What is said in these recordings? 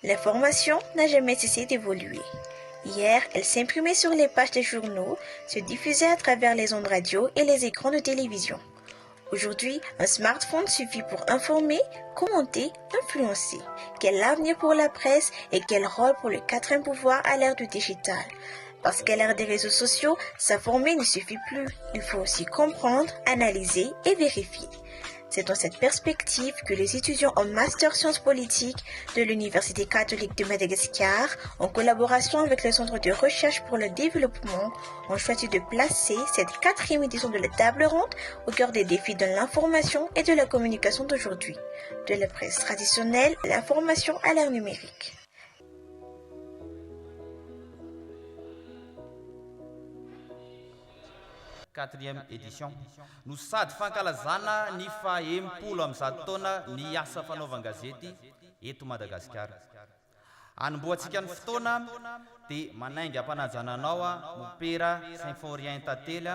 L'information n'a jamais cessé d'évoluer. Hier, elle s'imprimait sur les pages des journaux, se diffusait à travers les ondes radio et les écrans de télévision. Aujourd'hui, un smartphone suffit pour informer, commenter, influencer. Quel avenir pour la presse et quel rôle pour le quatrième pouvoir à l'ère du digital? Parce qu'à l'ère des réseaux sociaux, s'informer ne suffit plus. Il faut aussi comprendre, analyser et vérifier. C'est dans cette perspective que les étudiants en master sciences politiques de l'Université catholique de Madagascar, en collaboration avec le Centre de recherche pour le développement, ont choisi de placer cette 4e édition de la table ronde au cœur des défis de l'information et de la communication d'aujourd'hui, de la presse traditionnelle à l'information à l'ère numérique. Quatrième édition. No sady fankalazana ny faha-empolo amin'ny zato taona ny asa fanaovan-gazety eto Madagasikara. Hanomboantsika ny fotoana dia manainga ampanajana anao Mopera Symphorien Tantely,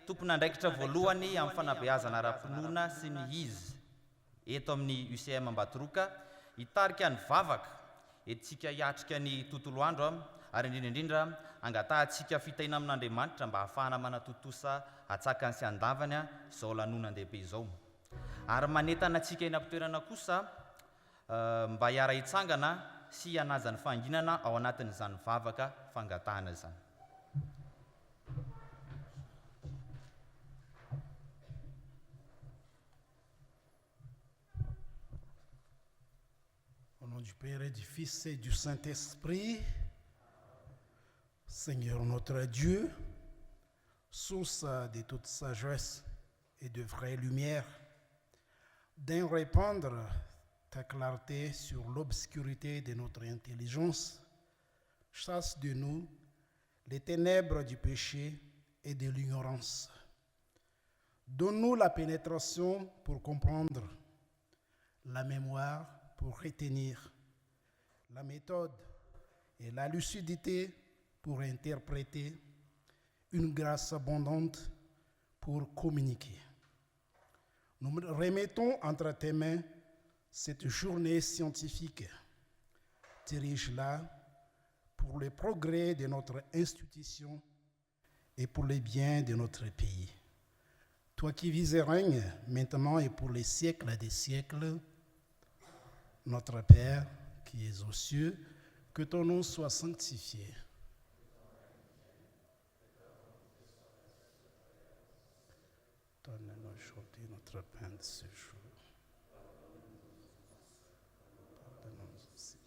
tompon'andraikitra voalohany amin'ny fanabeazana ara-pinoana sy ny izy eto amin'ny UCM Ambatoroka, hitarika ny vavaka etsika hiatrika ny tontolo andro ary indrindra angatahantsika fitaina amin'Andriamanitra mba hahafahana manatotosa hatsakany sy andavany izao lanonandehibe izao. Ary manentana antsika eny am-pitoerana kosa mba hiara hitsangana sy hanaja ny fanginana ao anatin'izany vavaka fangatahana izany. Au nom du Père et du Fils et du Saint-Esprit, Seigneur notre Dieu, source de toute sagesse et de vraie lumière, d'en répandre ta clarté sur l'obscurité de notre intelligence, chasse de nous les ténèbres du péché et de l'ignorance. Donne-nous la pénétration pour comprendre, la mémoire pour retenir, la méthode et la lucidité pour interpréter, une grâce abondante pour communiquer. Nous remettons entre tes mains cette journée scientifique. Dirige-la pour le progrès de notre institution et pour le bien de notre pays. Toi qui vis et règnes maintenant et pour les siècles des siècles, notre Père qui es aux cieux, que ton nom soit sanctifié. Donne-nous aujourd'hui notre pain de ce jour. Pardonne-nous aussi.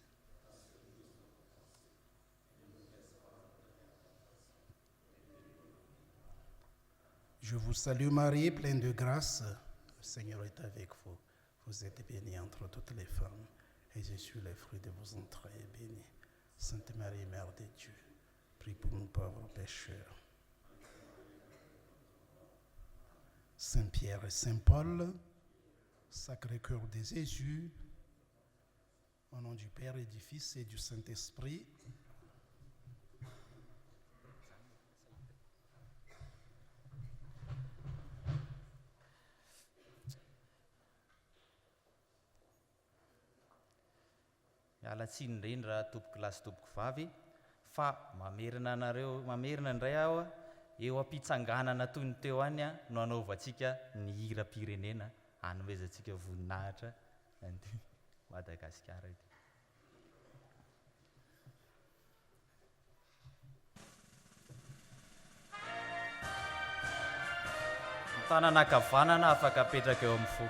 Je vous salue Marie, pleine de grâce. Le Seigneur est avec vous. Vous êtes bénie entre toutes les femmes, et Jésus, le fruit de vos entrailles, est béni. Sainte Marie, Mère de Dieu, prie pour nous pauvres pécheurs. Saint Pierre et Saint Paul, Sacré-Cœur de Jésus, au nom du Père et du Fils et du Saint-Esprit. Mialatsiny indrindra tompoko lasy tompoko vavy fa mamerina indray aho eo ampitsanganana toy ny teo any no anaovantsika ny hira-pirenena hanomezantsika voninahitra Madagasikara ity. Ny tanana ankavanana afaka apetraka eo amin'ny fo.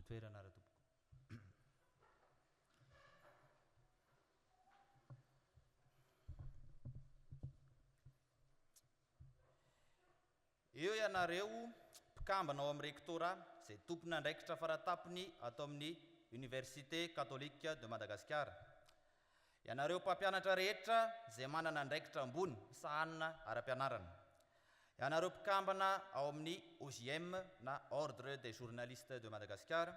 toerana raha tompoko. Eo ianareo mpikambana ao amin'ny rektora izay tompona andraikitra faratapony atao amin'ny Université catholique de Madagascar. Ianareo mpampianatra rehetra izay manana andraikitra ambony sahanina ara-pianarana. Ianareo mpikambana ao amin'ny OJM na Ordre des journalistes de Madagascar.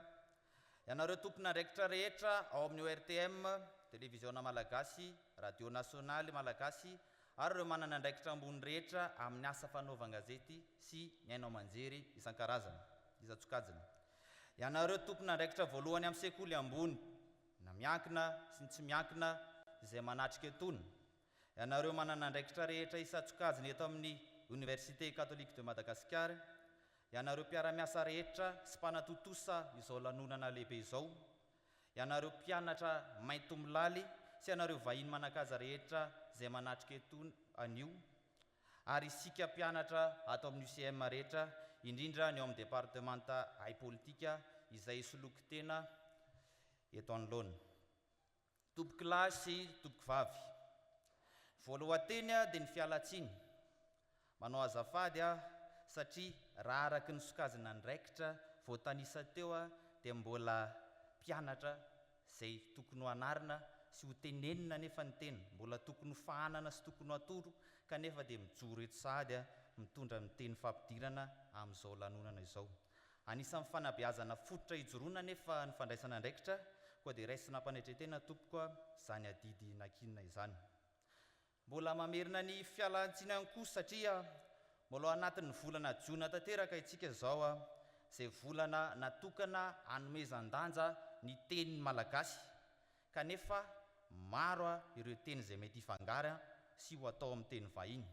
Ianareo tompona andraikitra rehetra ao amin'ny ORTM, télévision malagasy, radio nationale malagasy, ary ireo manana andraikitra ambony rehetra amin'ny asa fanaovan-gazety sy ny haino aman-jery isan-karazany, isan-tsokajiny. Ianareo tompona andraikitra voalohany amin'ny sekoly ambony, na miankina sy ny tsy miankina izay manatrika etony. Ianareo manana andraikitra rehetra isan-tsokajiny eto amin'ny Université catholique de Madagascar. Ianareo mpiara-miasa rehetra sy mpanatotosa izao lanonana lehibe izao. Ianareo mpianatra mainto milaly sy ianareo vahiny manakaza rehetra izay manatrika etony anio, ary isika mpianatra ato amin'ny UCM rehetra, indrindra ny ao amin'ny départementa ay politika izay soloko tena eto anoloana. Tompoky lahy sy tompoky vavy, voalohateny dia ny fialatsiny. Manao azafady satria raha araky ny sokajina andraikitra voatanisa teo dia mbola mpianatra izay tokony ho anarina sy ho tenenina nefa ny tena, mbola tokony ho fahanana sy tokony ho atoro, kanefa dia mijoro eto sahady mitondra ny teny fampidirana amin'izao lanonana izao. Anisan'ny fanabeazana fototra hijoroana nefa ny fandraisana andraikitra, koa dia raisina mpanetretena tompoko izany adidy nakinina izany. Mbola mamerina ny fialantsiny ihany koa satria mbola anatin'ny volana Jiona tanteraka itsika izao, izay volana natokana hanomezan-danja ny teny malagasy, kanefa maro ireo teny izay mety hifangary sy ho atao amin'ny teny vahiny.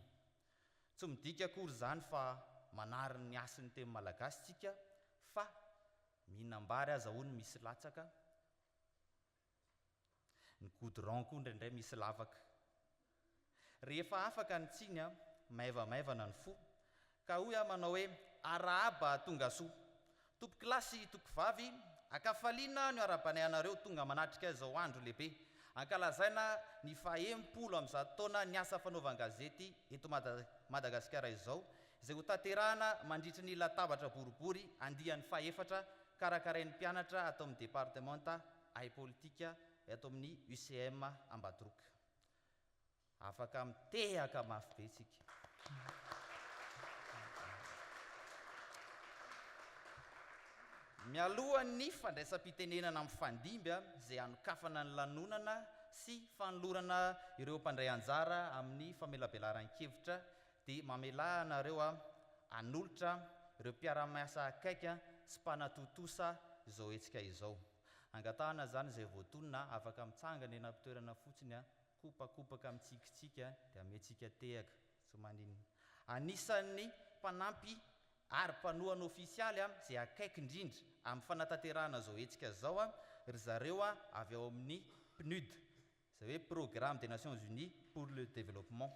Tsy midika akory izany fa manary ny asin'ny teny malagasy tsika, fa mihinam-bary aza hono misy latsaka, ny goudron koa indraindray misy lavaka. Rehefa afaka ny tsiny maivamaivana ny fo, ka hoy manao hoe arahaba tonga soa. Tompoky lahy sy tompoky vavy, akafaliana ny arabanay anareo tonga manatrika izao andro lehibe, ankalazaina ny 70 taona ny asa fanaovan-gazety eto Madagasikara izao, izay ho tanterahana mandritra ny latabatra boribory andian'ny 4 karakarain'ny mpianatra atao amin'ny départementa ay politika eto amin'ny UCM Ambadroka. Afaka mitehaka mafy be isika. Mialohan'ny fandraisam-pitenenana amin'ny fandimby izay hanokafana ny lanonana sy fanolorana ireo mpandray anjara amin'ny famelabelaran-kevitra, dia mamela anareo hanolotra ireo mpiara-miasa akaiky sy mpanatotosa izao hetsika izao. Angatahana zany izay voatonona afaka mitsangana eny am-toerana fotsiny, kopakopaka mitsikitsika dia ametsika tehaka tsy maninona. Anisan'ny mpanampy ary mpanohana ofisialy izay akaiky indrindra amin'ny fanatanterahana izao hetsika izao ry zareo avy ao amin'ny PNUD, izay hoe Programme des Nations Unies pour le Développement.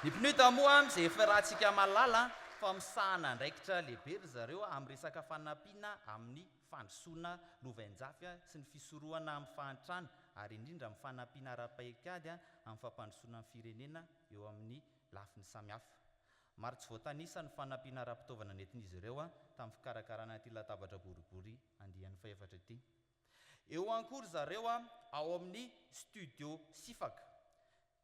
Ny PNUD moa izay efa rahantsika malala fa misahana andraikitra lehibe ry zareo amin'ny resaka fanampiana amin'ny fandrosoana lovain-jafy sy ny fisorohana amin'ny fahantrana, ary indrindra amin'ny fanampiana ara-paikady amin'ny fampandrosoana ny firenena eo amin'ny lafiny samihafa. Maro tsy voatanisa ny fanampiana ara-pitaovana nentin'izy ireo tamin'ny fikarakarana ity latabatra boribory andian'ny 4 ity. Eo ankory zareo ao amin'ny studio Sifaka,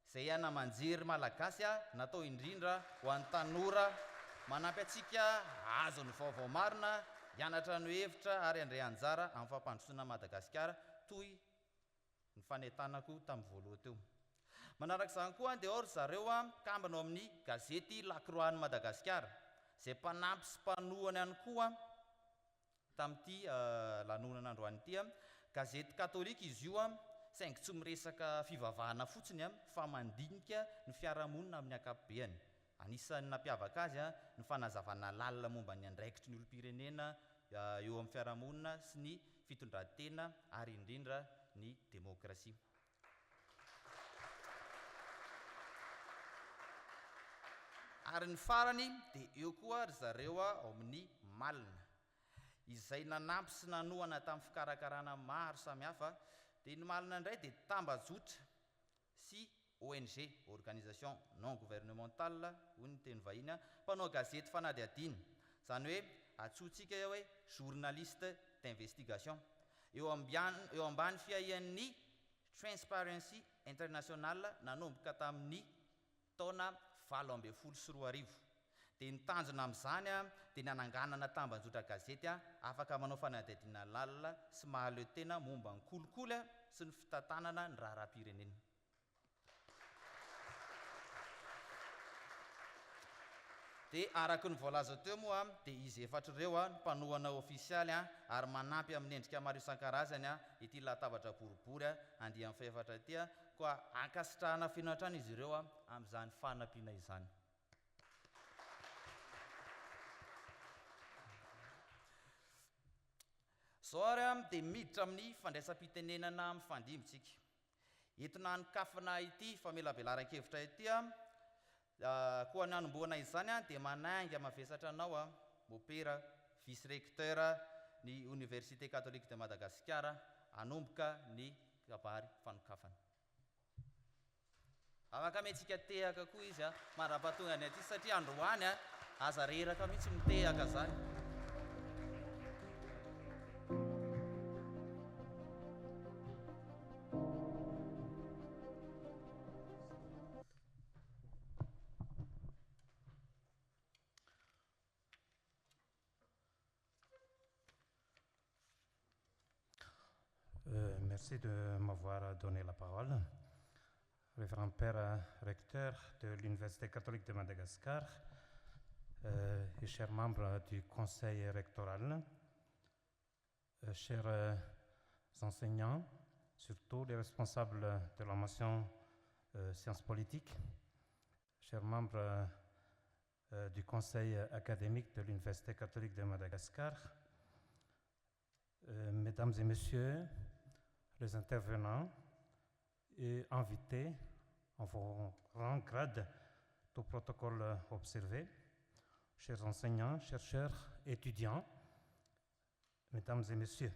izay hanamanjery malagasy natao indrindra ho an'ny tanora, manampy antsika azo ny vaovao marina, hianatra ny hevitra ary handray anjara amin'ny fampandrosoana Madagasikara toy ny fanentanako tamin'ny voaloha teo. Manaraka izany koa dia ao ry zareo kambana ao amin'ny gazety La Croix ny Madagasikara, izay mpanampy sy mpanohana ihany koa tamin'ity lanonana androany ity. Gazety katolika izy io, saingy tsy miresaka fivavahana fotsiny fa mandinika ny fiarahamonina amin'ny ankapobeny. Anisan'ny nampiavaka azy ny fanazavana lalina momba ny andraikitry ny olom-pirenena eo amin'ny fiarahamonina sy ny fitondran-tena ary indrindra ny demokrasia. Ary ny farany dia eo koa ry zareo ao amin'ny Malina. izay nanampy sy nanohana tamin'ny fikarakarana maro samihafa dia nymalina indray dia tambajotra sy ONG, organisation non gouvernementale, hoy ny teny vahiny, mpanao gazety fanady adiny, izany hoe antsointsika hoe journaliste d'investigation. Eo ambany fiahian'ny Transparency International nanomboka tamin'ny taona 2014. Dia nitanjona amin'izany dia nananganana tambajotra gazety afaka manao fanadihadiana lalina sy mahaleo tena momba ny kolikoly sy ny fitantanana ny raharaham-pirenena. Dia araka ny voalaza teo moa dia izy efatra ireo ny mpanohana ofisialy ary manampy amin'ny endrika maro isan-karazany ity latabatra boribory andian'ny faefatra ity koa ankasitrahana finatrana izy ireo amin'izany fanampiana izany. Zao ary dia miditra amin'ny fandraisam-pitenenana amin'ny fandimitsika. Eto nanikafana ity famelabelaran-kevitra ity koa ny anomboana izany dia manainga mavesatra anao mopera vice recteur ny Université catholique de Madagascar anomboka ny kabary fanokafana. Afaka mentsika tehaka koa izy mara-pahatonga ny aty satria androany aza reraka mihitsy mitehaka zany. Merci de m'avoir donné la parole. Révérend Père recteur de l'Université catholique de Madagascar et chers membres du conseil rectoral, chers enseignants, surtout les responsables de la mention sciences politiques, chers membres du conseil académique de l'Université catholique de Madagascar, mesdames et messieurs, les intervenants et invités en vos rangs, grades, tout protocole observé, chers enseignants, chercheurs, étudiants, mesdames et messieurs.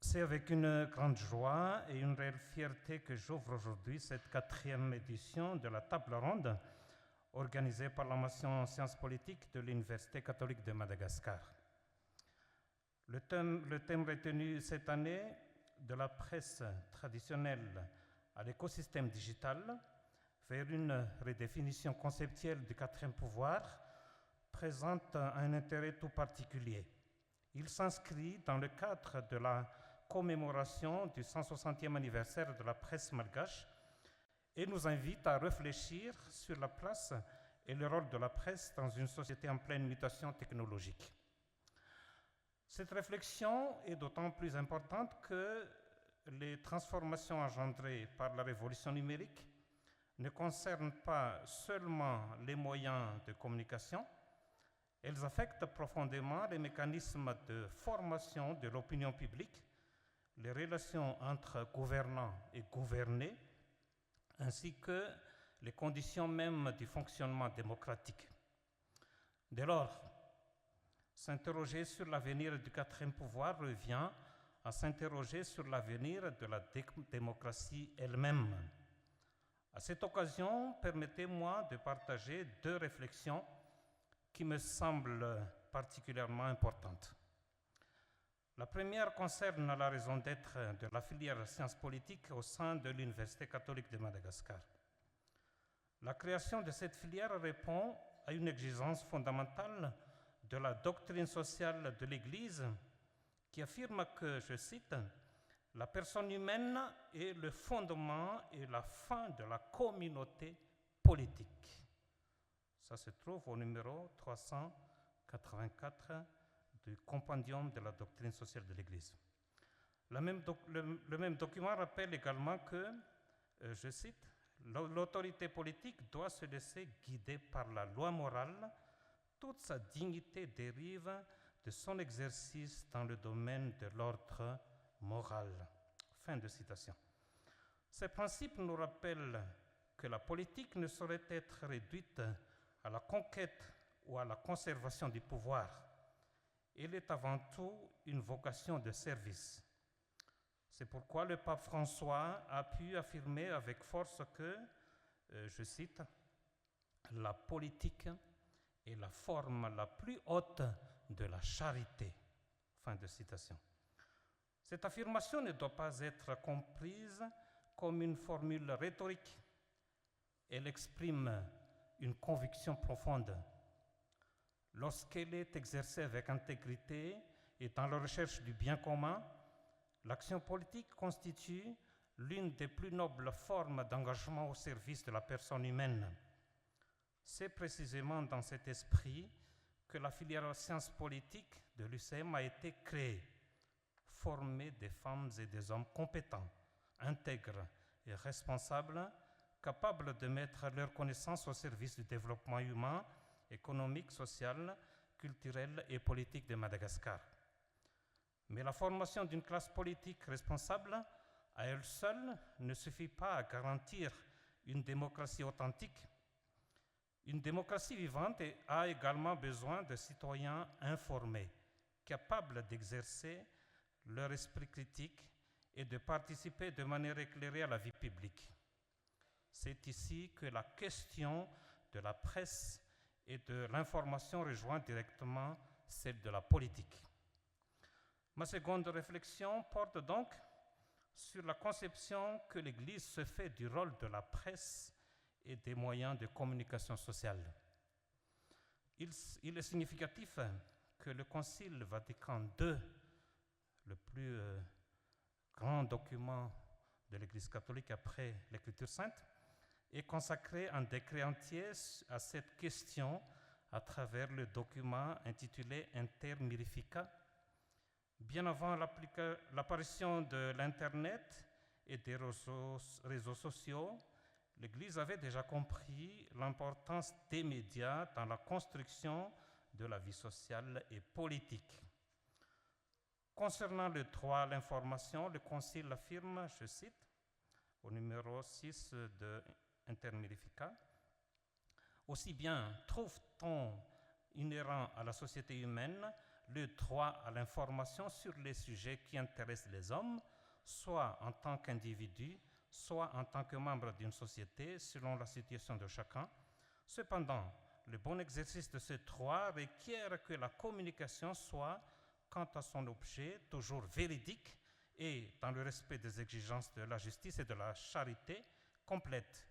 C'est avec une grande joie et une réelle fierté que j'ouvre aujourd'hui cette 4e édition de la table ronde organisée par la mention sciences politiques de l'Université catholique de Madagascar. Le thème retenu cette année, de la presse traditionnelle à l'écosystème digital, vers une redéfinition conceptuelle du 4e pouvoir, présente un intérêt tout particulier. Il s'inscrit dans le cadre de la commémoration du 160e anniversaire de la presse malgache et nous invite à réfléchir sur la place et le rôle de la presse dans une société en pleine mutation technologique. Cette réflexion est d'autant plus importante que les transformations engendrées par la révolution numérique ne concernent pas seulement les moyens de communication, elles affectent profondément les mécanismes de formation de l'opinion publique, les relations entre gouvernants et gouvernés, ainsi que les conditions mêmes du fonctionnement démocratique. Dès lors, s'interroger sur l'avenir du 4e pouvoir revient à s'interroger sur l'avenir de la démocratie elle-même. À cette occasion, permettez-moi de partager 2 réflexions qui me semblent particulièrement importantes. La première concerne la raison d'être de la filière sciences politiques au sein de l'Université catholique de Madagascar. La création de cette filière répond à une exigence fondamentale de la doctrine sociale de l'Église qui affirme que, je cite, « La personne humaine est le fondement et la fin de la communauté politique ». Ça se trouve au numéro 384 du Compendium de la doctrine sociale de l'Église. Le même document rappelle également que, je cite, « L'autorité politique doit se laisser guider par la loi morale. Toute sa dignité dérive de son exercice dans le domaine de l'ordre moral. » Fin de citation. Ces principes nous rappellent que la politique ne saurait être réduite à la conquête ou à la conservation du pouvoir. elle est avant tout une vocation de service. C'est pourquoi le pape François a pu affirmer avec force que, je cite, « la politique est la forme la plus haute de la charité ». Fin de citation. Cette affirmation ne doit pas être comprise comme une formule rhétorique. Elle exprime une conviction profonde. Lorsqu'elle est exercée avec intégrité et dans la recherche du bien commun, l'action politique constitue l'une des plus nobles formes d'engagement au service de la personne humaine. C'est précisément dans cet esprit que la filière sciences politiques de l'UCM a été créée, former des femmes et des hommes compétents, intègres et responsables, capables de mettre leurs connaissances au service du développement humain, économique, social, culturel et politique de Madagascar. Mais la formation d'une classe politique responsable, à elle seule, ne suffit pas à garantir une démocratie authentique. Une démocratie vivante a également besoin de citoyens informés, capables d'exercer leur esprit critique et de participer de manière éclairée à la vie publique. C'est ici que la question de la presse et de l'information rejoint directement celle de la politique. Ma seconde réflexion porte donc sur la conception que l'Église se fait du rôle de la presse et des moyens de communication sociale. Il est significatif que le Concile Vatican II, le plus grand document de l'Église catholique après l'Écriture sainte, ait consacré un décret entier à cette question à travers le document intitulé Inter Mirifica. Bien avant l'apparition de l'Internet et des réseaux sociaux, l'Église avait déjà compris l'importance des médias dans la construction de la vie sociale et politique. Concernant le droit à l'information, le Concile affirme, je cite, au numéro 6 de Inter Mirifica, « Aussi bien trouve-t-on inhérent à la société humaine le droit à l'information sur les sujets qui intéressent les hommes, soit en tant qu'individu, soit en tant que membre d'une société, selon la situation de chacun. Cependant, le bon exercice de ce droit requiert que la communication soit, quant à son objet, toujours véridique et, dans le respect des exigences de la justice et de la charité, complète,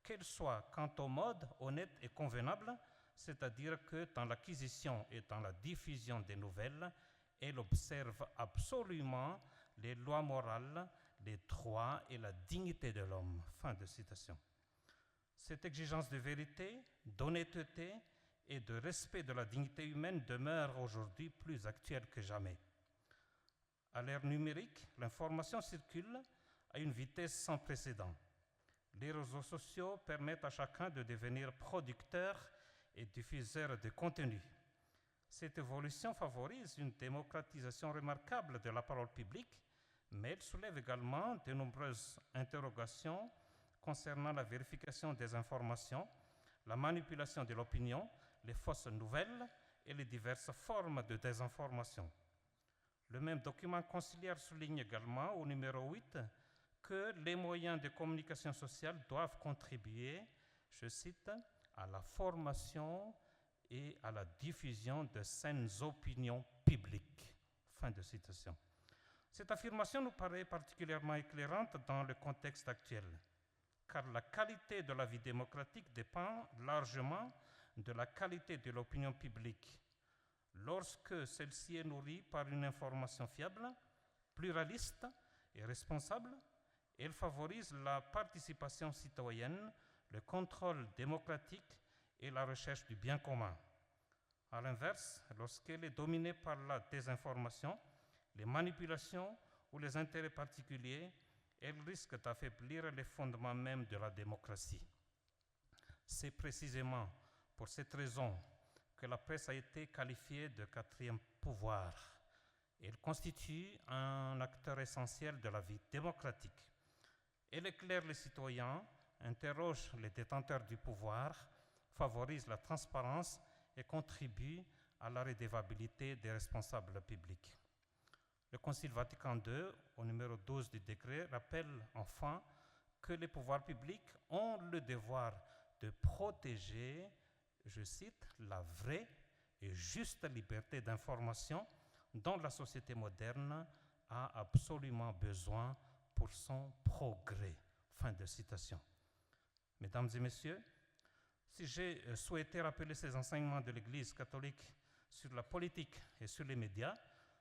qu'elle soit, quant au mode, honnête et convenable, c'est-à-dire que dans l'acquisition et dans la diffusion des nouvelles, elle observe absolument les lois morales, les droits et la dignité de l'homme. » Fin de citation. Cette exigence de vérité, d'honnêteté et de respect de la dignité humaine demeure aujourd'hui plus actuelle que jamais. À l'ère numérique, l'information circule à une vitesse sans précédent. Les réseaux sociaux permettent à chacun de devenir producteur et diffuseur de contenu. Cette évolution favorise une démocratisation remarquable de la parole publique, mais elle soulève également de nombreuses interrogations concernant la vérification des informations, la manipulation de l'opinion, les fausses nouvelles et les diverses formes de désinformation. Le même document conciliaire souligne également au numéro 8 que les moyens de communication sociale doivent contribuer, je cite, à la formation et à la diffusion de saines opinions publiques. Fin de citation. Cette affirmation nous paraît particulièrement éclairante dans le contexte actuel, car la qualité de la vie démocratique dépend largement de la qualité de l'opinion publique. Lorsque celle-ci est nourrie par une information fiable, pluraliste et responsable, elle favorise la participation citoyenne, le contrôle démocratique et la recherche du bien commun. À l'inverse, lorsqu'elle est dominée par la désinformation, les manipulations ou les intérêts particuliers, elle risque d'affaiblir les fondements même de la démocratie. C'est précisément pour cette raison que la presse a été qualifiée de quatrième pouvoir. Elle constitue un acteur essentiel de la vie démocratique. Elle éclaire les citoyens, interroge les détenteurs du pouvoir, favorise la transparence et contribue à la redevabilité des responsables publics. Le Concile Vatican II, au numéro 12 du décret, rappelle enfin que les pouvoirs publics ont le devoir de protéger, je cite, la vraie et juste liberté d'information dont la société moderne a absolument besoin pour son progrès. Fin de citation. Mesdames et messieurs, si j'ai souhaité rappeler ces enseignements de l'Église catholique sur la politique et sur les médias,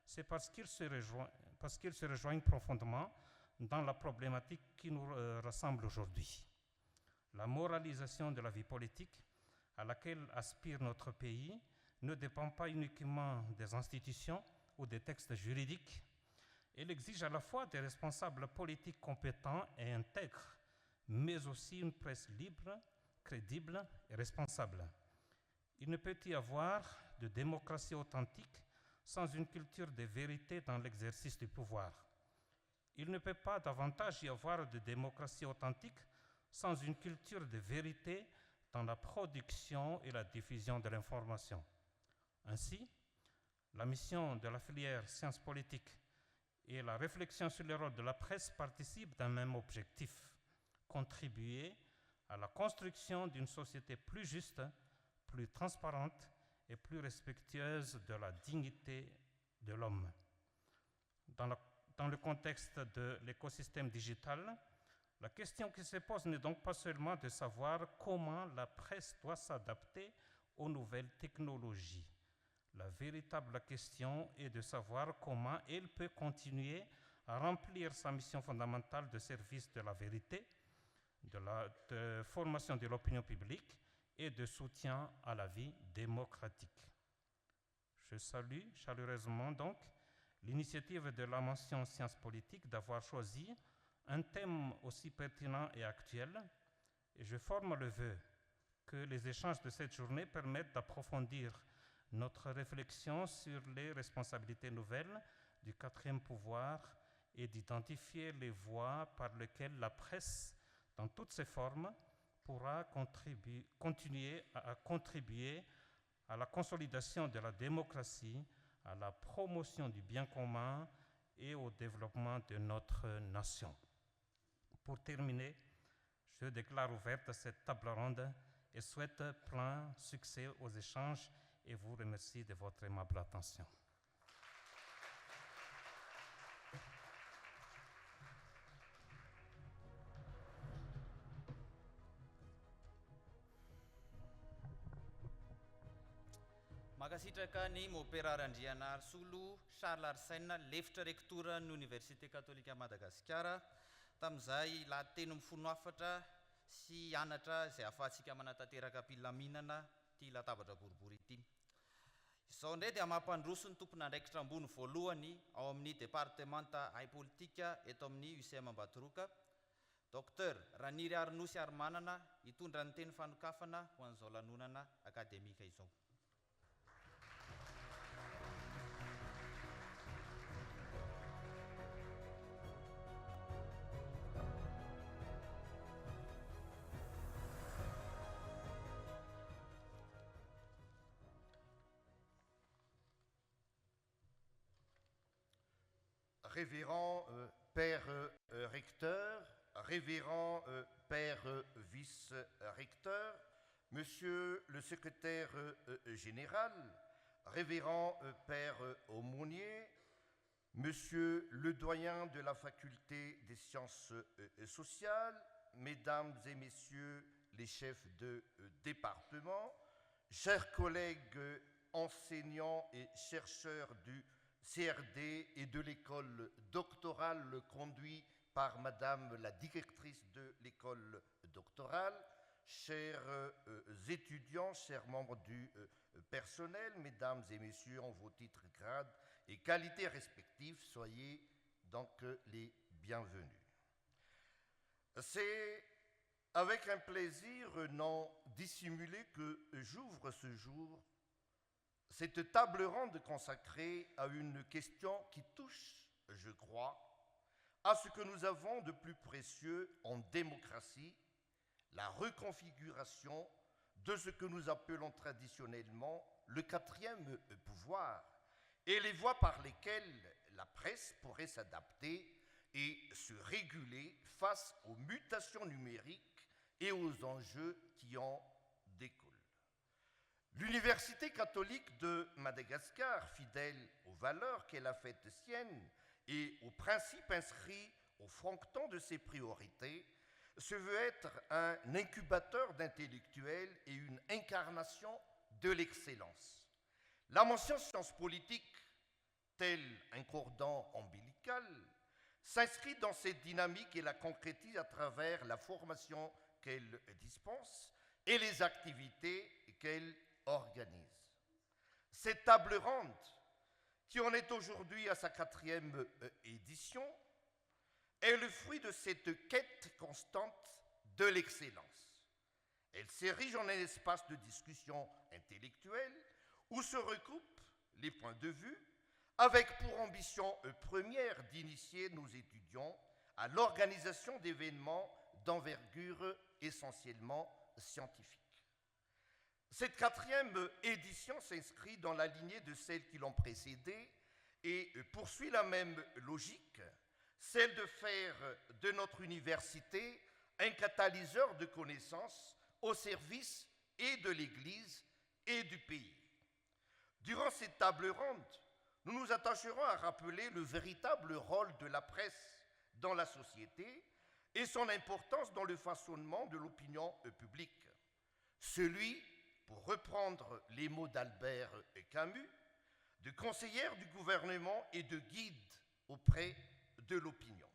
c'est parce qu'ils se rejoignent profondément dans la problématique qui nous rassemble aujourd'hui. La moralisation de la vie politique à laquelle aspire notre pays ne dépend pas uniquement des institutions ou des textes juridiques. Elle exige à la fois des responsables politiques compétents et intègres, mais aussi une presse libre, crédible et responsable. Il ne peut y avoir de démocratie authentique sans une culture de vérité dans l'exercice du pouvoir. Il ne peut pas davantage y avoir de démocratie authentique sans une culture de vérité dans la production et la diffusion de l'information. Ainsi, la mission de la filière sciences politiques et la réflexion sur le rôle de la presse participent d'un même objectif: contribuer à la construction d'une société plus juste, plus transparente et plus respectueuse de la dignité de l'homme. Dans le contexte de l'écosystème digital, la question qui se pose n'est donc pas seulement de savoir comment la presse doit s'adapter aux nouvelles technologies. La véritable question est de savoir comment elle peut continuer à remplir sa mission fondamentale de service de la vérité, de formation de l'opinion publique et de soutien à la vie démocratique. Je salue chaleureusement donc l'initiative de la mention sciences politiques d'avoir choisi un thème aussi pertinent et actuel, et je forme le vœu que les échanges de cette journée permettent d'approfondir notre réflexion sur les responsabilités nouvelles du quatrième pouvoir et d'identifier les voies par lesquelles la presse, dans toutes ses formes, pourra continuer à contribuer à la consolidation de la démocratie, à la promotion du bien commun et au développement de notre nation. Pour terminer, je déclare ouverte cette table ronde et souhaite plein succès aux échanges et vous remercie de votre aimable attention. Makasitraka ny mopérarandriana Arsolo Charles Arsaina, lefitra rektora ny Université Catholique Madagasikara, tamin'izay lahateny mifono afatra sy anatra izay ahafahantsika manatanteraka mpilaminana ty latabatra boribory ity. Izao indray dia mampandroso ny tompon'andraikitra ambony voalohany ao amin'ny départementa hay politika eto amin'ny UCM Ambatoroka, Dr Raniry Arnosy Armanana, hitondra ny teny fanokafana ho an'izao lanonana akademika izao. Révérend Père Recteur, Révérend Père Vice-Recteur, Monsieur le Secrétaire Général, Révérend Père Aumônier, Monsieur le Doyen de la Faculté des Sciences Sociales, Mesdames et Messieurs les chefs de département, chers collègues enseignants et chercheurs du CRD et de l'école doctorale conduite par Madame la directrice de l'école doctorale, chers étudiants, chers membres du personnel, Mesdames et Messieurs en vos titres, grades et qualités respectifs, soyez donc les bienvenus. C'est avec un plaisir non dissimulé que j'ouvre ce jour cette table ronde consacrée à une question qui touche, je crois, à ce que nous avons de plus précieux en démocratie, la reconfiguration de ce que nous appelons traditionnellement le quatrième pouvoir et les voies par lesquelles la presse pourrait s'adapter et se réguler face aux mutations numériques et aux enjeux qui en découlent. L'Université catholique de Madagascar, fidèle aux valeurs qu'elle a faites siennes et aux principes inscrits au fronton de ses priorités, se veut être un incubateur d'intellectuels et une incarnation de l'excellence. La mention sciences politiques, tel un cordon ombilical, s'inscrit dans cette dynamique et la concrétise à travers la formation qu'elle dispense et les activités qu'elle organise. Cette table ronde, qui en est aujourd'hui à sa 4e édition, est le fruit de cette quête constante de l'excellence. Elle s'érige en un espace de discussion intellectuelle où se recoupent les points de vue, avec pour ambition première d'initier nos étudiants à l'organisation d'événements d'envergure essentiellement scientifique. Cette 4e édition s'inscrit dans la lignée de celles qui l'ont précédée et poursuit la même logique, celle de faire de notre université un catalyseur de connaissances au service et de l'Église et du pays. Durant cette table ronde, nous nous attacherons à rappeler le véritable rôle de la presse dans la société et son importance dans le façonnement de l'opinion publique. Celui, pour reprendre les mots d'Albert Camus, de conseillère du gouvernement et de guide auprès de l'opinion.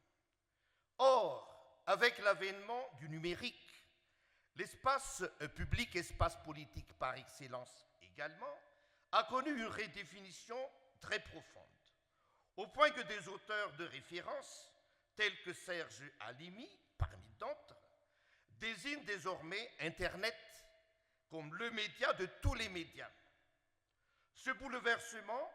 Or, avec l'avènement du numérique, l'espace public, espace politique par excellence également, a connu une redéfinition très profonde, au point que des auteurs de référence, tels que Serge Halimi, parmi d'autres, désignent désormais Internet comme le média de tous les médias. Ce bouleversement,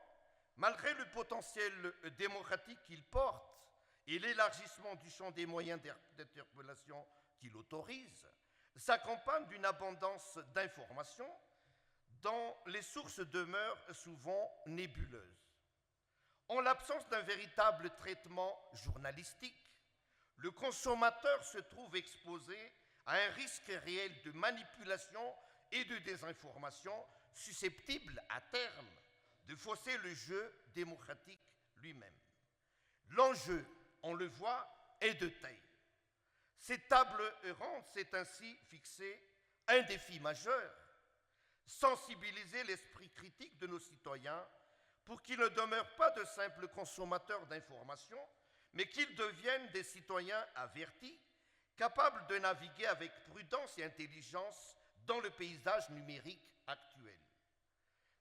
malgré le potentiel démocratique qu'il porte et l'élargissement du champ des moyens d'interpellation qu'il autorise, s'accompagne d'une abondance d'informations dont les sources demeurent souvent nébuleuses. En l'absence d'un véritable traitement journalistique, le consommateur se trouve exposé à un risque réel de manipulation et de désinformation susceptible à terme de fausser le jeu démocratique lui-même. L'enjeu, on le voit, est de taille. Cette table ronde s'est ainsi fixé un défi majeur: sensibiliser l'esprit critique de nos citoyens pour qu'ils ne demeurent pas de simples consommateurs d'informations, mais qu'ils deviennent des citoyens avertis, capables de naviguer avec prudence et intelligence dans le paysage numérique actuel.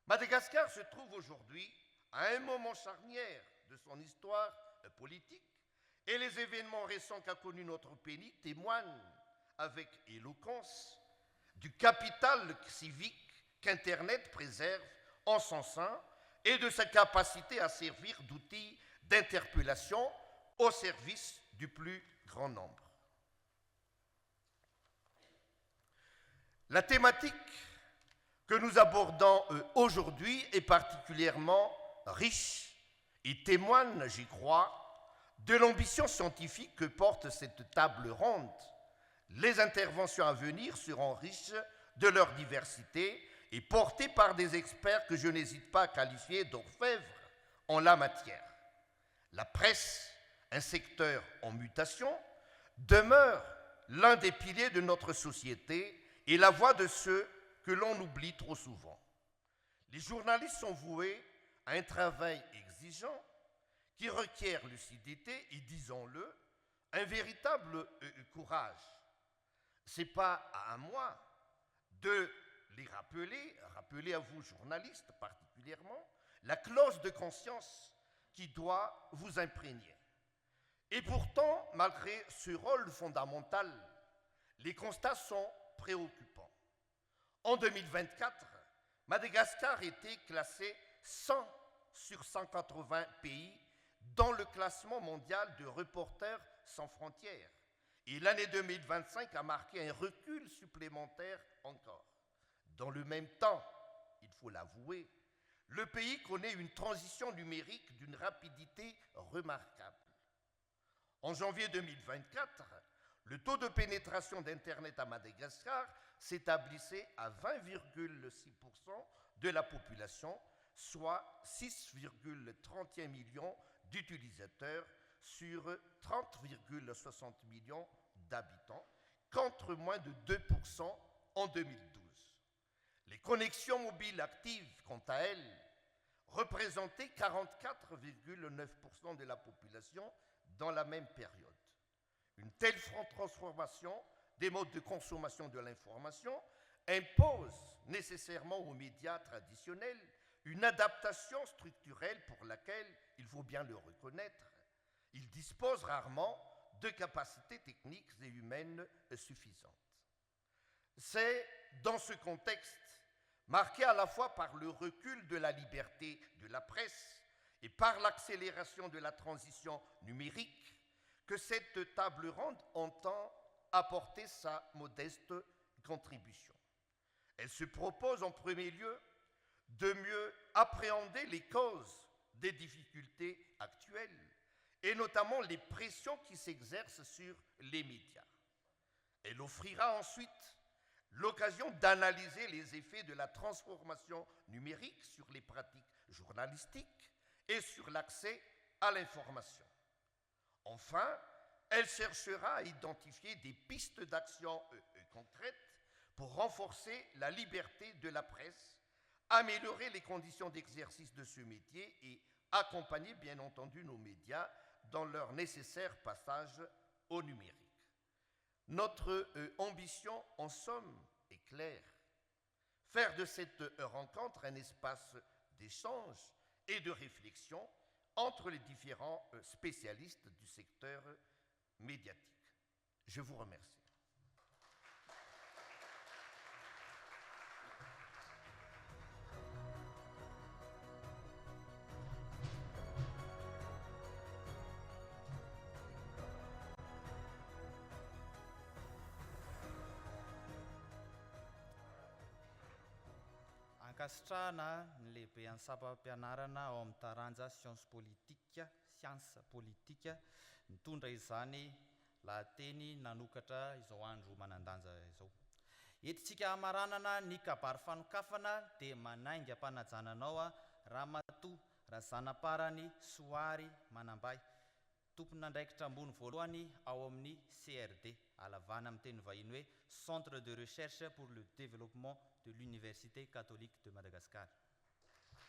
Madagascar se trouve aujourd'hui à un moment charnière de son histoire politique et les événements récents qu'a connus notre pays témoignent avec éloquence du capital civique qu'Internet préserve en son sein et de sa capacité à servir d'outil d'interpellation au service du plus grand nombre. La thématique que nous abordons aujourd'hui est particulièrement riche et témoigne, j'y crois, de l'ambition scientifique que porte cette table ronde. Les interventions à venir seront riches de leur diversité et portées par des experts que je n'hésite pas à qualifier d'orfèvres en la matière. La presse, un secteur en mutation, demeure l'un des piliers de notre société et la voix de ceux que l'on oublie trop souvent. Les journalistes sont voués à un travail exigeant qui requiert lucidité et, disons-le, un véritable courage. Ce n'est pas à moi de les rappeler à vous journalistes particulièrement, la clause de conscience qui doit vous imprégner. Et pourtant, malgré ce rôle fondamental, les constats sont préoccupants. En 2024, Madagascar était classé 100 sur 180 pays dans le classement mondial de Reporters sans frontières. Et l'année 2025 a marqué un recul supplémentaire encore. Dans le même temps, il faut l'avouer, le pays connaît une transition numérique d'une rapidité remarquable. En janvier 2024, le taux de pénétration d'Internet à Madagascar s'établissait à 20,6% de la population, soit 6,31 millions d'utilisateurs sur 30,60 millions d'habitants, contre moins de 2% en 2012. Les connexions mobiles actives, quant à elles, représentaient 44,9% de la population dans la même période. Une telle transformation des modes de consommation de l'information impose nécessairement aux médias traditionnels une adaptation structurelle pour laquelle, il faut bien le reconnaître, ils disposent rarement de capacités techniques et humaines suffisantes. C'est dans ce contexte, marqué à la fois par le recul de la liberté de la presse et par l'accélération de la transition numérique, que cette table ronde entend apporter sa modeste contribution. Elle se propose en premier lieu de mieux appréhender les causes des difficultés actuelles et notamment les pressions qui s'exercent sur les médias. Elle offrira ensuite l'occasion d'analyser les effets de la transformation numérique sur les pratiques journalistiques et sur l'accès à l'information. Enfin, elle cherchera à identifier des pistes d'action concrètes pour renforcer la liberté de la presse, améliorer les conditions d'exercice de ce métier et accompagner bien entendu nos médias dans leur nécessaire passage au numérique. Notre ambition, en somme, est claire. Faire de cette rencontre un espace d'échange et de réflexion entre les différents spécialistes du secteur médiatique. Je vous remercie. Ankasitrahana ny lehibe any sapam-pianarana ao amin'ny taranja siansa politika mitondra izany lahateny nanokatra izao andro manandanja izao. Etintsika hamaranana ny kabary fanokafana dia manainga mpanajananao Ramatoa Razanaparany Soary Manambay, tompon'andraikitra ambony voalohany ao amin'ny CRD, alavana amin'ny teny vahiny hoe Centre de recherche pour le développement de l'Université catholique de Madagascar. Merci.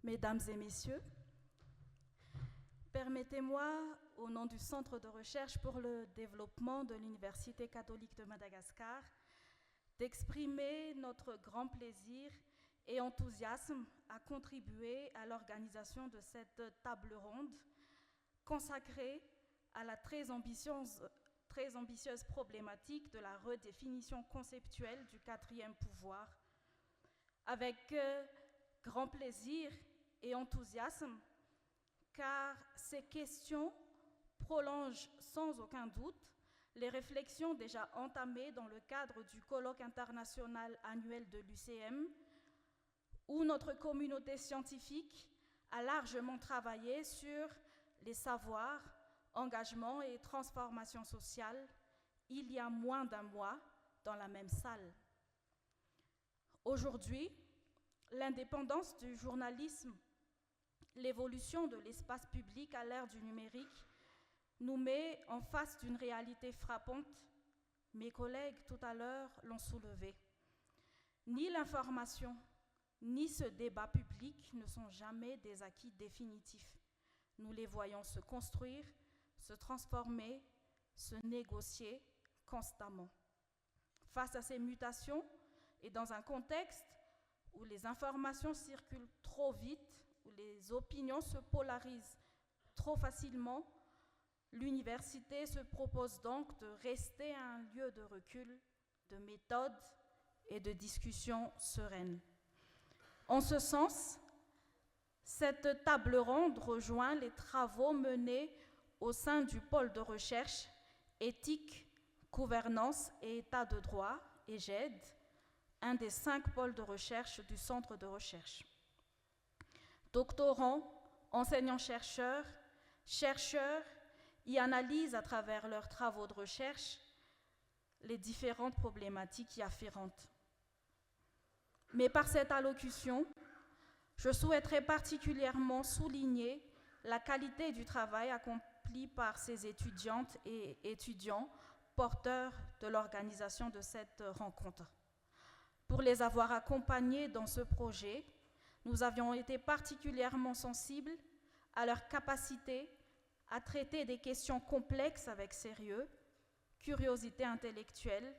Mesdames et messieurs, permettez-moi, au nom du Centre de recherche pour le développement de l'Université catholique de Madagascar, d'exprimer notre grand plaisir et enthousiasme à contribuer à l'organisation de cette table ronde consacrée à la très ambitieuse problématique de la redéfinition conceptuelle du quatrième pouvoir. Avec grand plaisir et enthousiasme, car ces questions prolongent sans aucun doute les réflexions déjà entamées dans le cadre du colloque international annuel de l'UCM, où notre communauté scientifique a largement travaillé sur les savoirs, engagements et transformations sociales il y a moins d'un mois dans la même salle. Aujourd'hui, l'indépendance du journalisme, l'évolution de l'espace public à l'ère du numérique nous met en face d'une réalité frappante. Mes collègues tout à l'heure l'ont soulevé. Ni l'information, ni ce débat public ne sont jamais des acquis définitifs. Nous les voyons se construire, se transformer, se négocier constamment. Face à ces mutations et dans un contexte où les informations circulent trop vite, où les opinions se polarisent trop facilement, l'université se propose donc de rester un lieu de recul, de méthode et de discussion sereine. En ce sens, cette table ronde rejoint les travaux menés au sein du pôle de recherche éthique, gouvernance et état de droit, EGED, un des 5 pôles de recherche du centre de recherche. Doctorants, enseignants-chercheurs, chercheurs y analysent à travers leurs travaux de recherche les différentes problématiques y afférentes. Mais par cette allocution, je souhaiterais particulièrement souligner la qualité du travail accompli par ces étudiantes et étudiants porteurs de l'organisation de cette rencontre. Pour les avoir accompagnés dans ce projet, nous avions été particulièrement sensibles à leur capacité à traiter des questions complexes avec sérieux, curiosité intellectuelle,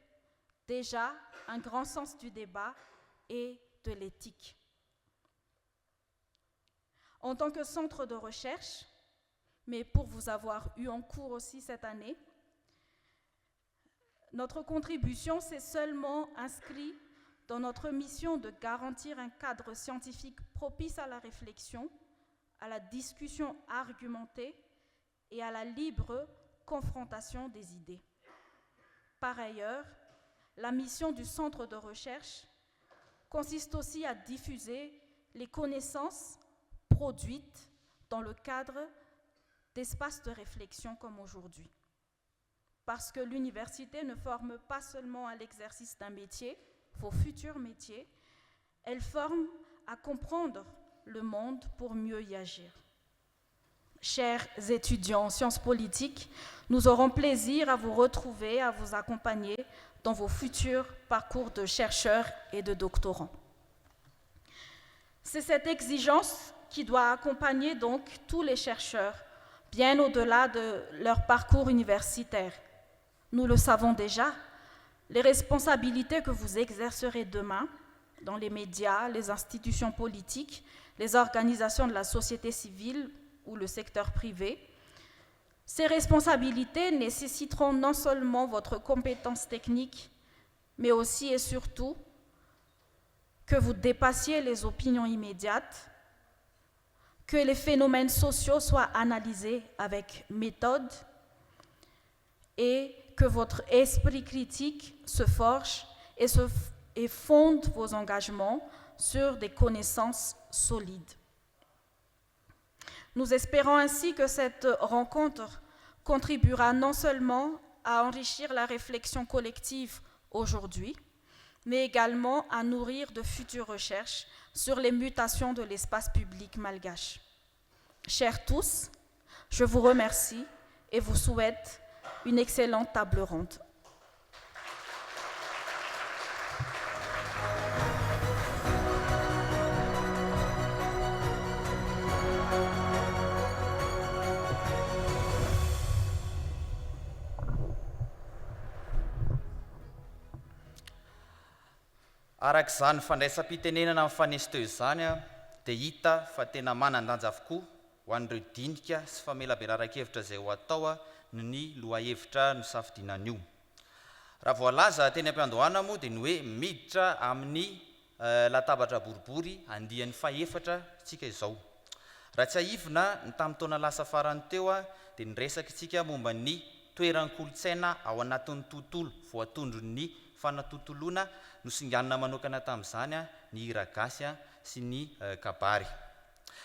déjà un grand sens du débat et de l'éthique. En tant que centre de recherche, mais pour vous avoir eu en cours aussi cette année, notre contribution s'est seulement inscrite dans notre mission de garantir un cadre scientifique propice à la réflexion, à la discussion argumentée et à la libre confrontation des idées. Par ailleurs, la mission du centre de recherche consiste aussi à diffuser les connaissances produites dans le cadre d'espaces de réflexion comme aujourd'hui. Parce que l'université ne forme pas seulement à l'exercice d'un métier, vos futurs métiers, elle forme à comprendre le monde pour mieux y agir. Chers étudiants en sciences politiques, nous aurons plaisir à vous retrouver, à vous accompagner dans vos futurs parcours de chercheurs et de doctorants. C'est cette exigence qui doit accompagner donc tous les chercheurs, bien au-delà de leur parcours universitaire. Nous le savons déjà, les responsabilités que vous exercerez demain dans les médias, les institutions politiques, les organisations de la société civile ou le secteur privé, ces responsabilités nécessiteront non seulement votre compétence technique, mais aussi et surtout que vous dépassiez les opinions immédiates, que les phénomènes sociaux soient analysés avec méthode et que votre esprit critique se forge et fonde vos engagements sur des connaissances solides. Nous espérons ainsi que cette rencontre contribuera non seulement à enrichir la réflexion collective aujourd'hui, mais également à nourrir de futures recherches sur les mutations de l'espace public malgache. Chers tous, je vous remercie et vous souhaite une excellente table ronde. Arak'izany fandraisam-pitenenana amin'ny fanesy teo izany dia hita fa tena manan-danja avokoa ho an'ireo dinika sy famelabelara-kevitra izay ho atao ny loha-hevitra no safidinan'io. Raha voalaza teny am-piandohana moa dia ny hoe miditra amin'ny latabatra boribory andian'ny faefatra tsika izao. Raha tsy haivina ny tamin'ny taona lasa farany teo dia niresaka tsika momba ny toeran-kolontsaina ao anatin'ny tontolo voatondro ny fanatontoloana nosinganina manokana tamin'izany ny hira gasy sy ny kabary.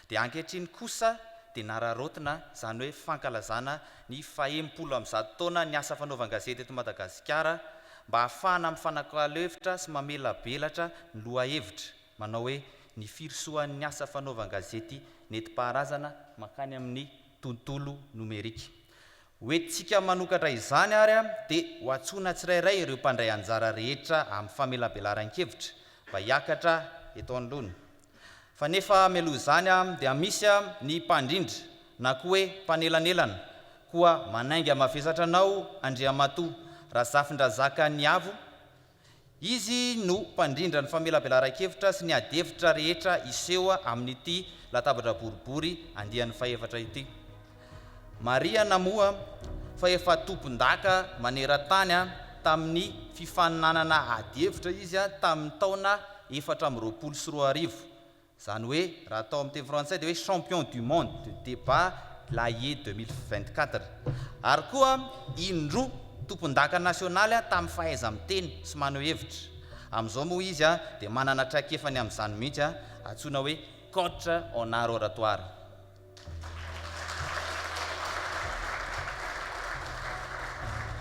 Dia ankehitriny kosa dia nararotina izany hoe fankalazana ny 100 taona ny asa fanaovan-gazety eto Madagasikara mba ahafahana amin'ny fanakalo-hevitra sy mamelabelatra ny loha-hevitra manao hoe ny firosoan'ny asa fanaovan-gazety nentim-paharazana makany amin'ny tontolo nomerika. Hoentsika manokatra izany ary dia ho antsoina tsirairay ireo mpandray anjara rehetra amin'ny famelabelaran-kevitra mba hiakatra eto anoloana. Fa nefa mialoha izany dia misy ny mpandrindra na koa hoe mpanelanelana koa manainga mavesatra anao Andriamatoa Razafindrazaka Niavo. Izy no mpandrindra ny famelabelaran-kevitra sy ny adevitra rehetra iseho amin'ity latabatra boribory andian'ny faefatra ity. Maria Namoa fa efa tompon-daka maneran-tany tamin'ny fifaninanana ady-hevitra izy tamin'ny taona 2024. Zany hoe raha atao amin'ny teny frantsay dia hoe champion du monde de débat laie 2024. Ary koa indro tompon-daka nasionaly tamin'ny fahaiza miteny sy maneho hevitra. Amin'izao moa izy dia manana traikefany amin'izany mihitsy antsoina hoe coach en art oratoire.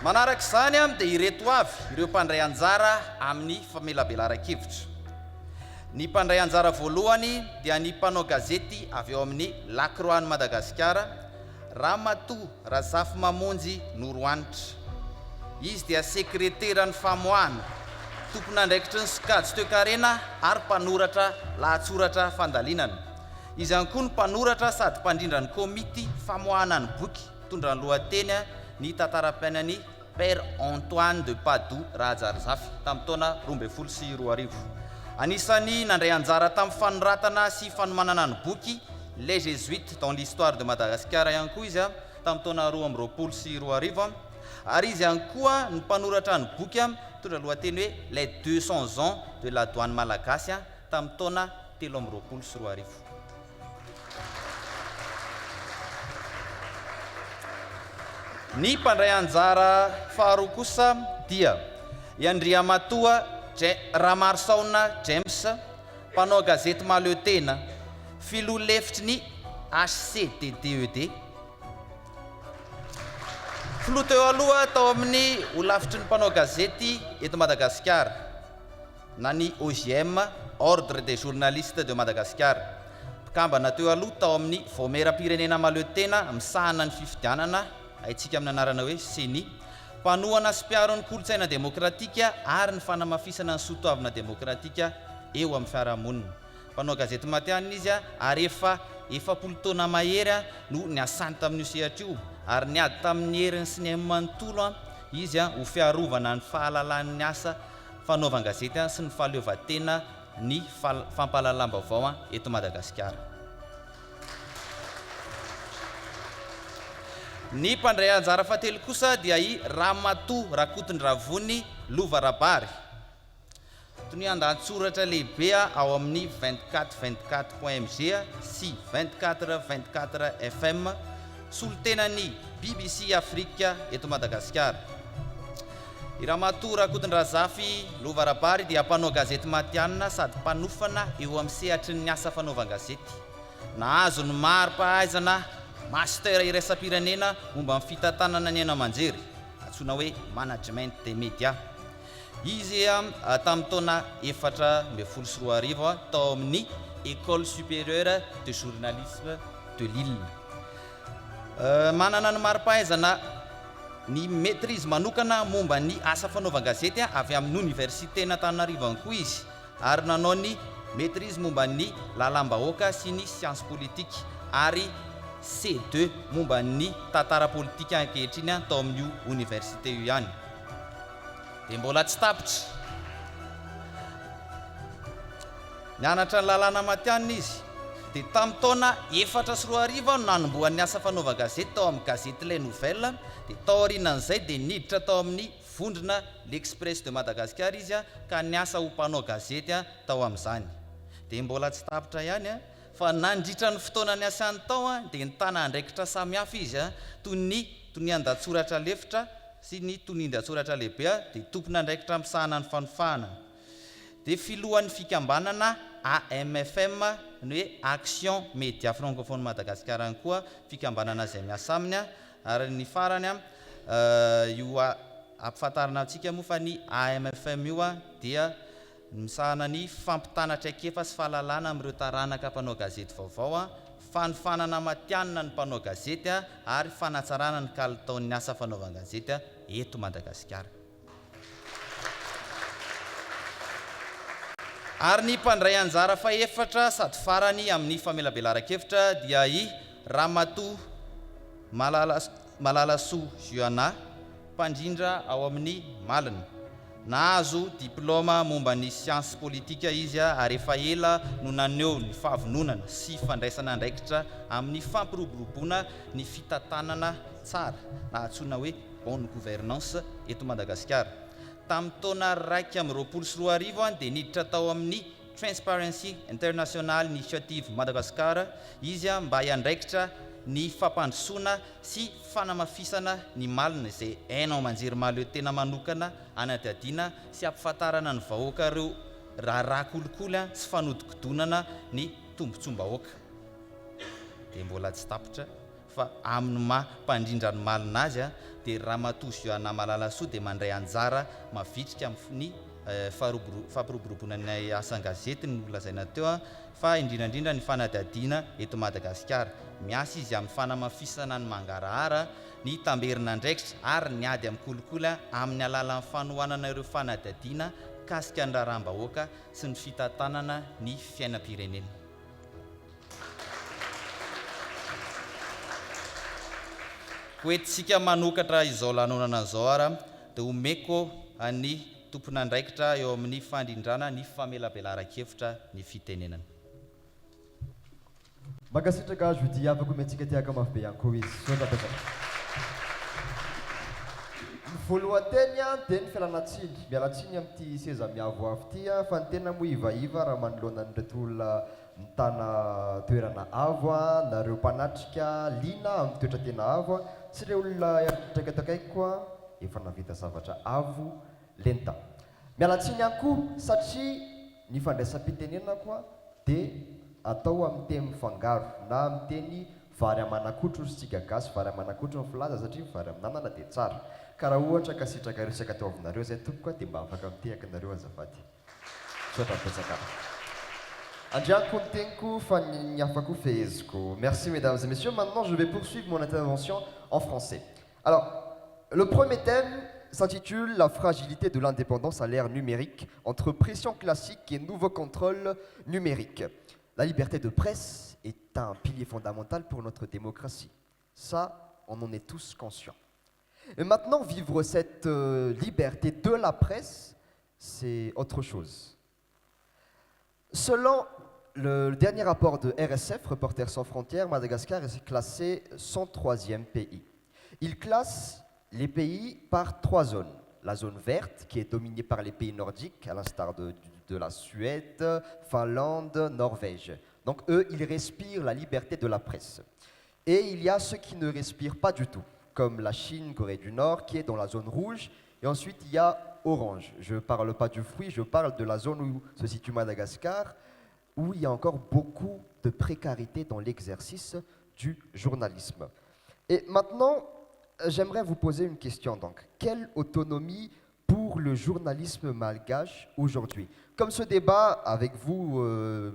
Manaraka izany dia ireto avy ireo mpandray anjara amin'ny famelabelaran-kevitra. Ny mpandray anjara voalohany dia ny mpanao gazety avy eo amin'ny Lac Roi ny Madagasikara, Ramatoa Razafy Mamonjy Noroanitra. Izy dia sekreteran'ny famoahana, tompon'andraikitry ny sokajy toe-karena ary mpanoratra lahatsoratra fandalinana. Izy ihany koa ny mpanoratra sady mpandrindra ny komity famoahana ny boky tondra ny lohateny ny tantara-piainan'ny Père Antoine de Padoue Rajarizafy tamin'ny taona 2012. Anisany nandray anjara tamin'ny fanoratana sy fanomanana ny boky Les Jésuites dans l'histoire de Madagascar ihany koa izy tamin'ny taona 2012. Ary izy ihany koa ny mpanoratra ny boky tondra lohateny hoe Les 200 ans de la douane malagasy tamin'ny taona 2013. Ny mpandray anjara faharoa kosa dia Andriamatoa Ramarsaona James, mpanao gazety Mahaleo Tena, filoha lefitry ny HCDDED. Filoha teo aloha tao amin'ny olafitry ny mpanao gazety eto Madagasikara na ny OGM, Ordre des journalistes de Madagascar. Mpikambana teo aloha tao amin'ny voameram-pirenena Mahaleo Tena misahana ny fifidianana haitsika amin'ny anarana hoe CENI, mpanohana sy mpiaro ny kolotsaina demokratika ary ny fanamafisana ny soatoavina demokratika eo amin'ny fiarahamonina. Mpanao gazety matianina izy ary efa 40 taona mahery no niasany tamin'io sehatra io ary niady tamin'ny heriny sy ny manontolo izy ho fiarovana ny fahalalan'ny asa fanaovan-gazety sy ny fahaleovan-tena ny fampahalalam-baovao eto Madagasikara. Ny mpandray anjara fahatelo kosa dia i Ramatoa Rakotondravony Lovarabary. Tony andahatsoratra lehibe ao amin'ny 2424.mg sy 2424 FM solontenan'ny BBC Afrika eto Madagasikara. I Ramatoa Rakotondrazafy Lovarabary dia mpanao gazety matianina sady mpanofana eo amin'ny sehatry ny asa fanaovan-gazety. Nahazo ny mari-pahaizana master iraisam-pirenena momba amin'ny fitantanana ny aman-jery, antsoina hoe management des médias. Izy tamin'ny taona 2014 tao amin'ny École supérieure de journalisme de Lille. Manana ny mari-pahaizana ny maîtrise manokana momba ny asa fanaovan-gazety avy amin'ny université n'Antananarivo ihany koa izy, ary nanao ny maîtrise momba ny lalam-bahoaka sy ny sciences politiques ary C2 momba ny tantara politika ankehitriny tao amin'io université io ihany. Dia mbola tsy tapitra, nianatra ny lalàna matianina izy. Dia tamin'ny taona 2004 no nanombohan'ny asa fanaovan-gazety tao amin'ny gazety Les Nouvelles. Dia tao aorianan'izay dia niditra tao amin'ny vondrona l'Express de Madagascar izy ka niasa ho mpanao gazety tao amin'izany. Dia mbola tsy tapitra ihany fa nandritra ny fotoana ny asany tao dia nitana andraikitra samihafa izy toy ny tonian-datsoratra lefitra sy ny tonin-datsoratra lehibe dia tompona andraikitra misahana ny fanofahana. Dia filohan'ny fikambanana AMFM ny hoe Action Média Francophone Madagascar ihany koa fikambanana izay miasa aminy ary ny farany io ampifantarana antsika moa fa ny AMFM io dia misahana ny fampitana traikefa sy fahalalana amin'ireo taranaka mpanao gazety vaovao, fanofanana matianina ny mpanao gazety ary fanatsarana ny kalitaon'ny asa fanaovan-gazety eto Madagasikara. Ary ny mpandray anjara faefatra sady farany amin'ny famelabelaran-kevitra dia i Ramatoa Malalasoa Joana, mpandrindra ao amin'ny Malina. Nahazo diplôma momba ny sciences politika izy ary efa ela no naneho ny fahavononana sy fandraisana andraikitra amin'ny fampiroboroboana ny fitantanana tsara na antsoina hoe bonne gouvernance eto Madagasikara. tamin'ny taona 2024 dia niditra tao amin'ny Transparency International Initiative Madagascar izy mba hiandraikitra ny fampandrosoana sy fanamafisana ny malina izay hainao manjery maleo tena manokana anadadiana sy ampifantarana ny vahoaka ireo raharaha kolikoly sy fanodikodonana ny tombontsom-bahoaka dia mbola tsy tapitra fa amin'ny mampandrindra ny malina azy dia raha matozy io anamalala soa dia mandray anjara mavitrika amin'ny fampiroboroboana ny asan-gazety ny olazaina teo fa indrindrandrindra ny fanadadiana eto Madagasikara miasa izy amin'ny fanamafisana ny mangarahara ny tamberina andraikitra ary ny ady amin'ny kolikoly amin'ny alalan'ny fanohanana ireo fanadadiana kasika ny raharaham-bahoaka sy ny fitantanana ny fiainam-pirenena. Hoentsika manokatra izao lanonana izao ara dia omeko ny tompon'andraikitra eo amin'ny fandrindrana ny famelabelaran-kevitra ny fitenenana. Magasitraka azo dia afaka omentsika tiaka mafy be ihany koa izy. Voalohanteny dia ny fialanatsiny. Mialatsiny amin'ity seza miavoavo ity fa ny tena moa ivaiva raha manoloana an'ireto olona mitana toerana avo nareo mpanatrika liana amin'ny toetra tena avo sy ireo olona traikatakaiko koa efa navita zavatra avo lenta. Mialatsiny ihany koa satria ny fandraisam-pitenenana koa dia atao amin'ny teny mifangaro na amin'ny teny vary amanakotro sy tsy gagasy vary amanakotro ny filaza satria vary amin'anana dia tsara. Karaha ohatra ka sitraka resaka teo avinareo zay tompoka dia mba afaka mitehaka nareo azafady. Soatra betsaka. Andrianko ny teniko fa ny afako feheziko. Merci mesdames et messieurs. Maintenant je vais poursuivre mon intervention en français. Alors, le premier thème s'intitule La fragilité de l'indépendance à l'ère numérique entre pression classique et nouveau contrôle numérique. La liberté de presse est un pilier fondamental pour notre démocratie. Ça, on en est tous conscients. Et maintenant, vivre cette liberté de la presse, c'est autre chose. Selon le dernier rapport de RSF, Reporters sans frontières, Madagascar est classé 103e pays. Il classe les pays par 3 zones. La zone verte, qui est dominée par les pays nordiques, à l'instar de la Suède, Finlande, Norvège. Donc eux, ils respirent la liberté de la presse. Et il y a ceux qui ne respirent pas du tout, comme la Chine, Corée du Nord, qui est dans la zone rouge. Et ensuite, il y a orange. Je ne parle pas du fruit, je parle de la zone où se situe Madagascar, où il y a encore beaucoup de précarité dans l'exercice du journalisme. Et maintenant, j'aimerais vous poser une question. Donc, quelle autonomie pour le journalisme malgache aujourd'hui? Comme ce débat avec vous,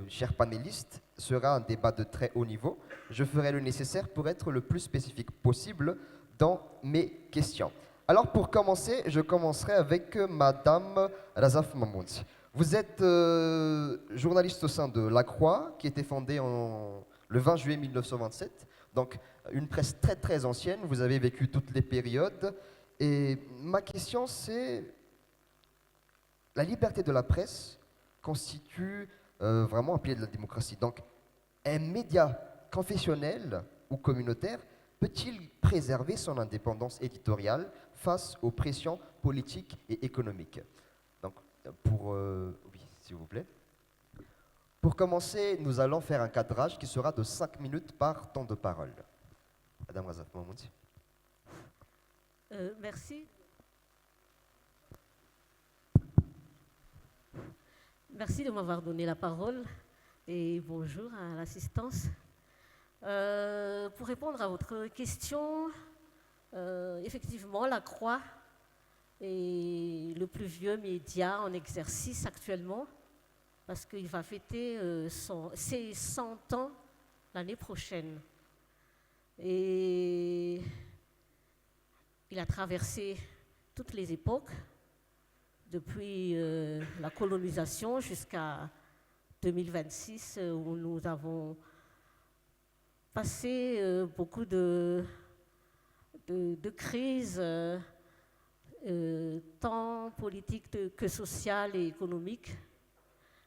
chers panélistes, sera un débat de très haut niveau, je ferai le nécessaire pour être le plus spécifique possible dans mes questions. Alors pour commencer, je commencerai avec Madame Razaf Mamounzi. Vous êtes journaliste au sein de La Croix, qui a été fondée le 20 juillet 1927, donc une presse très très ancienne, vous avez vécu toutes les périodes. Et ma question c'est, la liberté de la presse constitue vraiment un pilier de la démocratie. Donc un média confessionnel ou communautaire peut-il préserver son indépendance éditoriale face aux pressions politiques et économiques? Donc, oui, s'il vous plaît. Pour commencer, nous allons faire un cadrage qui sera de 5 minutes par temps de parole. Madame Razaf Mamounzi. Merci. Merci de m'avoir donné la parole et bonjour à l'assistance. Pour répondre à votre question, effectivement, La Croix est le plus vieux média en exercice actuellement parce qu'il va fêter ses 100 ans l'année prochaine. Et il a traversé toutes les époques, depuis la colonisation jusqu'à 2026, où nous avons passé beaucoup de crises, tant politiques que sociales et économiques.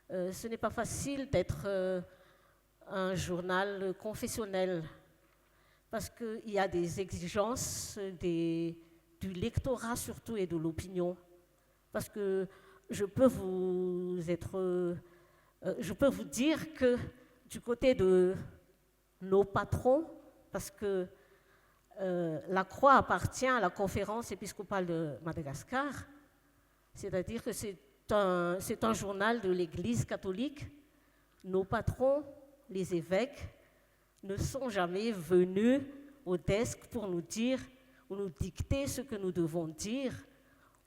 Ce n'est pas facile d'être un journal confessionnel parce qu'il y a des exigences du lectorat surtout et de l'opinion. parce que je peux vous dire que du côté de nos patrons, parce que la Croix appartient à la conférence épiscopale de Madagascar, c'est-à-dire que c'est un journal de l'Église catholique. Nos patrons, les évêques, ne sont jamais venus au desk pour nous dire ou nous dicter ce que nous devons dire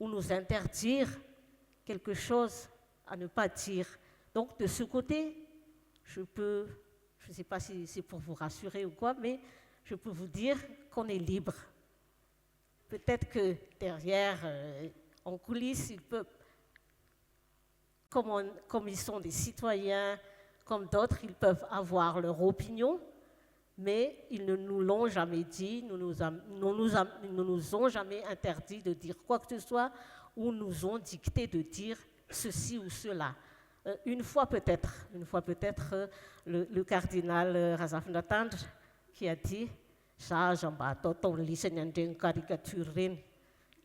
ou nous interdire quelque chose à ne pas dire. Donc de ce côté, je ne sais pas si c'est pour vous rassurer ou quoi, mais je peux vous dire qu'on est libre. Peut-être que derrière, en coulisses, ils peuvent, comme ils sont des citoyens, comme d'autres, ils peuvent avoir leur opinion, mais ils ne nous l'ont jamais dit, ils ne nous ont jamais interdit de dire quoi que ce soit, ou nous ont dicté de dire ceci ou cela. Une fois peut-être, le cardinal Razaf Natand qui a dit ça,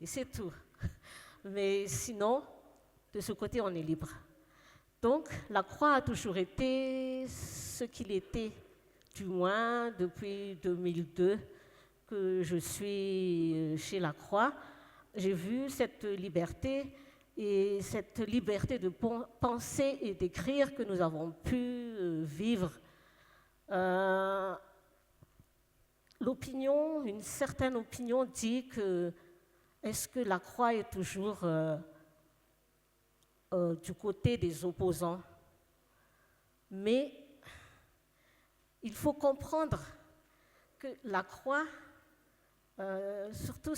et c'est tout. Mais sinon, de ce côté, on est libre. Donc, la Croix a toujours été ce qu'il était, du moins depuis 2002 que je suis chez la Croix. J'ai vu cette liberté et cette liberté de penser et d'écrire que nous avons pu vivre. L'opinion, une certaine opinion dit que est-ce que la Croix est toujours du côté des opposants? Mais il faut comprendre que la Croix, surtout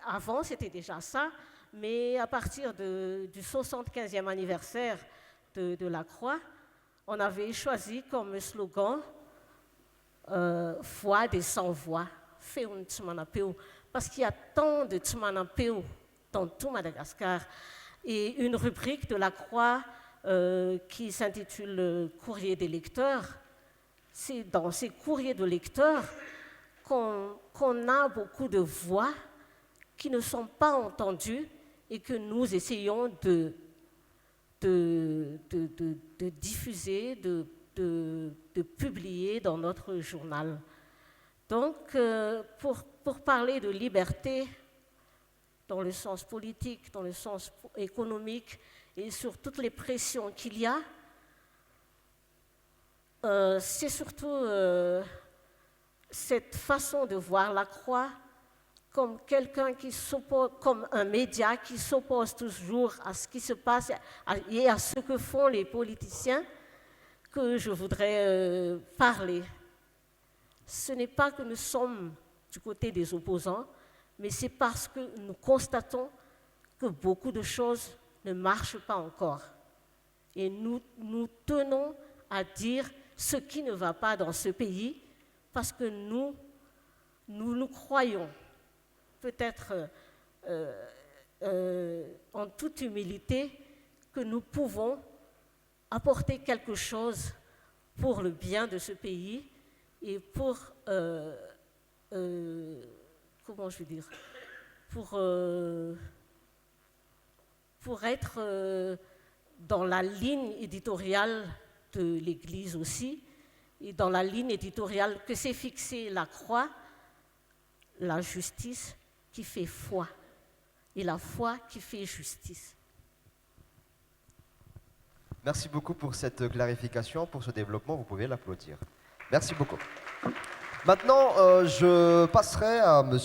avant, c'était déjà ça, mais à partir du 75e anniversaire de la Croix, on avait choisi comme slogan Voix des sans-voix, parce qu'il y a tant de Tsumanapeo dans tout Madagascar. Et une rubrique de la Croix qui s'intitule Courrier des lecteurs, c'est dans ces courriers de lecteurs qu'on a beaucoup de voix qui ne sont pas entendues et que nous essayons de diffuser, de publier dans notre journal. Donc, pour parler de liberté, dans le sens politique, dans le sens économique et sur toutes les pressions qu'il y a, c'est surtout cette façon de voir la Croix comme quelqu'un qui s'oppose, comme un média qui s'oppose toujours à ce qui se passe et à ce que font les politiciens, que je voudrais parler. Ce n'est pas que nous sommes du côté des opposants, mais c'est parce que nous constatons que beaucoup de choses ne marchent pas encore. Et nous tenons à dire ce qui ne va pas dans ce pays, parce que nous croyons, peut-être en toute humilité, que nous pouvons apporter quelque chose pour le bien de ce pays et pour, comment je veux dire, pour être dans la ligne éditoriale de l'Église aussi, et dans la ligne éditoriale que s'est fixée la Croix, la justice qui fait foi, et la foi qui fait justice. Merci beaucoup pour cette clarification, pour ce développement. Vous pouvez l'applaudir. Merci beaucoup. Maintenant, je passerai à M.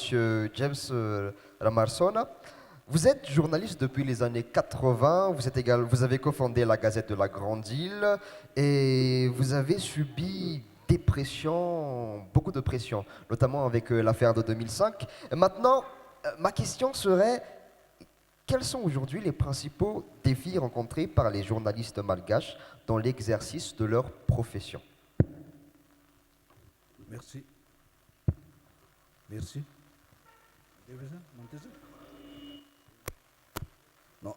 James Ramarsona. Vous êtes journaliste depuis les années 80, vous avez cofondé la Gazette de la Grande Île et vous avez subi des pressions, beaucoup de pressions, notamment avec l'affaire de 2005. Et maintenant, ma question serait, quels sont aujourd'hui les principaux défis rencontrés par les journalistes malgaches dans l'exercice de leur profession? Merci. Merci. Non.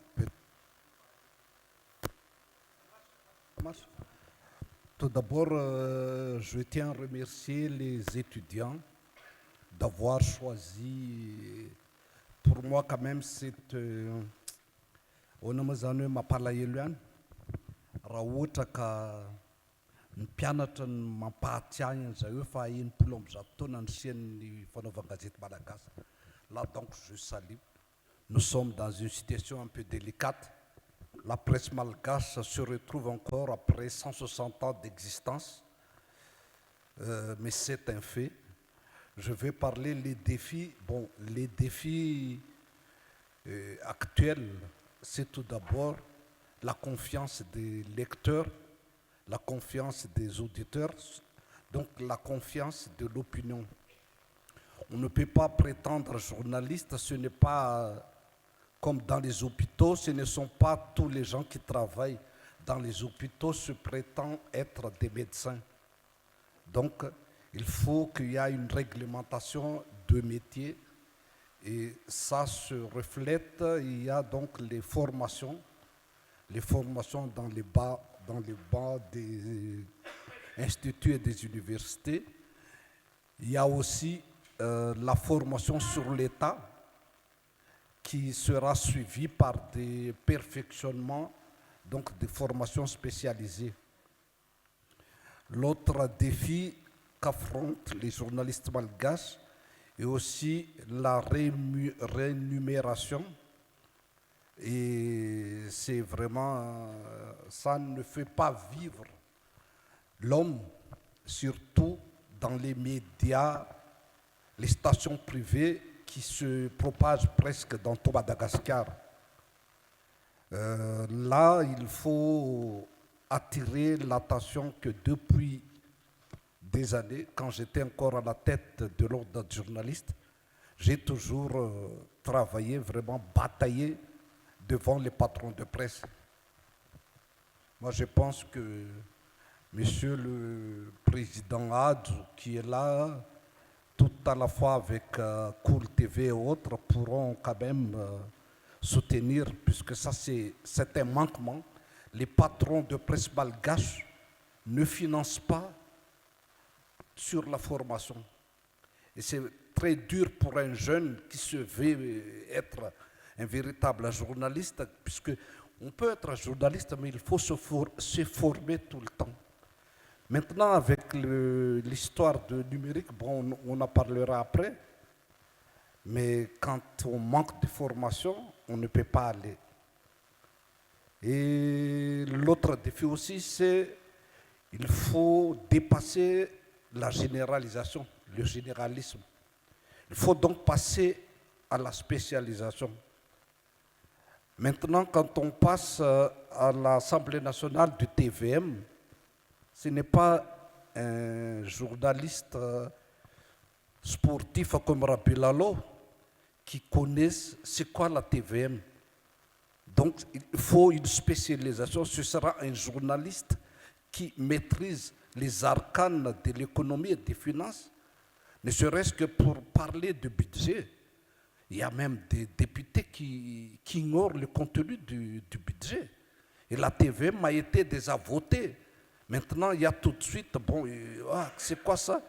Tout d'abord, je tiens à remercier les étudiants d'avoir choisi pour moi quand même c'est onamazany hoe mampalahelo ihany raha ohatra ka ny mpianatra ny mampahatsiahina zay hoe fa enimpolo amby zato taona nisian'ny fanaovan-gazety malagasy. Là donc je salue. Nous sommes dans une situation un peu délicate. La presse malgache se retrouve encore après 160 ans d'existence, mais c'est un fait. Je vais parler des défis. Bon, les défis actuels, c'est tout d'abord la confiance des lecteurs, la confiance des auditeurs, donc la confiance de l'opinion. On ne peut pas prétendre journaliste, ce n'est pas comme dans les hôpitaux, ce ne sont pas tous les gens qui travaillent dans les hôpitaux se prétendent être des médecins. Donc, il faut qu'il y ait une réglementation de métier et ça se reflète. Il y a donc les formations dans les bancs des instituts et des universités. Il y a aussi la formation sur l'État qui sera suivie par des perfectionnements, donc des formations spécialisées. L'autre défi qu'affrontent les journalistes malgaches est aussi la rémunération. Et c'est vraiment, ça ne fait pas vivre l'homme, surtout dans les médias, les stations privées qui se propagent presque dans tout Madagascar. Là, il faut attirer l'attention que depuis des années, quand j'étais encore à la tête de l'ordre des journalistes, j'ai toujours travaillé, vraiment bataillé devant les patrons de presse. Moi, je pense que Monsieur le Président Hadj, qui est là, tout à la fois avec Cool TV et autres, pourront quand même soutenir, puisque ça c'est un manquement. Les patrons de presse malgaches ne financent pas sur la formation. Et c'est très dur pour un jeune qui se veut être un véritable journaliste, puisque on peut être un journaliste, mais il faut se former tout le temps. Maintenant, avec l'histoire du numérique, bon, on en parlera après, mais quand on manque de formation, on ne peut pas aller. Et l'autre défi aussi, c'est qu'il faut dépasser la généralisation, le généralisme. Il faut donc passer à la spécialisation. Maintenant, quand on passe à l'Assemblée nationale du TVM, ce n'est pas un journaliste sportif comme Rabilalo qui connaît c'est quoi la TVM. Donc, il faut une spécialisation. Ce sera un journaliste qui maîtrise les arcanes de l'économie et des finances, ne serait-ce que pour parler de budget. Il y a même des députés qui ignorent le contenu du budget. Et la TVM a été déjà votée. Maintenant, il y a tout de suite, bon, c'est quoi ça?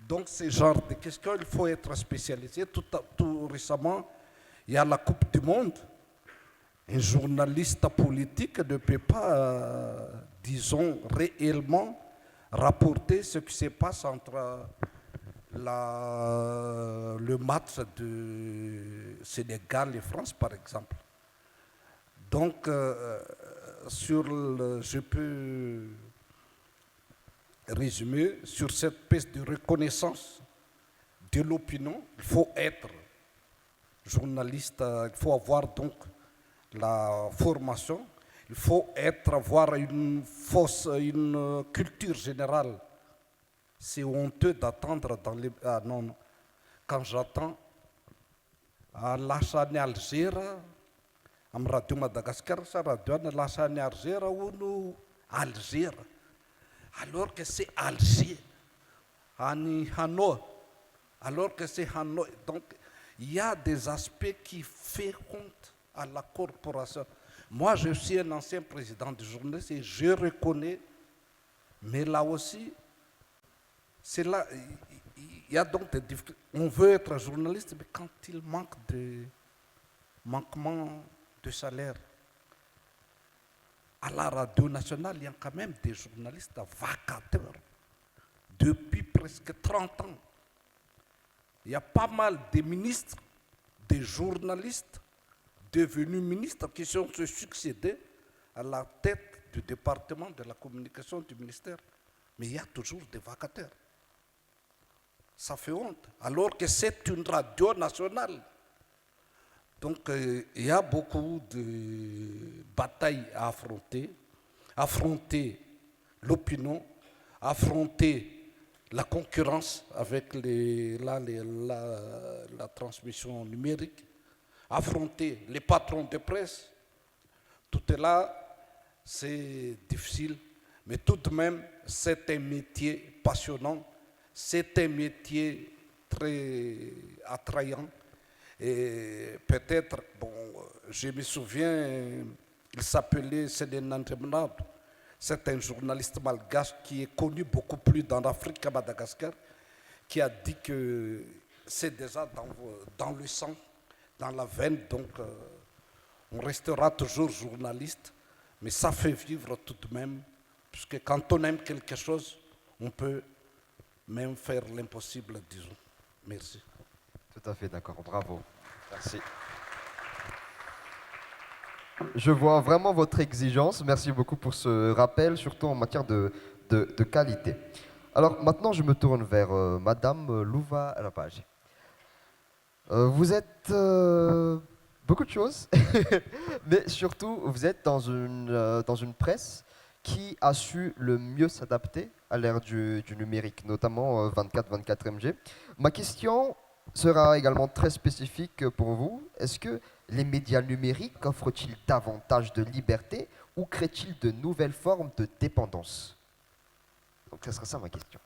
Donc, ce genre de questions, il faut être spécialisé. Tout récemment, il y a la Coupe du Monde. Un journaliste politique ne peut pas, disons, réellement rapporter ce qui se passe entre le match de Sénégal et France, par exemple. Donc, je peux résumer sur cette piste de reconnaissance de l'opinion. Il faut être journaliste, il faut avoir donc la formation, il faut avoir une culture générale. C'est honteux d'attendre dans les... Ah non, quand j'attends à l'Achane Algérie, à Radio Madagascar, ça radio à l'Achane Algérie ou Algérie, alors que c'est Alger, Hanoi, alors que c'est Hanoi. Donc, il y a des aspects qui font honte à la corporation. Moi, je suis un ancien président de journaliste et je reconnais, mais là aussi, c'est là, il y a donc des difficultés. On veut être journaliste, mais quand il manque de manquement de salaire, à la radio nationale, il y a quand même des journalistes vacataires depuis presque 30 ans. Il y a pas mal de ministres, des journalistes devenus ministres qui sont se succédés à la tête du département de la communication du ministère. Mais il y a toujours des vacataires. Ça fait honte, alors que c'est une radio nationale. Donc il y a beaucoup de batailles à affronter l'opinion, affronter la concurrence avec la transmission numérique, affronter les patrons de presse. Tout est là, c'est difficile, mais tout de même, c'est un métier passionnant, c'est un métier très attrayant. Et peut-être, bon, je me souviens, il s'appelait Sédénan Remnad. C'est un journaliste malgache qui est connu beaucoup plus dans l'Afrique qu'à Madagascar, qui a dit que c'est déjà dans le sang, dans la veine, donc on restera toujours journaliste, mais ça fait vivre tout de même, puisque quand on aime quelque chose, on peut même faire l'impossible, disons. Merci. Tout à fait d'accord, bravo. Merci. Je vois vraiment votre exigence. Merci beaucoup pour ce rappel, surtout en matière de qualité. Alors maintenant, je me tourne vers Madame Louva Rapage. Vous êtes beaucoup de choses, mais surtout, vous êtes dans une presse qui a su le mieux s'adapter à l'ère du numérique, notamment 24 MG. Ma question sera également très spécifique pour vous. Est-ce que les médias numériques offrent-ils davantage de liberté ou créent-ils de nouvelles formes de dépendance? Donc, ce sera ça ma question.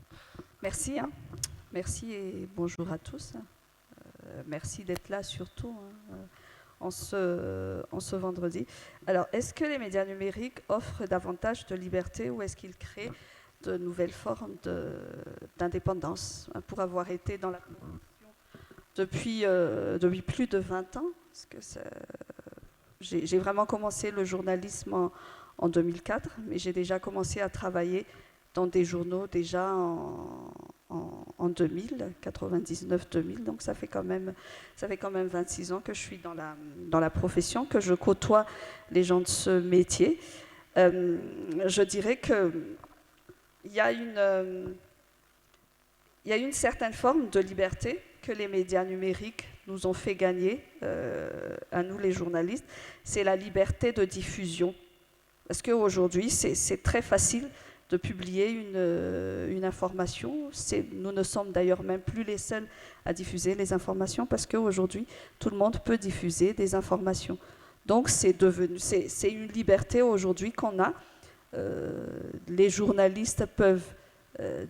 Merci. Merci et bonjour à tous. Merci d'être là surtout en ce vendredi. Alors, est-ce que les médias numériques offrent davantage de liberté ou est-ce qu'ils créent de nouvelles formes d'indépendance? Pour avoir été dans la depuis plus de 20 ans, parce que j'ai vraiment commencé le journalisme en 2004, mais j'ai déjà commencé à travailler dans des journaux déjà en 2000, 99-2000, donc ça fait quand même 26 ans que je suis dans la profession, que je côtoie les gens de ce métier. Je dirais qu'il y a une certaine forme de liberté que les médias numériques nous ont fait gagner, à nous les journalistes, c'est la liberté de diffusion. Parce qu'aujourd'hui, c'est très facile de publier une information. Nous ne sommes d'ailleurs même plus les seuls à diffuser les informations, parce qu'aujourd'hui, tout le monde peut diffuser des informations. Donc c'est une liberté aujourd'hui qu'on a. Les journalistes peuvent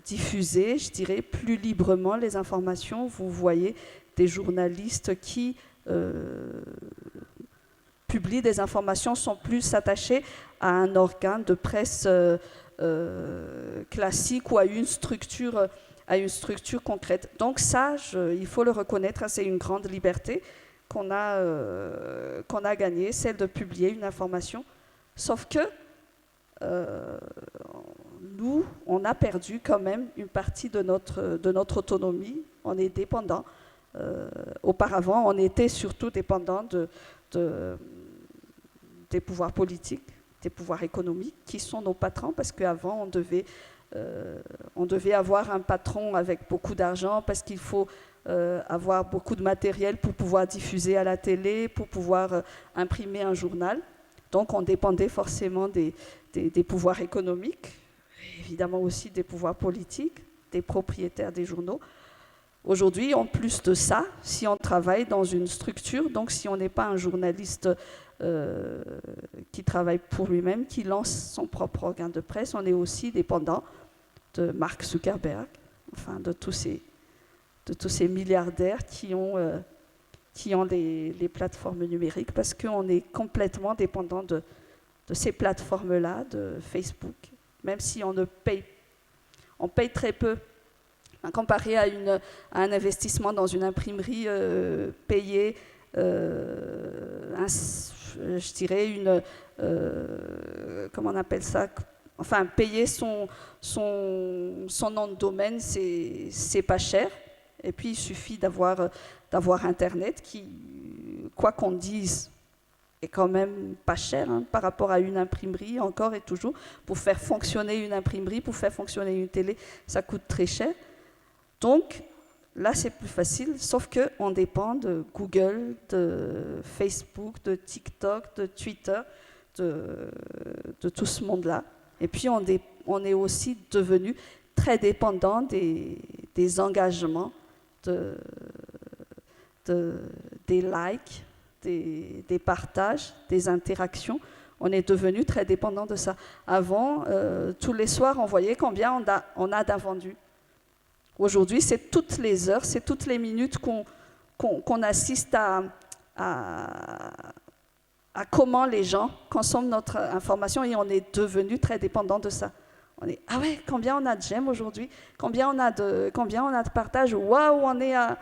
diffuser, je dirais, plus librement les informations. Vous voyez des journalistes qui publient des informations, sont plus attachés à un organe de presse classique ou à une structure concrète. Donc ça, il faut le reconnaître, c'est une grande liberté qu'on a gagnée, celle de publier une information. Sauf que nous, on a perdu quand même une partie de notre autonomie. On est dépendant. Auparavant, on était surtout dépendant des pouvoirs politiques, des pouvoirs économiques, qui sont nos patrons, parce qu'avant, on devait avoir un patron avec beaucoup d'argent, parce qu'il faut avoir beaucoup de matériel pour pouvoir diffuser à la télé, pour pouvoir imprimer un journal. Donc, on dépendait forcément des pouvoirs économiques, évidemment aussi des pouvoirs politiques, des propriétaires des journaux. Aujourd'hui, en plus de ça, si on travaille dans une structure, donc si on n'est pas un journaliste qui travaille pour lui-même, qui lance son propre organe de presse, on est aussi dépendant de Mark Zuckerberg, enfin de tous ces milliardaires qui ont les plateformes numériques, parce qu'on est complètement dépendant de ces plateformes-là, de Facebook, même si on paye très peu Comparé à un investissement dans une imprimerie payé, je dirais comment on appelle ça, enfin payer son nom de domaine, c'est pas cher. Et puis il suffit d'avoir Internet qui, quoi qu'on dise, est quand même pas cher par rapport à une imprimerie, encore et toujours. Pour faire fonctionner une imprimerie, pour faire fonctionner une télé, ça coûte très cher. Donc là, c'est plus facile, sauf qu'on dépend de Google, de Facebook, de TikTok, de Twitter, de tout ce monde-là. Et puis, on est aussi devenu très dépendant des engagements, des likes, des partages, des interactions. On est devenu très dépendant de ça. Avant, tous les soirs, on voyait combien on a d'invendus. Aujourd'hui, c'est toutes les heures, c'est toutes les minutes qu'on assiste à comment les gens consomment notre information et on est devenu très dépendant de ça. On est, ah ouais, combien on a de j'aime aujourd'hui, combien on a de partages, waouh, on est à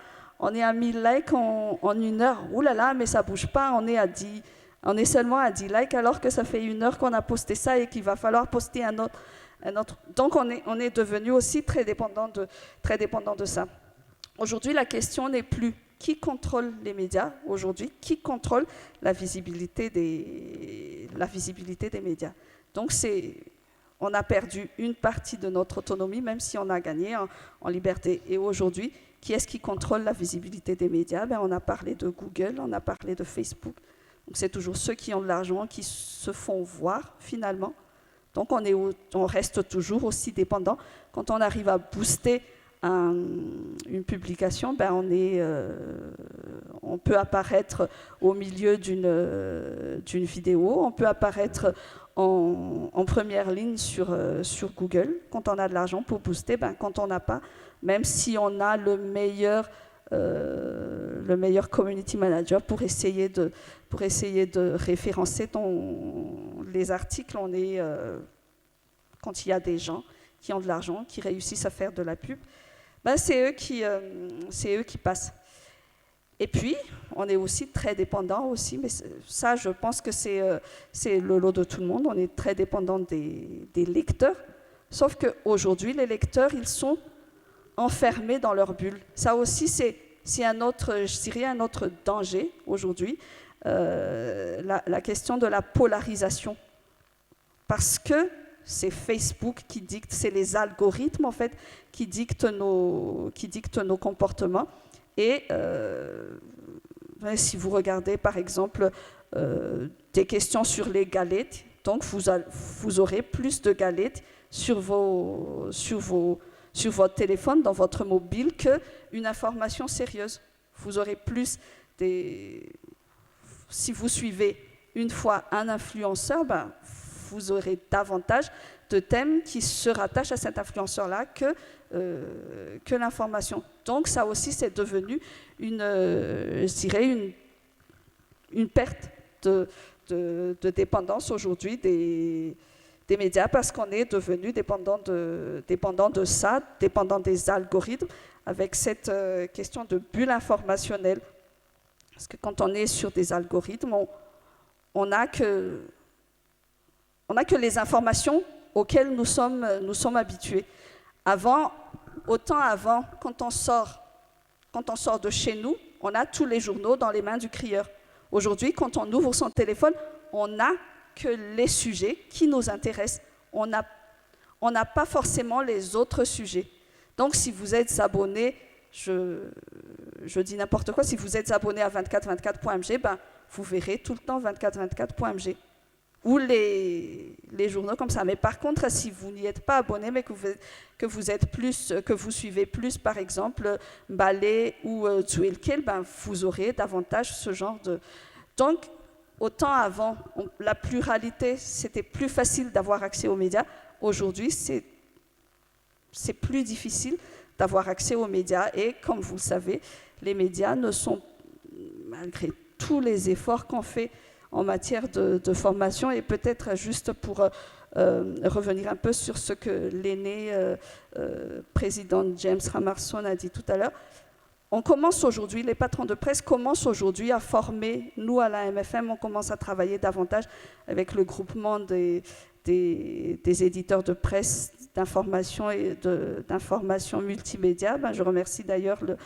1000 likes en une heure, ouh là là, mais ça bouge pas, on est seulement à 10 likes alors que ça fait une heure qu'on a posté ça et qu'il va falloir poster un autre. Donc on est devenu aussi très dépendant de ça. Aujourd'hui, la question n'est plus qui contrôle les médias aujourd'hui, qui contrôle la visibilité des médias. Donc on a perdu une partie de notre autonomie, même si on a gagné en liberté. Et aujourd'hui, qui est-ce qui contrôle la visibilité des médias? On a parlé de Google, on a parlé de Facebook. Donc c'est toujours ceux qui ont de l'argent qui se font voir finalement. Donc on reste toujours aussi dépendant. Quand on arrive à booster une publication, on peut apparaître au milieu d'une vidéo, on peut apparaître en première ligne sur Google quand on a de l'argent pour booster. Quand on n'a pas, même si on a le meilleur community manager pour essayer de référencer les articles, quand il y a des gens qui ont de l'argent, qui réussissent à faire de la pub, c'est eux qui passent. Et puis, on est aussi très dépendant aussi, mais ça, je pense que c'est le lot de tout le monde. On est très dépendant des lecteurs, sauf qu'aujourd'hui, les lecteurs, ils sont enfermés dans leur bulle. Ça aussi, c'est un autre danger aujourd'hui, la question de la polarisation. Parce que c'est Facebook qui dicte, c'est les algorithmes en fait qui dictent nos comportements. Et si vous regardez par exemple des questions sur les galettes, donc vous aurez plus de galettes sur votre téléphone, dans votre mobile, qu'une information sérieuse. Vous aurez plus si vous suivez une fois un influenceur, vous aurez davantage de thèmes qui se rattachent à cet influenceur-là que l'information. Donc ça aussi, c'est devenu une perte de dépendance aujourd'hui des médias, parce qu'on est devenu dépendant de ça, dépendant des algorithmes, avec cette question de bulle informationnelle. Parce que quand on est sur des algorithmes, on n'a que les informations auxquelles nous sommes habitués. Autant avant, quand on sort de chez nous, on a tous les journaux dans les mains du crieur. Aujourd'hui, quand on ouvre son téléphone, on n'a que les sujets qui nous intéressent. On n'a pas forcément les autres sujets. Donc, si vous êtes abonné, je dis n'importe quoi, si vous êtes abonné à 2424.mg, vous verrez tout le temps 2424.mg. Ou les journaux comme ça. Mais par contre, si vous n'y êtes pas abonné, mais que vous suivez plus, par exemple, Ballet ou Zwilkel, vous aurez davantage ce genre de... Donc, autant avant, la pluralité, c'était plus facile d'avoir accès aux médias. Aujourd'hui, c'est plus difficile d'avoir accès aux médias. Et comme vous le savez, les médias ne sont, malgré tous les efforts qu'on fait en matière de formation. Et peut-être juste pour revenir un peu sur ce que l'aîné président James Ramarson a dit tout à l'heure, on commence aujourd'hui, les patrons de presse commencent aujourd'hui à former, nous à la MFM, on commence à travailler davantage avec le groupement des éditeurs de presse, d'information et d'information multimédia. Je remercie d'ailleurs le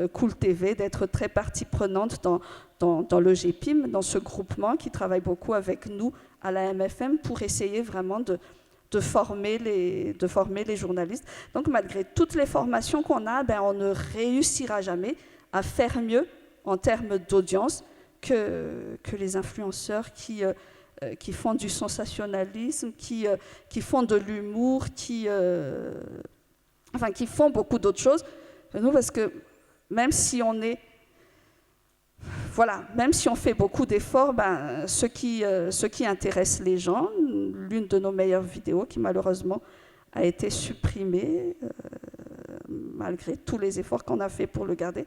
Cool TV d'être très partie prenante dans le GPIM, dans ce groupement qui travaille beaucoup avec nous à la MFM pour essayer vraiment de former les journalistes. Donc malgré toutes les formations qu'on a, on ne réussira jamais à faire mieux en termes d'audience que les influenceurs qui font du sensationnalisme, qui font de l'humour, qui font beaucoup d'autres choses. Nous, parce que même si on est... Voilà, même si on fait beaucoup d'efforts, ce qui intéresse les gens, l'une de nos meilleures vidéos qui malheureusement a été supprimée, malgré tous les efforts qu'on a fait pour le garder,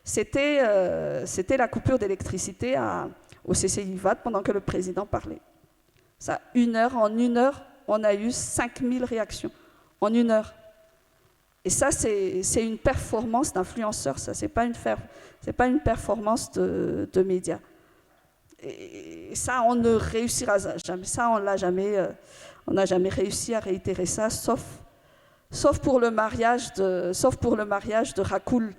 c'était la coupure d'électricité au CCI VAT pendant que le président parlait. Ça, en une heure, on a eu 5000 réactions. En une heure. Et ça, c'est une performance d'influenceur, ça, c'est pas une performance de médias. Et ça, on ne réussira jamais. Ça, on n'a jamais réussi à réitérer ça, sauf pour le mariage de Rakoul.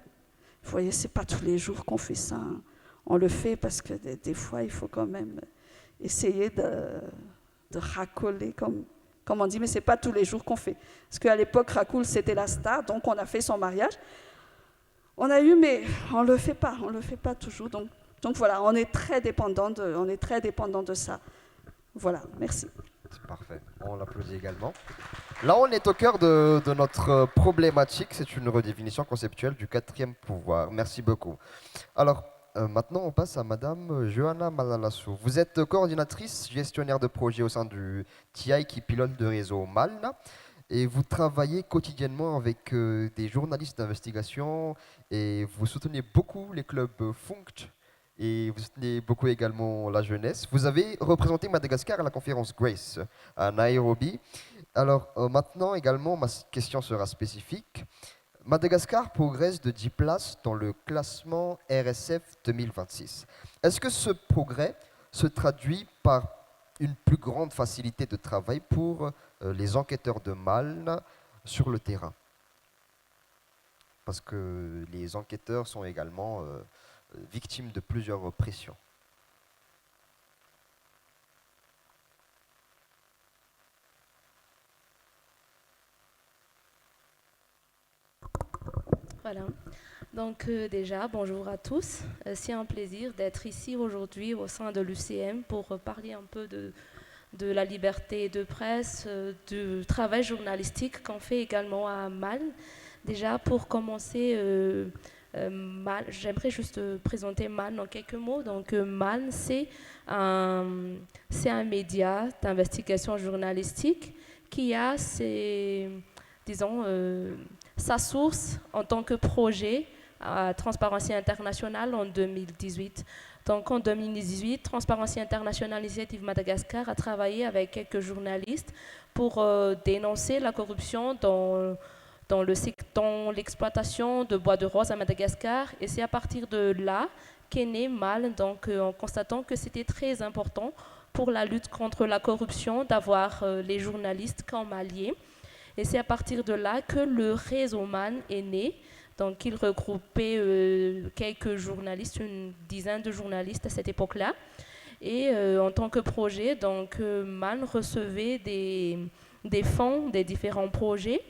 Vous voyez, c'est pas tous les jours qu'on fait ça. Hein. On le fait parce que des fois, il faut quand même essayer de racoler comme on dit, mais ce n'est pas tous les jours qu'on fait. Parce qu'à l'époque, Rakoul, c'était la star, donc on a fait son mariage. On a eu, mais on ne le fait pas toujours. Donc voilà, on est très dépendant de ça. Voilà, merci. C'est parfait, on l'applaudit également. Là, on est au cœur de notre problématique, c'est une redéfinition conceptuelle du quatrième pouvoir. Merci beaucoup. Alors, maintenant, on passe à Madame Johanna Malalassou. Vous êtes coordinatrice gestionnaire de projet au sein du TI qui pilote le réseau MALNA et vous travaillez quotidiennement avec des journalistes d'investigation et vous soutenez beaucoup les clubs FUNCT et vous soutenez beaucoup également la jeunesse. Vous avez représenté Madagascar à la conférence Grace à Nairobi. Alors maintenant également, ma question sera spécifique. Madagascar progresse de 10 places dans le classement RSF 2026. Est-ce que ce progrès se traduit par une plus grande facilité de travail pour les enquêteurs de MALNA sur le terrain? Parce que les enquêteurs sont également victimes de plusieurs pressions. Voilà. Donc déjà, bonjour à tous. C'est un plaisir d'être ici aujourd'hui au sein de l'UCM pour parler un peu de la liberté de presse, du travail journalistique qu'on fait également à MALN. Déjà, pour commencer, j'aimerais juste présenter MALN en quelques mots. Donc MALN, c'est un média d'investigation journalistique qui a sa source en tant que projet à Transparency International en 2018. Donc en 2018, Transparency International Initiative Madagascar a travaillé avec quelques journalistes pour dénoncer la corruption dans l'exploitation de bois de rose à Madagascar. Et c'est à partir de là qu'est né MALN, donc en constatant que c'était très important pour la lutte contre la corruption d'avoir les journalistes comme alliés. Et c'est à partir de là que le réseau MALN est né. Donc, il regroupait quelques journalistes, une dizaine de journalistes à cette époque-là. Et en tant que projet, donc, MALN recevait des fonds des différents projets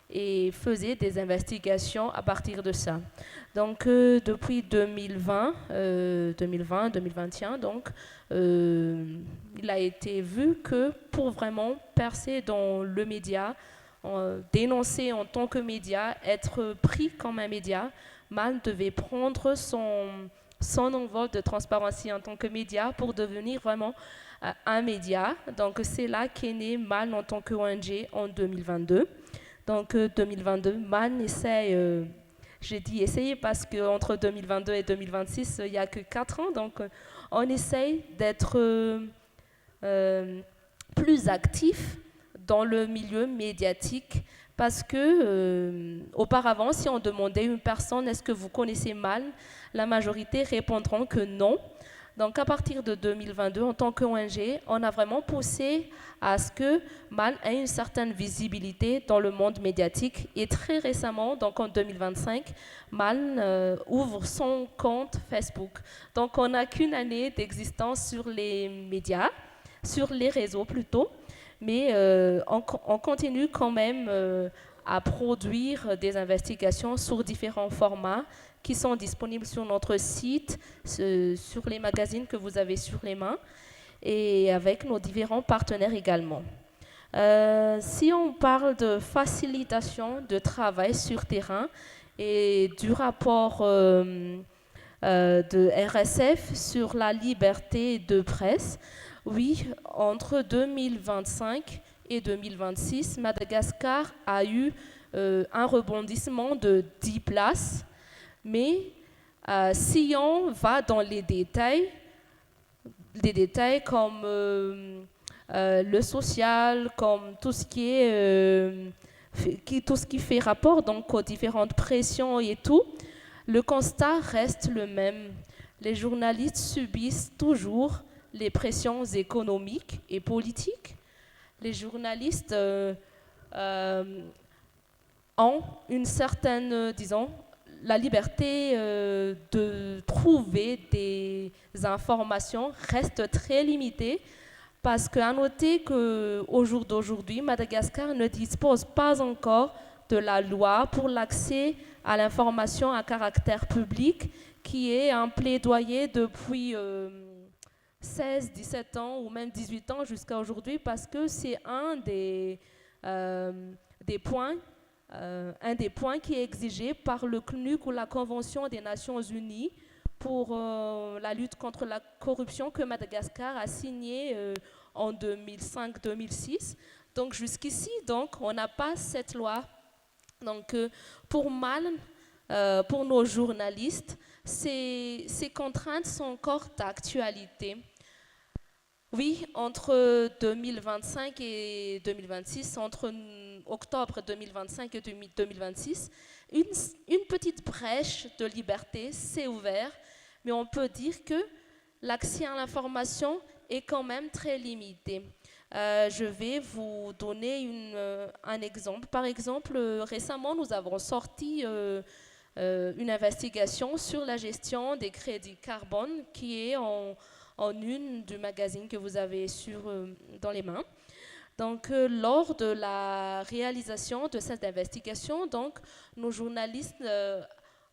et faisait des investigations à partir de ça. Donc, depuis 2020-2021, donc, il a été vu que pour vraiment percer dans le média, dénoncer en tant que média, être pris comme un média, MALN devait prendre son envol de transparence en tant que média pour devenir vraiment un média. Donc c'est là qu'est né MALN en tant que ONG en 2022. Donc 2022, MALN essaye, j'ai dit essayer parce qu'entre 2022 et 2026, il n'y a que 4 ans. Donc on essaye d'être plus actif dans le milieu médiatique parce que auparavant, si on demandait à une personne est-ce que vous connaissez Malles, la majorité répondront que non. Donc à partir de 2022, en tant qu'ONG, on a vraiment poussé à ce que Malles ait une certaine visibilité dans le monde médiatique. Et très récemment, donc en 2025, Malles ouvre son compte Facebook. Donc on n'a qu'une année d'existence sur les médias, sur les réseaux plutôt, mais on continue quand même à produire des investigations sur différents formats qui sont disponibles sur notre site, sur les magazines que vous avez sur les mains, et avec nos différents partenaires également. Si on parle de facilitation de travail sur terrain et du rapport de RSF sur la liberté de presse, oui, entre 2025 et 2026, Madagascar a eu un rebondissement de 10 places. Mais si on va dans les détails comme le social, comme tout ce qui fait rapport donc aux différentes pressions et tout, le constat reste le même. Les journalistes subissent toujours les pressions économiques et politiques. Les journalistes ont une certaine, disons, la liberté de trouver des informations reste très limitée parce qu'à noter qu'au jour d'aujourd'hui, Madagascar ne dispose pas encore de la loi pour l'accès à l'information à caractère public qui est un plaidoyer depuis 16, 17 ans ou même 18 ans jusqu'à aujourd'hui parce que c'est un des points qui est exigé par le CNUC ou la Convention des Nations Unies pour la lutte contre la corruption que Madagascar a signé en 2005-2006. Donc jusqu'ici, on n'a pas cette loi. Donc pour Malles, pour nos journalistes, ces contraintes sont encore d'actualité. Oui, entre 2025 et 2026, entre octobre 2025 et 2026, une petite brèche de liberté s'est ouverte, mais on peut dire que l'accès à l'information est quand même très limité. Je vais vous donner un exemple. Par exemple, récemment, nous avons sorti une investigation sur la gestion des crédits carbone qui est en une du magazine que vous avez dans les mains. Donc, lors de la réalisation de cette investigation, nos journalistes,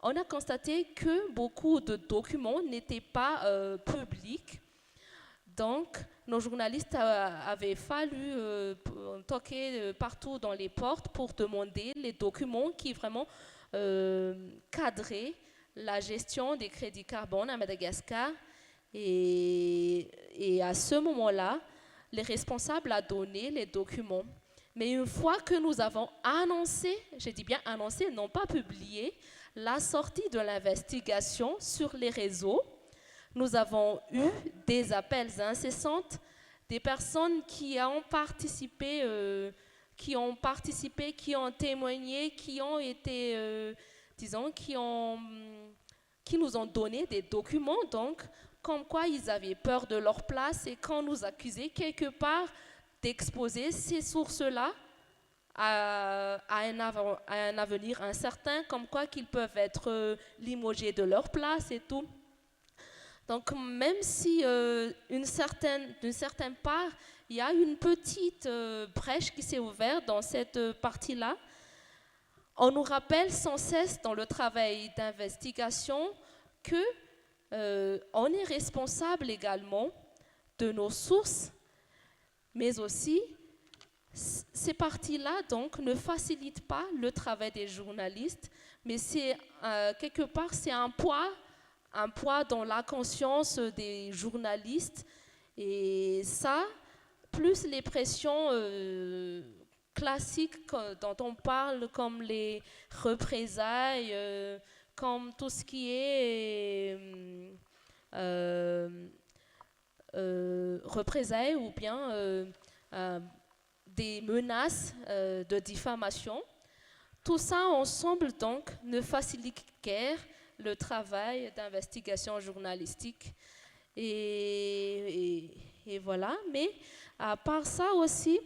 on a constaté que beaucoup de documents n'étaient pas publics. Donc, nos journalistes avaient fallu toquer partout dans les portes pour demander les documents qui vraiment cadraient la gestion des crédits carbone à Madagascar. Et à ce moment-là, les responsables ont donné les documents. Mais une fois que nous avons annoncé, je dis bien annoncé, non pas publié, la sortie de l'investigation sur les réseaux, nous avons eu des appels incessants, des personnes qui ont participé, qui ont témoigné, qui ont été, qui nous ont donné des documents, donc, comme quoi ils avaient peur de leur place et qu'on nous accusait quelque part d'exposer ces sources-là à un avenir incertain, comme quoi qu'ils peuvent être limogés de leur place et tout. Donc même si d'une certaine part, il y a une petite brèche qui s'est ouverte dans cette partie-là, on nous rappelle sans cesse dans le travail d'investigation que on est responsable également de nos sources, mais aussi ces parties-là donc ne facilitent pas le travail des journalistes, mais c'est quelque part c'est un poids dans la conscience des journalistes, et ça, plus les pressions classiques dont on parle, comme les représailles, comme tout ce qui est représailles ou bien des menaces de diffamation. Tout ça ensemble donc ne facilite guère le travail d'investigation journalistique. Et voilà, mais à part ça aussi,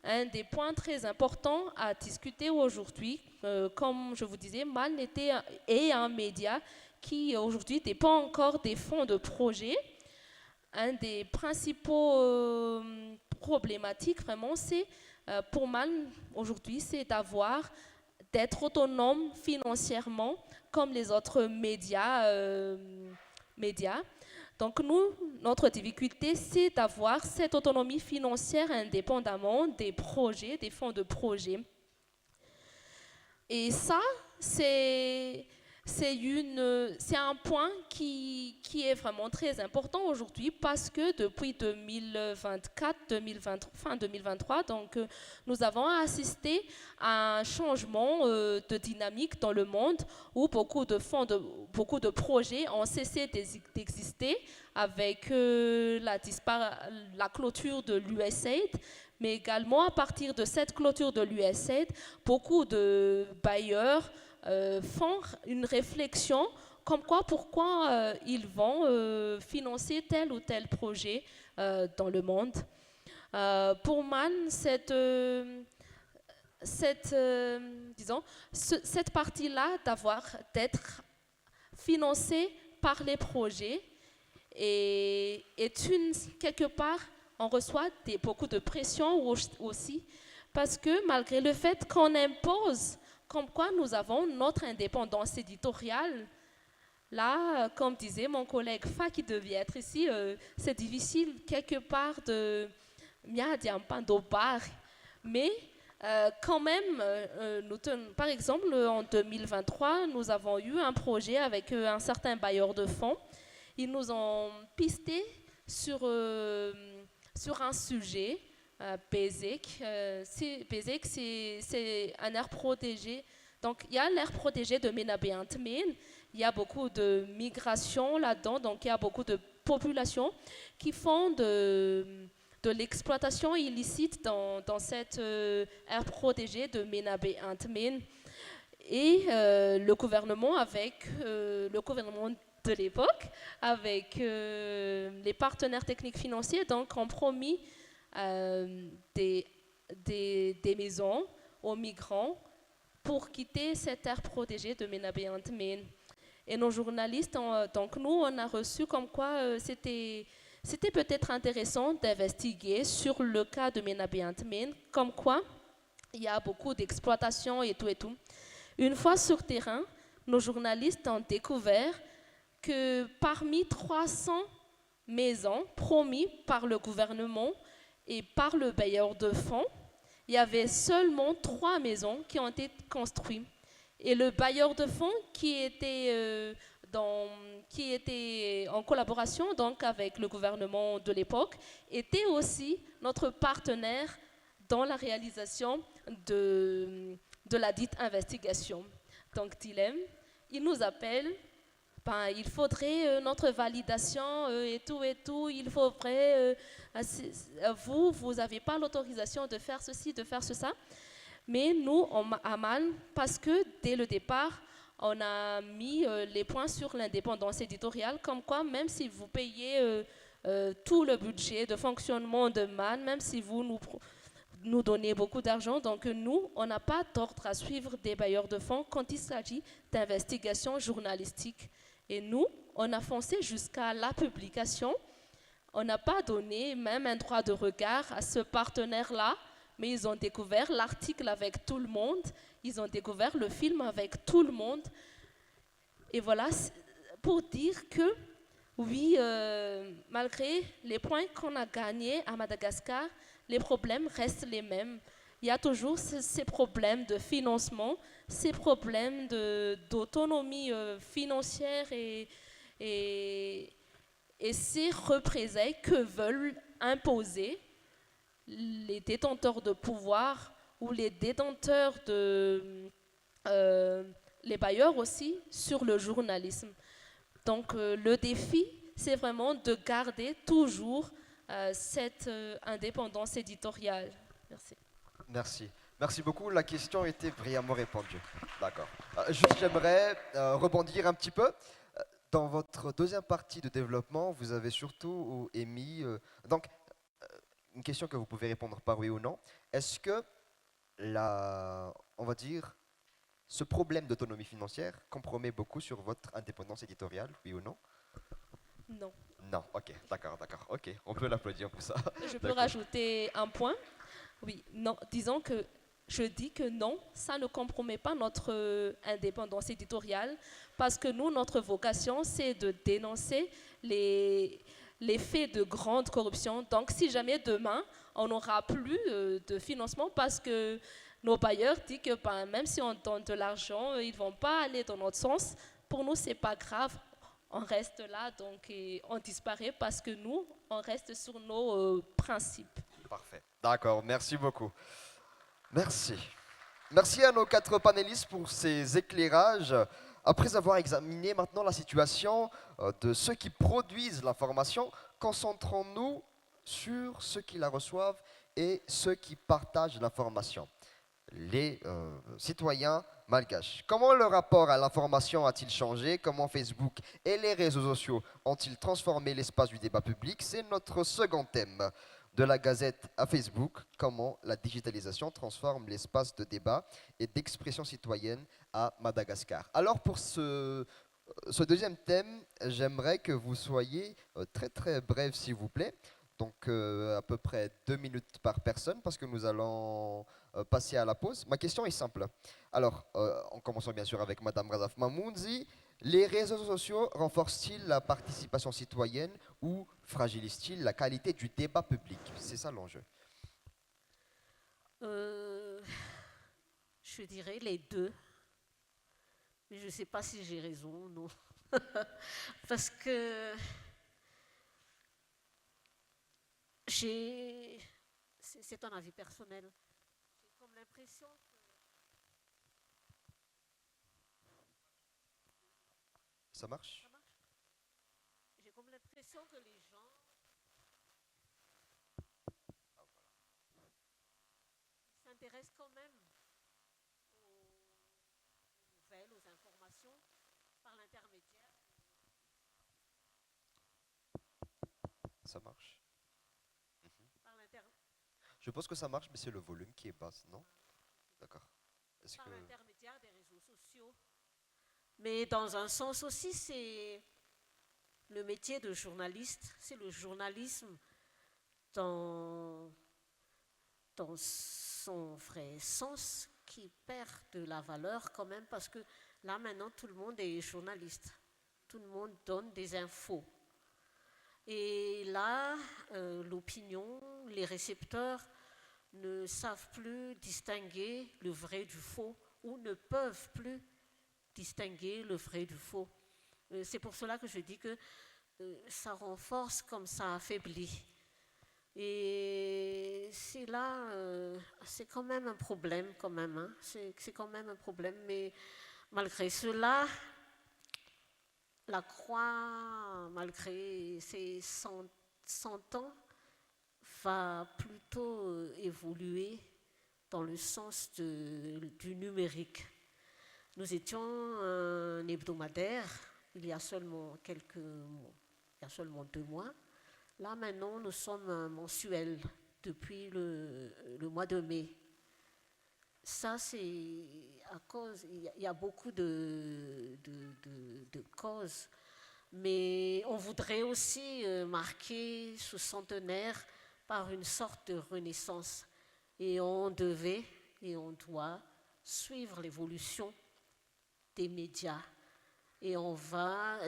un des points très importants à discuter aujourd'hui, comme je vous disais, MAN est un média qui aujourd'hui dépend encore des fonds de projet. Un des principaux problématiques vraiment, c'est pour MAN aujourd'hui, c'est d'être autonome financièrement comme les autres médias. Donc nous, notre difficulté, c'est d'avoir cette autonomie financière indépendamment des projets, des fonds de projet. Et ça, c'est un point qui est vraiment très important aujourd'hui parce que depuis fin 2023, donc, nous avons assisté à un changement de dynamique dans le monde où beaucoup de projets ont cessé d'exister avec la clôture de l'USAID. Mais également, à partir de cette clôture de l'USAID, beaucoup de bailleurs font une réflexion comme pourquoi ils vont financer tel ou tel projet dans le monde. Pour MAN, cette partie-là d'être financée par les projets est quelque part, on reçoit beaucoup de pression aussi, parce que malgré le fait qu'on impose comme quoi nous avons notre indépendance éditoriale, là, comme disait mon collègue Fa qui devait être ici, c'est difficile quelque part de mais quand même, par exemple, en 2023, nous avons eu un projet avec un certain bailleur de fonds. Ils nous ont pisté sur un sujet, PESEC. PESEC, c'est un aire protégé. Donc, il y a l'aire protégée de Menabé-Antmen. Il y a beaucoup de migration là-dedans. Donc, il y a beaucoup de populations qui font de l'exploitation illicite dans cette aire protégée de Menabé-Antmen. Et le gouvernement de l'époque, avec les partenaires techniques financiers, donc ont promis des maisons aux migrants pour quitter cette aire protégée de Menabé-Antmen. Et nos journalistes, donc nous, on a reçu comme quoi c'était peut-être intéressant d'investiguer sur le cas de Menabé-Antmen, comme quoi il y a beaucoup d'exploitation et tout et tout. Une fois sur terrain, nos journalistes ont découvert que parmi 300 maisons promises par le gouvernement et par le bailleur de fonds, il y avait seulement 3 maisons qui ont été construites. Et le bailleur de fonds qui était en collaboration donc avec le gouvernement de l'époque était aussi notre partenaire dans la réalisation de la dite investigation. Donc Dilemme, il nous appelle. Il faudrait notre validation et tout, il faudrait, vous n'avez pas l'autorisation de faire ceci, de faire ça. Mais nous, à MAN, parce que dès le départ, on a mis les points sur l'indépendance éditoriale, comme quoi même si vous payez tout le budget de fonctionnement de MAN, même si vous nous donnez beaucoup d'argent, donc nous, on n'a pas d'ordre à suivre des bailleurs de fonds quand il s'agit d'investigation journalistique. Et nous, on a foncé jusqu'à la publication. On n'a pas donné même un droit de regard à ce partenaire-là, mais ils ont découvert l'article avec tout le monde, ils ont découvert le film avec tout le monde. Et voilà, pour dire que, oui, malgré les points qu'on a gagnés à Madagascar, les problèmes restent les mêmes. Il y a toujours ces problèmes de financement, ces problèmes d'autonomie financière et ces représailles que veulent imposer les détenteurs de pouvoir ou les détenteurs les bailleurs aussi sur le journalisme. Donc le défi, c'est vraiment de garder toujours cette indépendance éditoriale. Merci. Merci. Merci beaucoup. La question était brillamment répondue. D'accord. Juste, j'aimerais rebondir un petit peu. Dans votre deuxième partie de développement, vous avez surtout émis... une question que vous pouvez répondre par oui ou non. Est-ce que, on va dire, ce problème d'autonomie financière compromet beaucoup sur votre indépendance éditoriale, oui ou non? Non. Non, ok, d'accord. Ok, on peut l'applaudir pour ça. Je peux rajouter un point? Oui, non, disons que je dis que non, ça ne compromet pas notre indépendance éditoriale parce que nous, notre vocation, c'est de dénoncer les faits de grande corruption. Donc, si jamais demain, on n'aura plus de financement parce que nos bailleurs disent que même si on donne de l'argent, ils ne vont pas aller dans notre sens. Pour nous, ce n'est pas grave. On reste là, donc et on disparaît parce que nous, on reste sur nos principes. Parfait. D'accord, merci beaucoup. Merci. Merci à nos 4 panélistes pour ces éclairages. Après avoir examiné maintenant la situation de ceux qui produisent l'information, concentrons-nous sur ceux qui la reçoivent et ceux qui partagent l'information, les citoyens malgaches. Comment le rapport à l'information a-t-il changé? Comment Facebook et les réseaux sociaux ont-ils transformé l'espace du débat public? C'est notre second thème. De la Gazette à Facebook, comment la digitalisation transforme l'espace de débat et d'expression citoyenne à Madagascar. Alors pour ce deuxième thème, j'aimerais que vous soyez très très bref s'il vous plaît. Donc à peu près 2 minutes par personne parce que nous allons passer à la pause. Ma question est simple. Alors, en commençant bien sûr avec Madame Razaf Mamounzi, les réseaux sociaux renforcent-ils la participation citoyenne ou fragilisent-ils la qualité du débat public? C'est ça l'enjeu. Je dirais les deux. Mais je ne sais pas si j'ai raison ou non. Parce que c'est un avis personnel. J'ai comme l'impression que ça marche? J'ai comme l'impression que les gens s'intéressent quand même aux nouvelles, aux informations par l'intermédiaire. Ça marche? Je pense que ça marche, mais c'est le volume qui est bas, non? D'accord. Par l'intermédiaire des réseaux sociaux. Mais dans un sens aussi, c'est le métier de journaliste, c'est le journalisme dans son vrai sens qui perd de la valeur quand même, parce que là maintenant tout le monde est journaliste, tout le monde donne des infos. Et là, l'opinion, les récepteurs ne savent plus distinguer le vrai du faux ou ne peuvent plus distinguer le vrai du faux. C'est pour cela que je dis que ça renforce comme ça affaiblit. Et c'est là, c'est quand même un problème quand même. Hein. C'est quand même un problème, mais malgré cela, la Croix, malgré ses 100 ans, va plutôt évoluer dans le sens du numérique. Nous étions un hebdomadaire il y a seulement 2 mois. Là maintenant, nous sommes un mensuel depuis le mois de mai. Ça, c'est à cause, il y a beaucoup de causes, mais on voudrait aussi marquer ce centenaire par une sorte de renaissance. Et on devait et on doit suivre l'évolution des médias. Et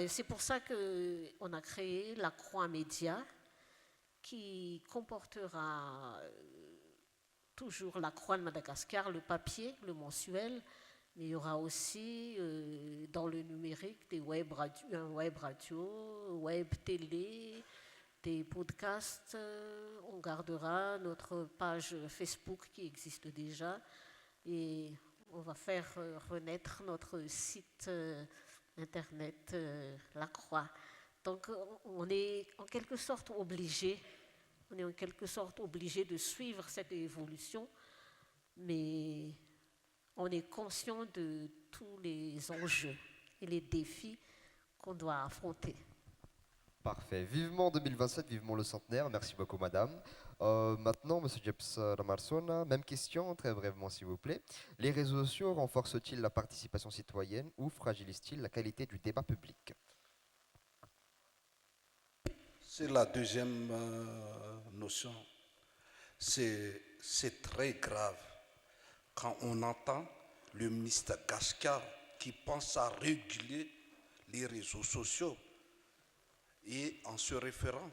c'est pour ça qu'on a créé la Croix Média, qui comportera toujours la Croix de Madagascar, le papier, le mensuel, mais il y aura aussi dans le numérique un web radio, web télé, des podcasts. On gardera notre page Facebook qui existe déjà et on va faire renaître notre site internet La Croix. Donc on est en quelque sorte obligé, de suivre cette évolution, mais on est conscient de tous les enjeux et les défis qu'on doit affronter. Parfait. Vivement 2027, vivement le centenaire. Merci beaucoup, madame. Maintenant, monsieur James Ramarsona, même question, très brièvement, s'il vous plaît. Les réseaux sociaux renforcent-ils la participation citoyenne ou fragilisent-ils la qualité du débat public? C'est la deuxième notion. C'est très grave quand on entend le ministre Gascar qui pense à réguler les réseaux sociaux et en se référant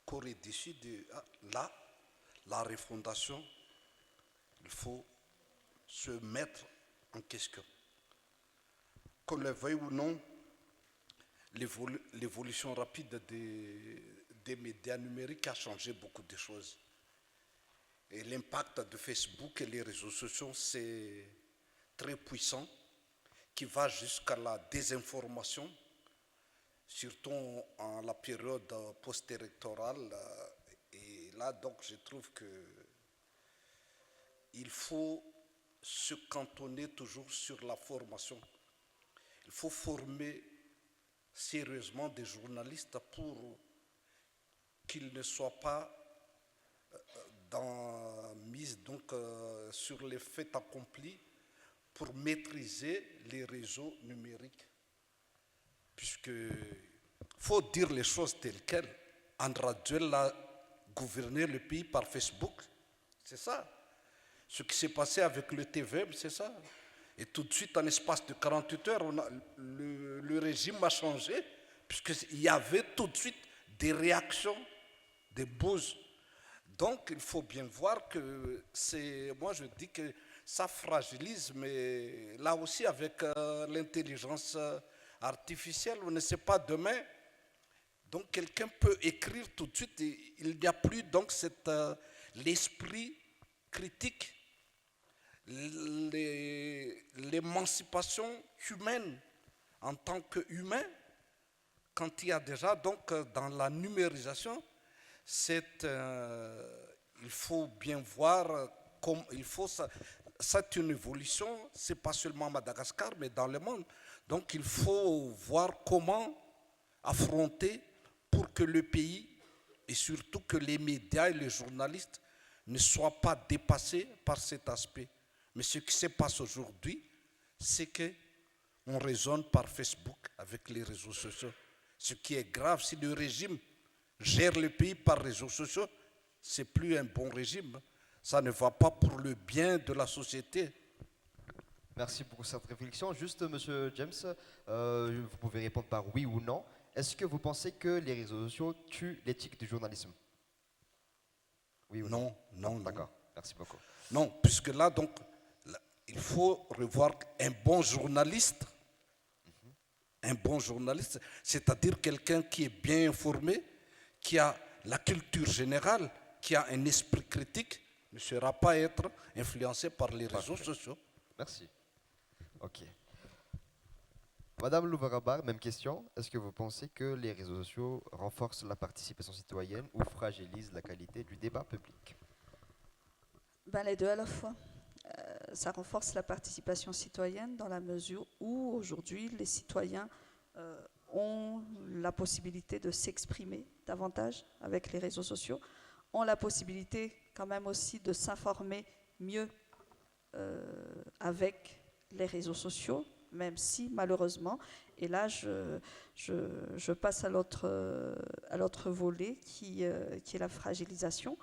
qu'au dessus de la refondation, il faut se mettre en question. Qu'on le veuille ou non, l'évolution rapide des médias numériques a changé beaucoup de choses. Et l'impact de Facebook et les réseaux sociaux, c'est très puissant, qui va jusqu'à la désinformation, surtout en la période post-électorale. Et là, donc, je trouve qu'il faut se cantonner toujours sur la formation. Il faut former sérieusement des journalistes pour qu'ils ne soient pas mis donc, sur les faits accomplis pour maîtriser les réseaux numériques. Puisqu'il faut dire les choses telles quelles. André Duel a gouverné le pays par Facebook, c'est ça. Ce qui s'est passé avec le TVM, c'est ça. Et tout de suite, en espace de 48 heures, le régime a changé, puisqu'il y avait tout de suite des réactions, des buzz. Donc, il faut bien voir que moi je dis que ça fragilise, mais là aussi avec l'intelligence artificielle, on ne sait pas demain. Donc, quelqu'un peut écrire tout de suite, et il n'y a plus donc l'esprit critique, l'émancipation humaine en tant qu'humain, quand il y a déjà donc dans la numérisation, il faut bien voir comme il faut ça. C'est une évolution, c'est pas seulement à Madagascar, mais dans le monde. Donc il faut voir comment affronter pour que le pays et surtout que les médias et les journalistes ne soient pas dépassés par cet aspect. Mais ce qui se passe aujourd'hui, c'est qu'on raisonne par Facebook avec les réseaux sociaux. Ce qui est grave, si le régime gère le pays par réseaux sociaux, c'est plus un bon régime. Ça ne va pas pour le bien de la société. Merci pour cette réflexion. Juste, monsieur James, vous pouvez répondre par oui ou non. Est-ce que vous pensez que les réseaux sociaux tuent l'éthique du journalisme? Oui ou non? Non. D'accord, merci beaucoup. Non, puisque là, donc, il faut revoir un bon journaliste. Un bon journaliste, c'est-à-dire quelqu'un qui est bien informé, qui a la culture générale, qui a un esprit critique, ne sera pas être influencé par les réseaux sociaux. Merci. Ok. Madame Louvarabar, même question. Est-ce que vous pensez que les réseaux sociaux renforcent la participation citoyenne ou fragilisent la qualité du débat public? Les deux à la fois. Ça renforce la participation citoyenne dans la mesure où aujourd'hui les citoyens ont la possibilité de s'exprimer davantage avec les réseaux sociaux, ont la possibilité quand même aussi de s'informer mieux avec les réseaux sociaux, même si malheureusement, et là je passe à l'autre volet qui est la fragilisation.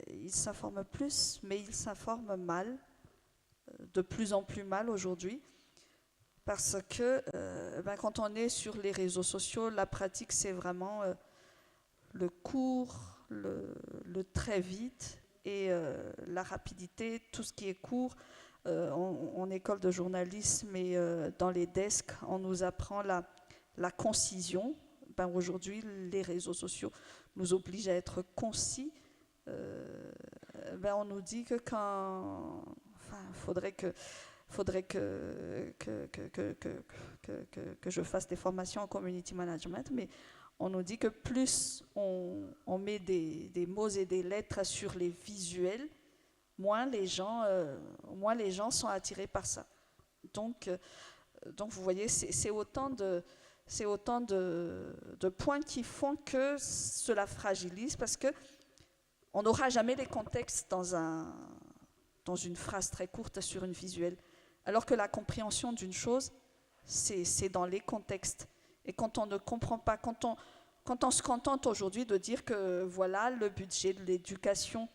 Ils s'informent plus, mais ils s'informent mal, de plus en plus mal aujourd'hui, parce que quand on est sur les réseaux sociaux, la pratique c'est vraiment le court, le très vite et la rapidité, tout ce qui est court. En école de journalisme et dans les desks, on nous apprend la concision. Aujourd'hui, les réseaux sociaux nous obligent à être concis. On nous dit que faudrait que faudrait que je fasse des formations en community management, mais on nous dit que plus on met des mots et des lettres sur les visuels, moins les gens sont attirés par ça. Donc vous voyez, c'est autant de points qui font que cela fragilise, parce que on n'aura jamais les contextes dans une phrase très courte sur une visuelle, alors que la compréhension d'une chose, c'est dans les contextes. Et quand on ne comprend pas, quand on se contente aujourd'hui de dire que voilà, le budget de l'éducation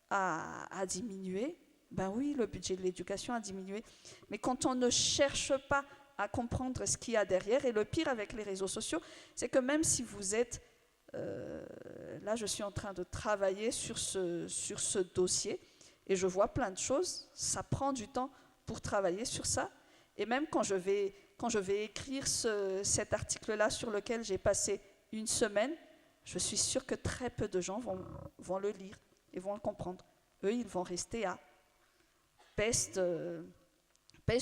a diminué, ben oui, le budget de l'éducation a diminué, mais quand on ne cherche pas à comprendre ce qu'il y a derrière, et le pire avec les réseaux sociaux, c'est que même si vous êtes... là, je suis en train de travailler sur ce dossier, et je vois plein de choses, ça prend du temps pour travailler sur ça, et même quand je vais écrire cet article-là sur lequel j'ai passé une semaine, je suis sûre que très peu de gens vont le lire et vont le comprendre. Eux, ils vont rester à baisse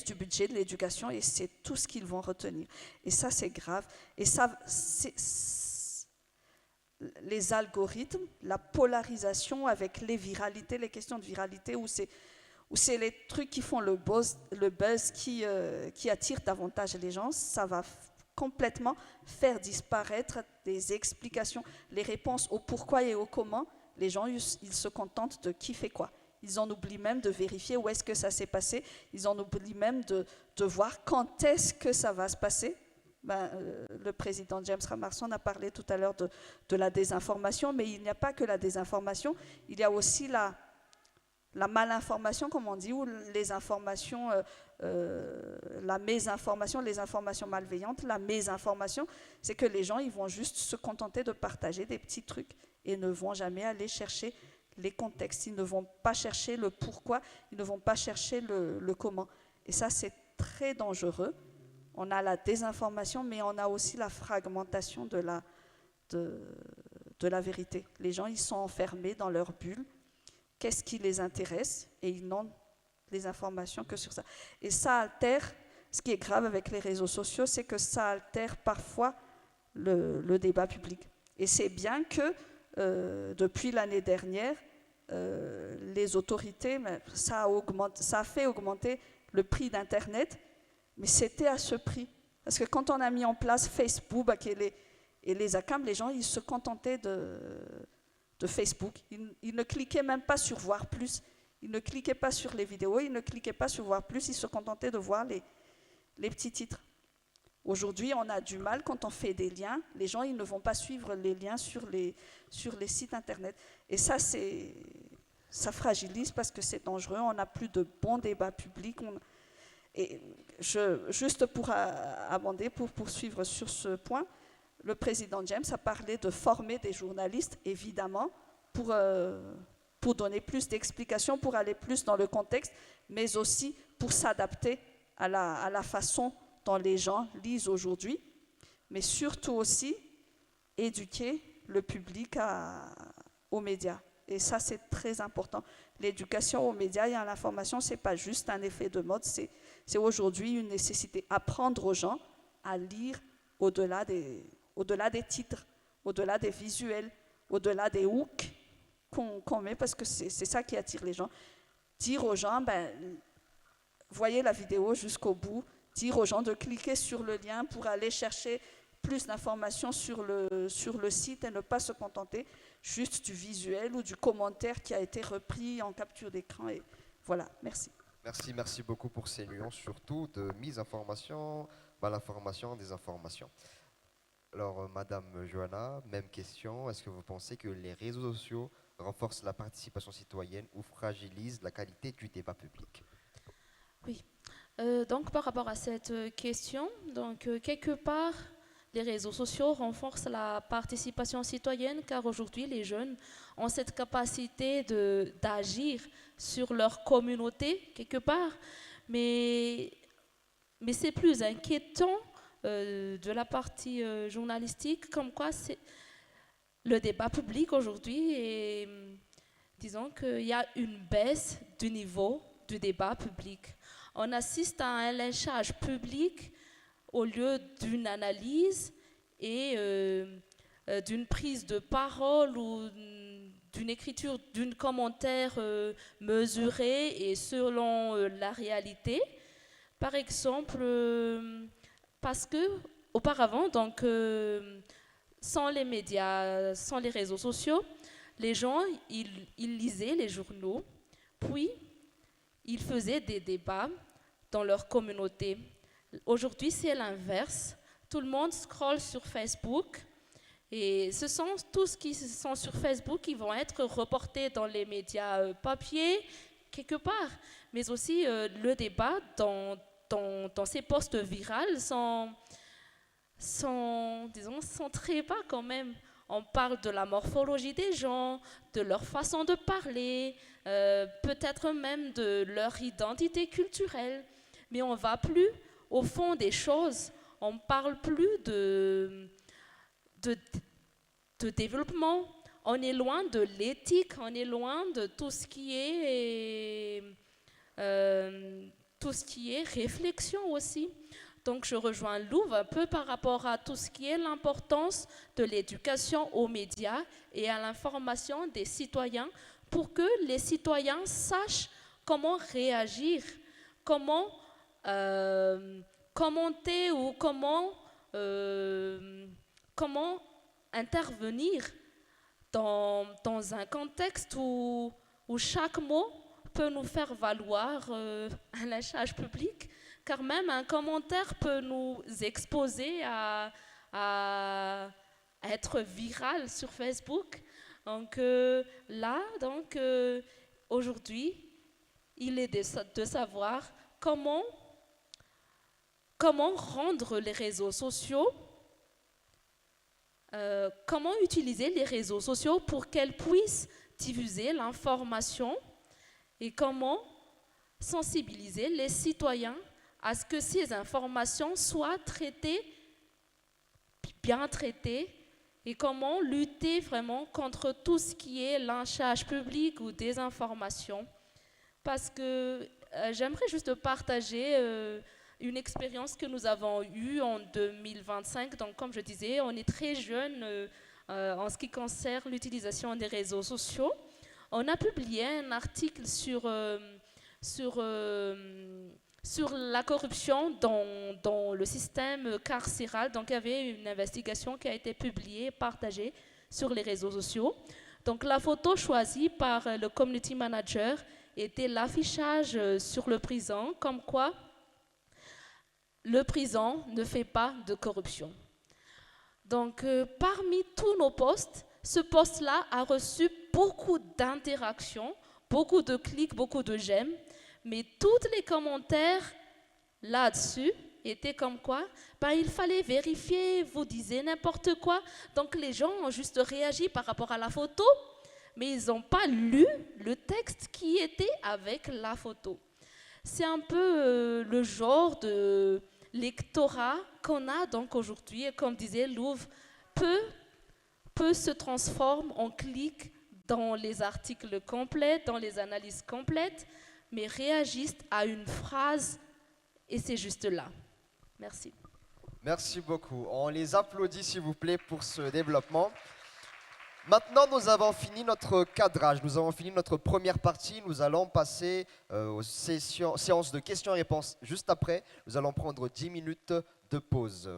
du budget de l'éducation, et c'est tout ce qu'ils vont retenir. Et ça, c'est grave. Et ça, les algorithmes, la polarisation avec les viralités, les questions de viralité, où c'est les trucs qui font le buzz qui attire davantage les gens, ça va complètement faire disparaître des explications, les réponses au pourquoi et au comment. Les gens, ils se contentent de qui fait quoi. Ils en oublient même de vérifier où est-ce que ça s'est passé. Ils en oublient même de voir quand est-ce que ça va se passer. Le président James Ramarson a parlé tout à l'heure de la désinformation, mais il n'y a pas que la désinformation, il y a aussi la malinformation, comme on dit, ou les informations, la mésinformation, les informations malveillantes. La mésinformation, c'est que les gens, ils vont juste se contenter de partager des petits trucs et ne vont jamais aller chercher les contextes. Ils ne vont pas chercher le pourquoi, ils ne vont pas chercher le comment. Et ça, c'est très dangereux. On a la désinformation, mais on a aussi la fragmentation de la vérité. Les gens, ils sont enfermés dans leur bulle. Qu'est-ce qui les intéresse? Et ils n'ont les informations que sur ça. Et ça altère, ce qui est grave avec les réseaux sociaux, c'est que ça altère parfois le débat public. Et c'est bien que depuis l'année dernière, les autorités, ça a fait augmenter le prix d'Internet, mais c'était à ce prix. Parce que quand on a mis en place Facebook et les ACAM, les gens, ils se contentaient de Facebook. Ils ne cliquaient même pas sur voir plus. Ils ne cliquaient pas sur les vidéos, ils ne cliquaient pas sur voir plus, ils se contentaient de voir les petits titres. Aujourd'hui, on a du mal quand on fait des liens. Les gens, ils ne vont pas suivre les liens sur les sites Internet. Et ça, ça fragilise parce que c'est dangereux. On n'a plus de bons débats publics. Et juste pour abonder, pour poursuivre sur ce point, le président James a parlé de former des journalistes, évidemment, pour donner plus d'explications, pour aller plus dans le contexte, mais aussi pour s'adapter à la façon dont les gens lisent aujourd'hui, mais surtout aussi éduquer le public aux médias. Et ça, c'est très important. L'éducation aux médias et à l'information, ce n'est pas juste un effet de mode, c'est aujourd'hui une nécessité. Apprendre aux gens à lire au-delà des titres, au-delà des visuels, au-delà des hooks qu'on met, parce que c'est ça qui attire les gens. Dire aux gens, voyez la vidéo jusqu'au bout, dire aux gens de cliquer sur le lien pour aller chercher plus d'informations sur le site et ne pas se contenter juste du visuel ou du commentaire qui a été repris en capture d'écran. Et voilà, merci. Merci beaucoup pour ces nuances, surtout de misinformation, malinformation, désinformation. Alors, Madame Johanna, même question. Est-ce que vous pensez que les réseaux sociaux renforcent la participation citoyenne ou fragilisent la qualité du débat public? Oui. Donc, par rapport à cette question, quelque part, les réseaux sociaux renforcent la participation citoyenne, car aujourd'hui, les jeunes ont cette capacité d'agir sur leur communauté, quelque part. Mais c'est plus inquiétant de la partie journalistique, comme quoi c'est le débat public aujourd'hui, et disons qu'il y a une baisse du niveau du débat public. On assiste à un lynchage public au lieu d'une analyse et d'une prise de parole ou d'une écriture, d'un commentaire mesuré et selon la réalité. Par exemple, parce que auparavant, donc, sans les médias, sans les réseaux sociaux, les gens, ils lisaient les journaux, puis ils faisaient des débats dans leur communauté. Aujourd'hui, c'est l'inverse. Tout le monde scrolle sur Facebook et ce sont tous qui sont sur Facebook qui vont être reportés dans les médias papier, quelque part. Mais aussi, le débat dans ces posts virales sont très bas quand même. On parle de la morphologie des gens, de leur façon de parler, peut-être même de leur identité culturelle. Mais on ne va plus au fond des choses. On ne parle plus de développement. On est loin de l'éthique, on est loin de tout ce qui est réflexion aussi. Donc je rejoins Louvre un peu par rapport à tout ce qui est l'importance de l'éducation aux médias et à l'information des citoyens pour que les citoyens sachent comment réagir, comment commenter ou comment intervenir dans un contexte où chaque mot peut nous faire valoir un lynchage public, car même un commentaire peut nous exposer à être viral sur Facebook. Donc aujourd'hui, il est de savoir comment rendre les réseaux sociaux, comment utiliser les réseaux sociaux pour qu'elles puissent diffuser l'information et comment sensibiliser les citoyens à ce que ces informations soient bien traitées et comment lutter vraiment contre tout ce qui est lynchage public ou désinformation. Parce que j'aimerais juste partager une expérience que nous avons eue en 2025. Donc, comme je disais, on est très jeunes en ce qui concerne l'utilisation des réseaux sociaux. On a publié un article sur la corruption dans le système carcéral. Donc, il y avait une investigation qui a été publiée et partagée sur les réseaux sociaux. Donc, la photo choisie par le community manager était l'affichage sur le prison, comme quoi le prison ne fait pas de corruption. Donc, parmi tous nos posts, ce post-là a reçu beaucoup d'interactions, beaucoup de clics, beaucoup de j'aime, mais tous les commentaires là-dessus étaient comme quoi il fallait vérifier, vous disiez n'importe quoi. Donc, les gens ont juste réagi par rapport à la photo, mais ils n'ont pas lu le texte qui était avec la photo. C'est un peu le genre de lectorat qu'on a donc aujourd'hui, et comme disait Louvre, peu se transforme en clic dans les articles complets, dans les analyses complètes, mais réagissent à une phrase, et c'est juste là. Merci. Merci beaucoup. On les applaudit, s'il vous plaît, pour ce développement. Maintenant, nous avons fini notre cadrage, nous avons fini notre première partie. Nous allons passer aux séances de questions-réponses. Juste après, nous allons prendre 10 minutes de pause.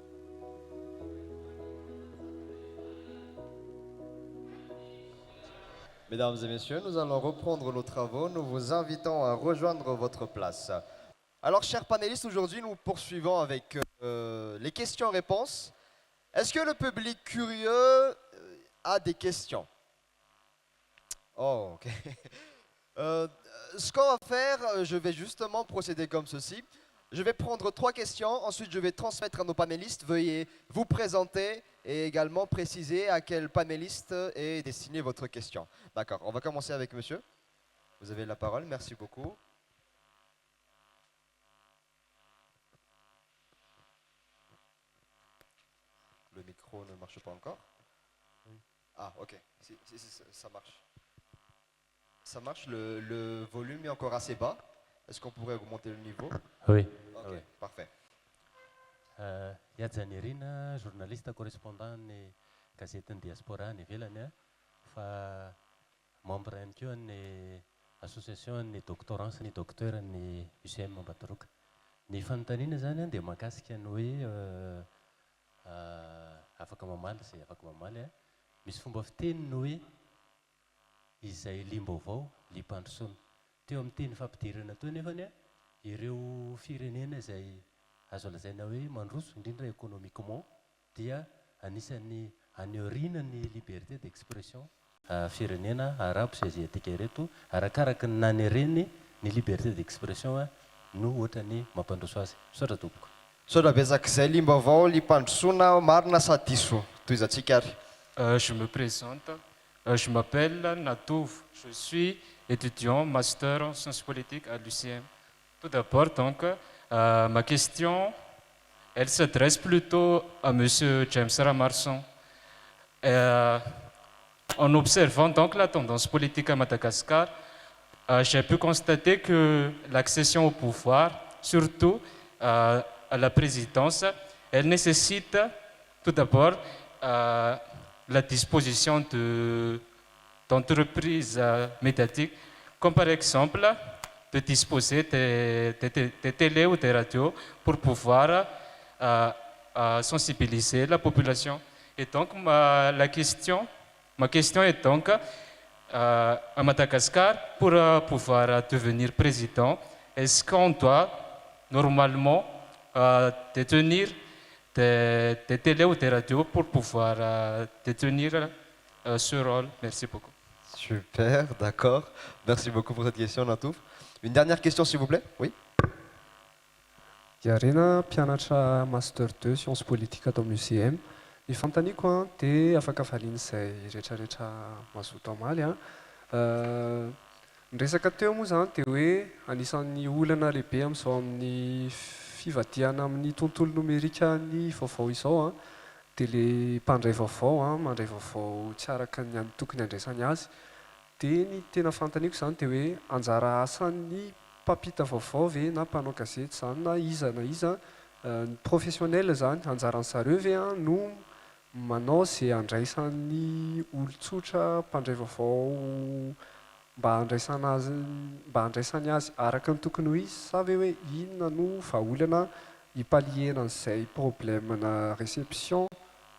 Mesdames et messieurs, nous allons reprendre nos travaux. Nous vous invitons à rejoindre votre place. Alors, chers panélistes, aujourd'hui, nous poursuivons avec les questions-réponses. Est-ce que le public curieux a des questions? Oh, ok. Ce qu'on va faire, je vais justement procéder comme ceci. Je vais prendre 3 questions, ensuite je vais transmettre à nos panélistes. Veuillez vous présenter et également préciser à quel panéliste est destinée votre question. D'accord, on va commencer avec monsieur. Vous avez la parole, merci beaucoup. Le micro ne marche pas encore. Ah, ok, ça marche. Ça marche, le volume est encore assez bas. Est-ce qu'on pourrait augmenter le niveau? Oui. Ok, Oui. parfait. Iadjanirina, journaliste correspondant ny gazetiny diaspora ny ivelany a, fa membre ihany koa ny association ny doctorance ny docteur ny UCM Ambatoroka. Ny fanontaniana zany dia mahakasika ny hoe afaka mamaly izay afaka mamaly a. Misy fomba fiteniny hoe izay lim-baovao liam-pandrosoana. Teo amin'ny teny fampidirana teo nefany a, ireo firenena izay azo lazaina hoe mandroso indrindra économiquement dia anisany aneorina ny liberté d'expression firenena arabo sy aziatika ireto arakaraka ny nanereny ny liberté d'expression no ohatrany mampandroso azy. Misaotra tompoko. Misaotra betsak'izay lim-baovao liam-pandrosoana marina sa diso toizantsika ary. Je me présente. Je m'appelle Natouf. Je suis étudiant master en sciences politiques à l'UCM. Tout d'abord, donc, ma question, elle s'adresse plutôt à M. James Ramarson. En observant donc la tendance politique à Madagascar, j'ai pu constater que l'accession au pouvoir, surtout à la présidence, elle nécessite tout d'abord la disposition d'entreprises médiatiques, comme par exemple de disposer des télés ou des radios pour pouvoir sensibiliser la population. Et donc ma question est donc à Madagascar, pour pouvoir devenir président, est-ce qu'on doit normalement détenir des télés ou des radios pour pouvoir détenir ce rôle? Merci beaucoup. Super, d'accord. Merci beaucoup pour cette question, Natouf. Une dernière question, s'il vous plaît. Oui. Yarena, mpianatra master 2 sciences politiques ato amin'ny UCM. Ny fanontaniako dia afaka valiana izay rehetrarehetra mazoto amaly. Ny resaka teo moa zany dia hoe anisan'ny olana lehibe amin'izao amin'ny fivadiana amin'ny tontolo nomerika ny vaovao izao dia le mpandray vaovao mandray vaovao tsy araka ny tokony andraisany azy. Dia ny tena fanontaniako zany dia hoe anjara asan'ny mpampita vaovao ve na mpanao gazety zany na iza ny professionnel zany anjaran'ny zareo ve no manao izay andraisan'ny olon-tsotra mpandray vaovao mba andraisany azy araka ny tokony ho izy, sa ve hoe inona no vahaolana hipaliena an'izay problème na réception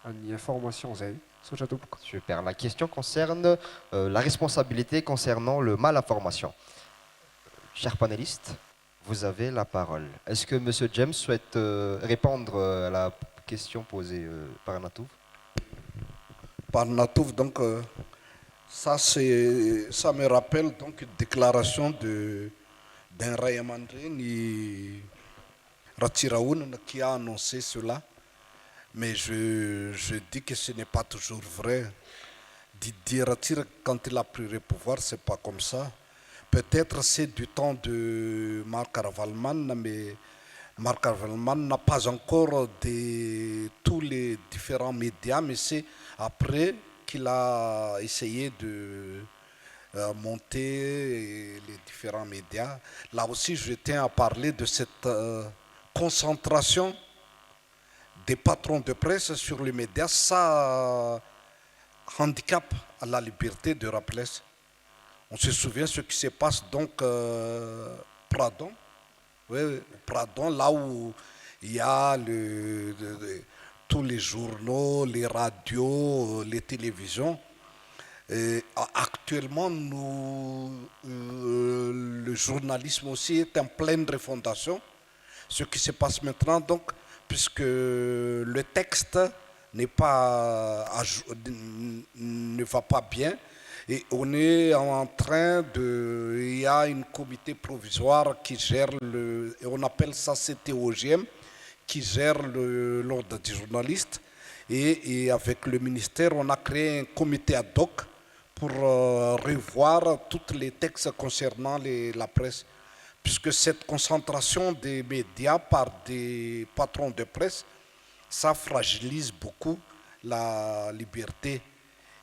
ny information zay. Misaotra tompoko. Super. La question concerne la responsabilité concernant le mal-information. Chers panélistes, vous avez la parole. Est-ce que M. James souhaite répondre à la question posée par Natouf? Par Natouf, donc, ça me rappelle donc une déclaration d'un Ray Amandreny Ratsiraounana qui a annoncé cela. Mais je dis que ce n'est pas toujours vrai. Didier Ratsira, quand il a pris le pouvoir, c'est pas comme ça. Peut-être c'est du temps de Marc Ravalman, mais Marc Ravalman n'a pas encore tous les différents médias, mais c'est après qu'il a essayé de monter les différents médias. Là aussi, je tiens à parler de cette concentration des patrons de presse sur les médias. Ça handicape à la liberté de la presse. On se souvient ce qui se passe donc Pradon. Oui, Pradon, là où il y a tous les journaux, les radios, les télévisions. Et actuellement, le journalisme aussi est en pleine refondation. Ce qui se passe maintenant, donc, puisque le texte ne va pas bien. Et on est en train de... Il y a un comité provisoire qui gère et on appelle ça CTOGM, qui gère l'ordre des journalistes. Et avec le ministère, on a créé un comité ad hoc pour revoir tous les textes concernant la presse. Puisque cette concentration des médias par des patrons de presse, ça fragilise beaucoup la liberté.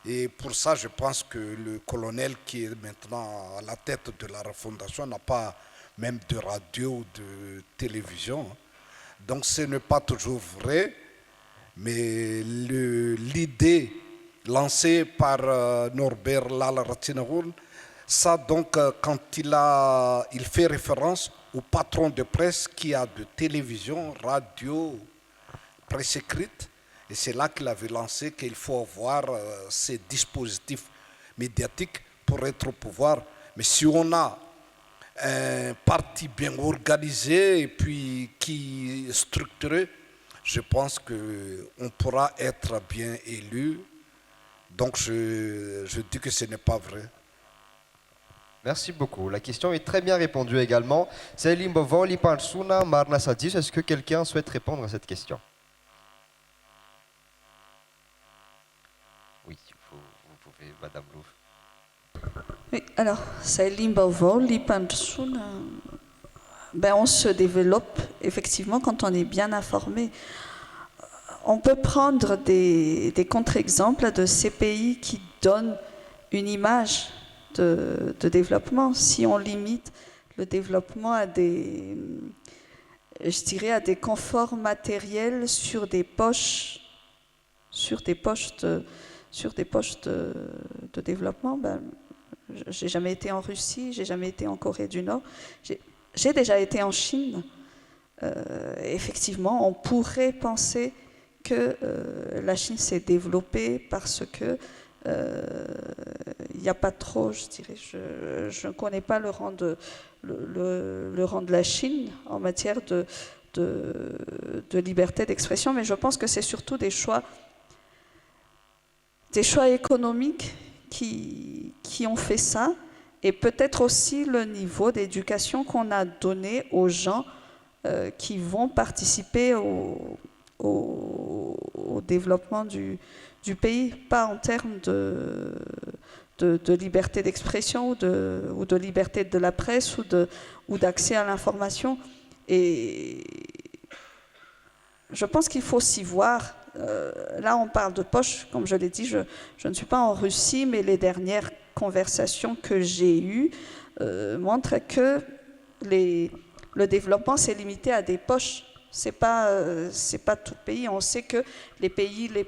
Et pour ça, je pense que le colonel qui est maintenant à la tête de la refondation n'a pas même de radio ou de télévision. Donc ce n'est pas toujours vrai, mais l'idée lancée par Norbert Lal-Ratinahoun, ça donc quand il fait référence au patron de presse qui a de télévision, radio, presse écrite, et c'est là qu'il avait lancé qu'il faut avoir ces dispositifs médiatiques pour être au pouvoir. Mais si on a un parti bien organisé et puis qui est structuré, je pense qu'on pourra être bien élu. Donc je dis que ce n'est pas vrai. Merci beaucoup. La question est très bien répondue également. Est-ce que quelqu'un souhaite répondre à cette question? Oui, vous pouvez, Madame Louf. Oui, alors, on se développe effectivement quand on est bien informé. On peut prendre des contre-exemples de ces pays qui donnent une image de développement. Si on limite le développement à des conforts matériels sur des poches de développement, j'ai jamais été en Russie, j'ai jamais été en Corée du Nord, j'ai déjà été en Chine. Effectivement, on pourrait penser que la Chine s'est développée parce que il n'y a pas trop, je dirais, je ne connais pas le rang de la Chine en matière de liberté d'expression, mais je pense que c'est surtout des choix économiques qui ont fait ça, et peut-être aussi le niveau d'éducation qu'on a donné aux gens qui vont participer au développement du pays, pas en termes de liberté d'expression ou de liberté de la presse ou d'accès à l'information. Et je pense qu'il faut s'y voir. Là, on parle de poche, comme je l'ai dit, je ne suis pas en Russie, mais les dernières conversations que j'ai eues montrent que le développement s'est limité à des poches. C'est pas tout le pays. On sait que les pays les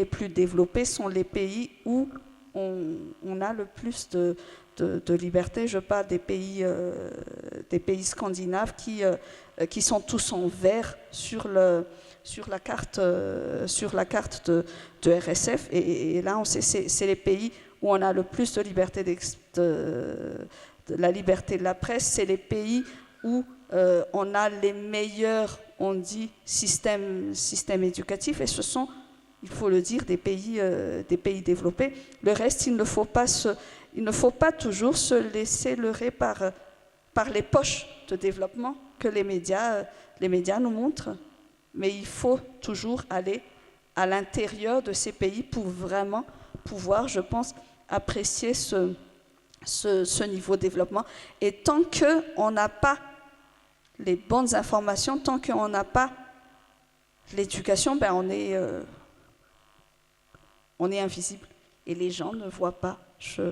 plus développés sont les pays où on a le plus de liberté. Je parle des pays scandinaves qui sont tous en vert sur la carte de RSF. Et là, on sait c'est les pays où on a le plus de liberté de la liberté de la presse. C'est les pays où on a les meilleurs, on dit, systèmes éducatifs, et ce sont, il faut le dire, des pays développés. Le reste, il ne faut pas toujours se laisser leurrer par les poches de développement que les médias nous montrent, mais il faut toujours aller à l'intérieur de ces pays pour vraiment pouvoir, je pense, apprécier ce niveau de développement. Et tant qu'on n'a pas les bonnes informations, tant qu'on n'a pas l'éducation, on est invisible. Et les gens ne voient pas. Je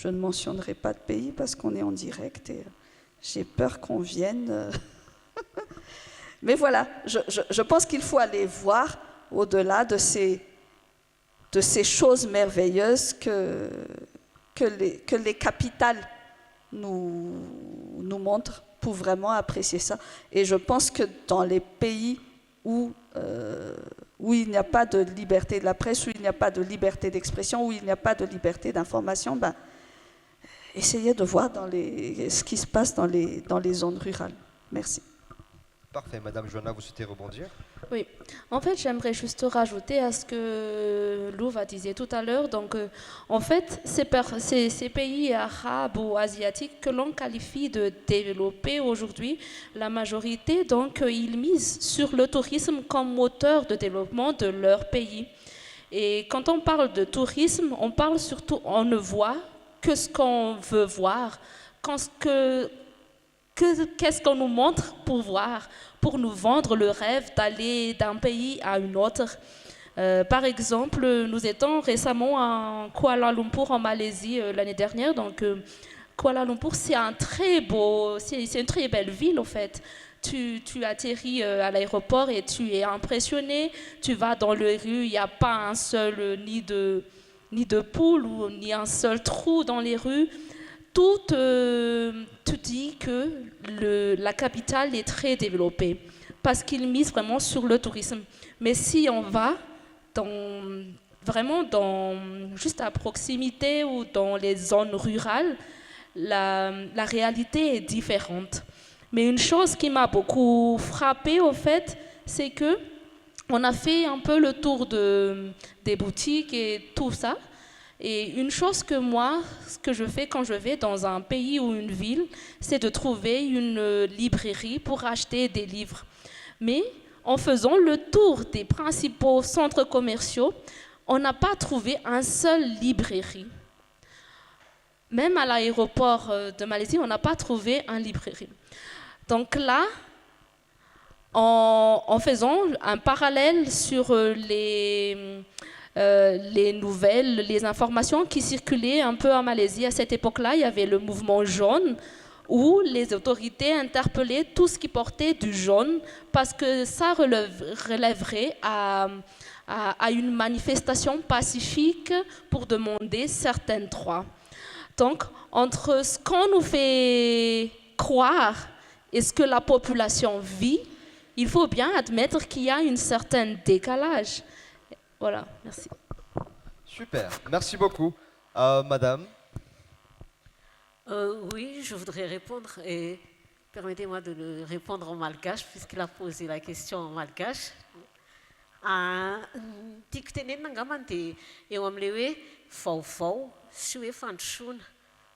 ne mentionnerai pas de pays parce qu'on est en direct et j'ai peur qu'on vienne. Mais voilà, je pense qu'il faut aller voir au-delà de ces choses merveilleuses que les capitales nous montrent pour vraiment apprécier ça. Et je pense que dans les pays où il n'y a pas de liberté de la presse, où il n'y a pas de liberté d'expression, où il n'y a pas de liberté d'information, essayez de voir ce qui se passe dans les zones rurales. Merci. Parfait. Madame Joanna, vous souhaitez rebondir? Oui. En fait, j'aimerais juste rajouter à ce que Louva disait tout à l'heure. Donc, en fait, ces pays arabes ou asiatiques que l'on qualifie de développés aujourd'hui, la majorité, donc, ils misent sur le tourisme comme moteur de développement de leur pays. Et quand on parle de tourisme, on parle surtout, on ne voit que ce qu'on veut voir, qu'est-ce qu'on nous montre pour voir, pour nous vendre le rêve d'aller d'un pays à un autre. Par exemple, nous étions récemment à Kuala Lumpur en Malaisie l'année dernière. Donc, Kuala Lumpur, c'est c'est une très belle ville, en fait. Tu atterris à l'aéroport et tu es impressionné. Tu vas dans les rues, il n'y a pas un seul nid de poules ou ni un seul trou dans les rues. Tout te dit que la capitale est très développée parce qu'il mise vraiment sur le tourisme. Mais si on va juste à proximité ou dans les zones rurales, la réalité est différente. Mais une chose qui m'a beaucoup frappée, au fait, c'est que on a fait un peu le tour des boutiques et tout ça. Et une chose ce que je fais quand je vais dans un pays ou une ville, c'est de trouver une librairie pour acheter des livres. Mais en faisant le tour des principaux centres commerciaux, on n'a pas trouvé un seul librairie. Même à l'aéroport de Malaisie, on n'a pas trouvé un librairie. Donc là, en faisant un parallèle sur les nouvelles, les informations qui circulaient un peu en Malaisie à cette époque-là, il y avait le mouvement jaune où les autorités interpellaient tout ce qui portait du jaune parce que ça relèverait à une manifestation pacifique pour demander certains droits. Donc, entre ce qu'on nous fait croire et ce que la population vit, il faut bien admettre qu'il y a un certain décalage. Voilà, merci. Super, merci beaucoup. Madame? Oui, je voudrais répondre et permettez-moi de le répondre en malgache puisqu'il a posé la question en malgache. Tiako tenenina angambany dia eo amin'ilay hoe vaovao sy hoe fandrosoana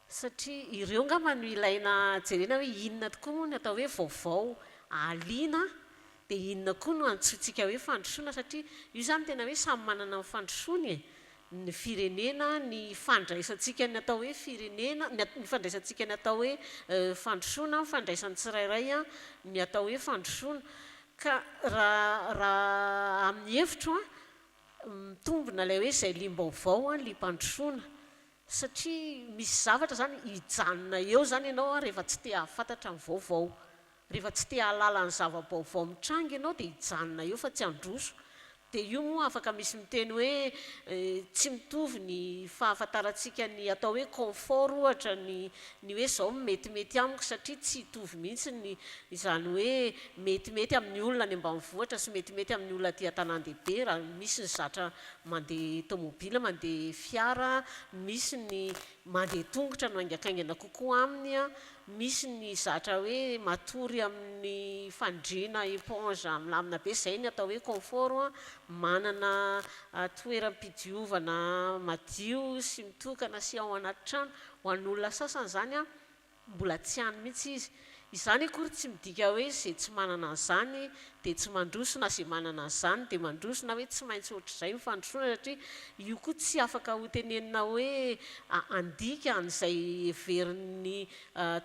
satria ireo angambany ilaina jerena hoe inona tokoa moa ny atao hoe vaovao aliana dia inona koa no antsointsika hoe fandrosoana satria io zany tena hoe samy manana ny fandrosoany ny firenena ny fandraisantsika ny atao hoe firenena ny fandraisantsika ny atao hoe fandrosoana fandraisan'ny tsirairay ny atao hoe fandrosoana ka raha amin'ny hevitro mitombina ilay hoe izay lim-baovao lim-pandrosoana satria misy zavatra zany hijanona eo zany ianao rehefa tsy te hahafantatra ny vaovao rehefa tsy te hahalala ny zava-baovao mitrangy ianao dia hijanona eo fa tsy handroso dia io moa afaka misy miteny hoe tsy mitovy ny fahafantarantsika ny atao hoe confort ohatra ny hoe zao metimety amiko satria tsy hitovy mihitsy izany hoe metimety amin'ny olona ny ambanivohitra sy metimety amin'ny olona aty an-tanàn-dehibe raha misy ny zatra mandeha tomobila mandeha fiara misy ny mandeha tongotra no aingakaingana kokoa aminy misy ny zatra hoe matory amin'ny fandriana éponge milamina be izay ny atao hoe confort manana toeram-pidiovana madio sy mitokana sy ao anaty trano ho an'olona sasany zany mbola tsy hany mihitsy izy izany akory tsy midika hoe izay tsy manana an'izany dia tsy mandrosona izay manana an'izany dia mandrosona hoe tsy maintsy ohatr'izay mifandrosoana satria io koa tsy afaka ho tenenina hoe andika an'izay heverin'ny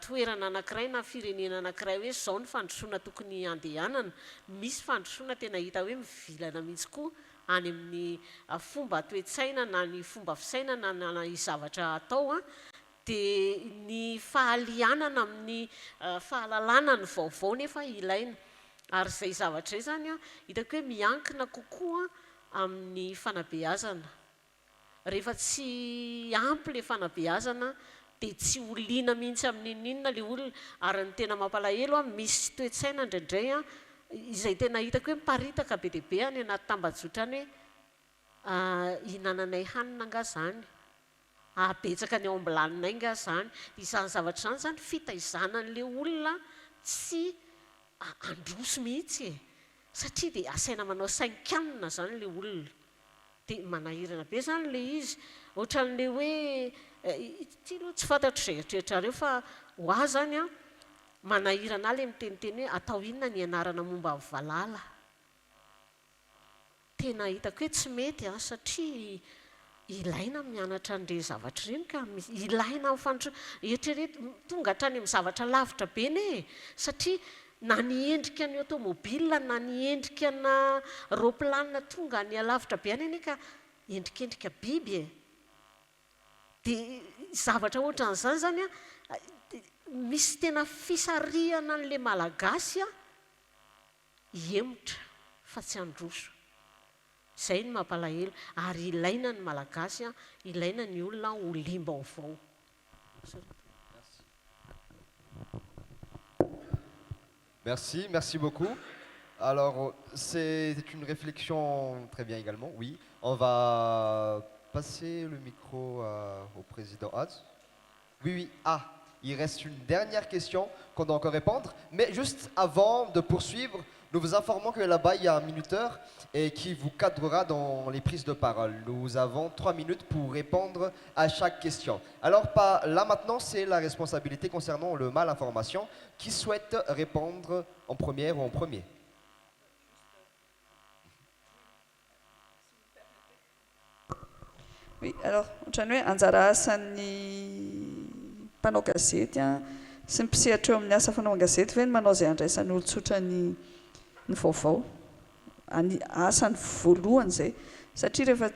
toerana anankiray na firenena anankiray hoe zao ny fandrosoana tokony andehanana misy fandrosoana tena hita hoe mivilana mihitsy koa any amin'ny fomba toe-tsaina na ny fomba fisainana na ny zavatra atao dia ny fahalianana amin'ny fahalalana ny vaovao nefa ilaina ary izay zavatra izay zany hitako hoe miankina kokoa amin'ny fanabeazana rehefa tsy ampy ilay fanabeazana dia tsy oliana mihitsy amin'inona ilay olona ary ny tena mampalahelo misy toe-tsaina indraindray izay tena hitako hoe miparitaka be dia be any anaty tambajotra any hoe hinananay hanina nga zany abetsaka ny ao ambilaninay nga zany izany zavatra izany zany fitaizanan'ilay olona tsy androso mihitsy satria dia asaina manao sain-kanina zany ilay olona dia manahirana be zany ilay izy ohatran'ilay hoe ty aloha tsy fantatro izay eritreretrareo fa ho ahy zany manahirana ahy ilay miteniteny hoe atao inona ny anarana momba ny valala tena hitako hoe tsy mety satria ilaina mianatra an'ireny zavatra ireny ka ilaina eritrereto tonga hatrany amin'ny zavatra lavitra be ne satria na ny endrika ny automobile na ny endrika na roplanina tonga ny alavitra be any ka endrikendrika biby dia zavatra ohatran'izany zany misy tena fisarihana an'le malagasy a hiemotra fa tsy androso. Izay ny mampalahelo ary ilaina ny malagasy a, ilaina ny olona ho lim-baovao. Merci, merci beaucoup. Alors, c'est une réflexion très bien également, oui. On va passer le micro au président Az. Oui, oui. Ah, il reste une dernière question qu'on doit encore répondre. Mais juste avant de poursuivre, nous vous informons que là-bas, il y a un minuteur et qui vous cadrera dans les prises de parole. Nous avons 3 minutes pour répondre à chaque question. Alors, là maintenant, c'est la responsabilité concernant le mal information. Qui souhaite répondre en première ou en premier? Oui, alors, ohatrany hoe anjara asan'ny mpanao gazety sy ny mpisehatra eo amin'ny asa fanao gazety ve ny manao izay andraisan'ny olon-tsotra ny vaovao. Asany voalohany izay, satria rehefa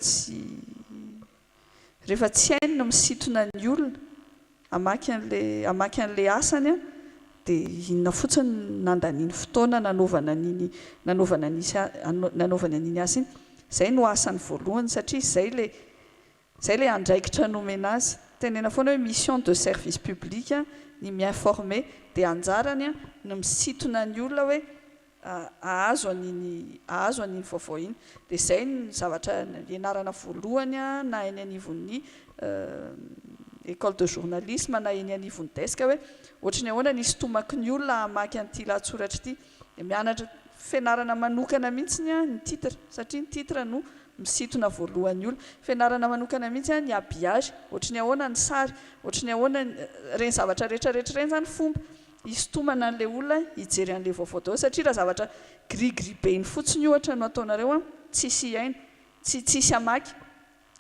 tsy hainy no misintona ny olona hamaky an'le asany dia inona fotsiny nandaniany fotoana nanaovana an'iny asa iny. Izay no asany voalohany satria izay le andraikitra nomena azy. Tenena foana hoe mission de service public ny miinformer dia anjarany no misintona ny olona hoe ahazo an'iny vaovao iny. Dia izay ny zavatra ianarana voalohany na eny anivon'ny école de journalisme na eny anivon'ny deska hoe ohatra ny ahoana nisy tomaky ny olona hamaky an'ity lahatsoratra ity. Dia mianatra fianarana manokana mihitsy ny titre satria ny titre no misintona voalohany olona. Fianarana manokana mihitsy ny habillage, ohatra ny ahoana ny sary, ohatra ny ahoana reny zavatra rehetrarehetra reny zany fomba hisintomana an'ilay olona hijery an'ilay vaovao daholo. Satria raha zavatra gris be iny fotsiny ohatra no ataonareo tsisy haina, tsisy hamaky.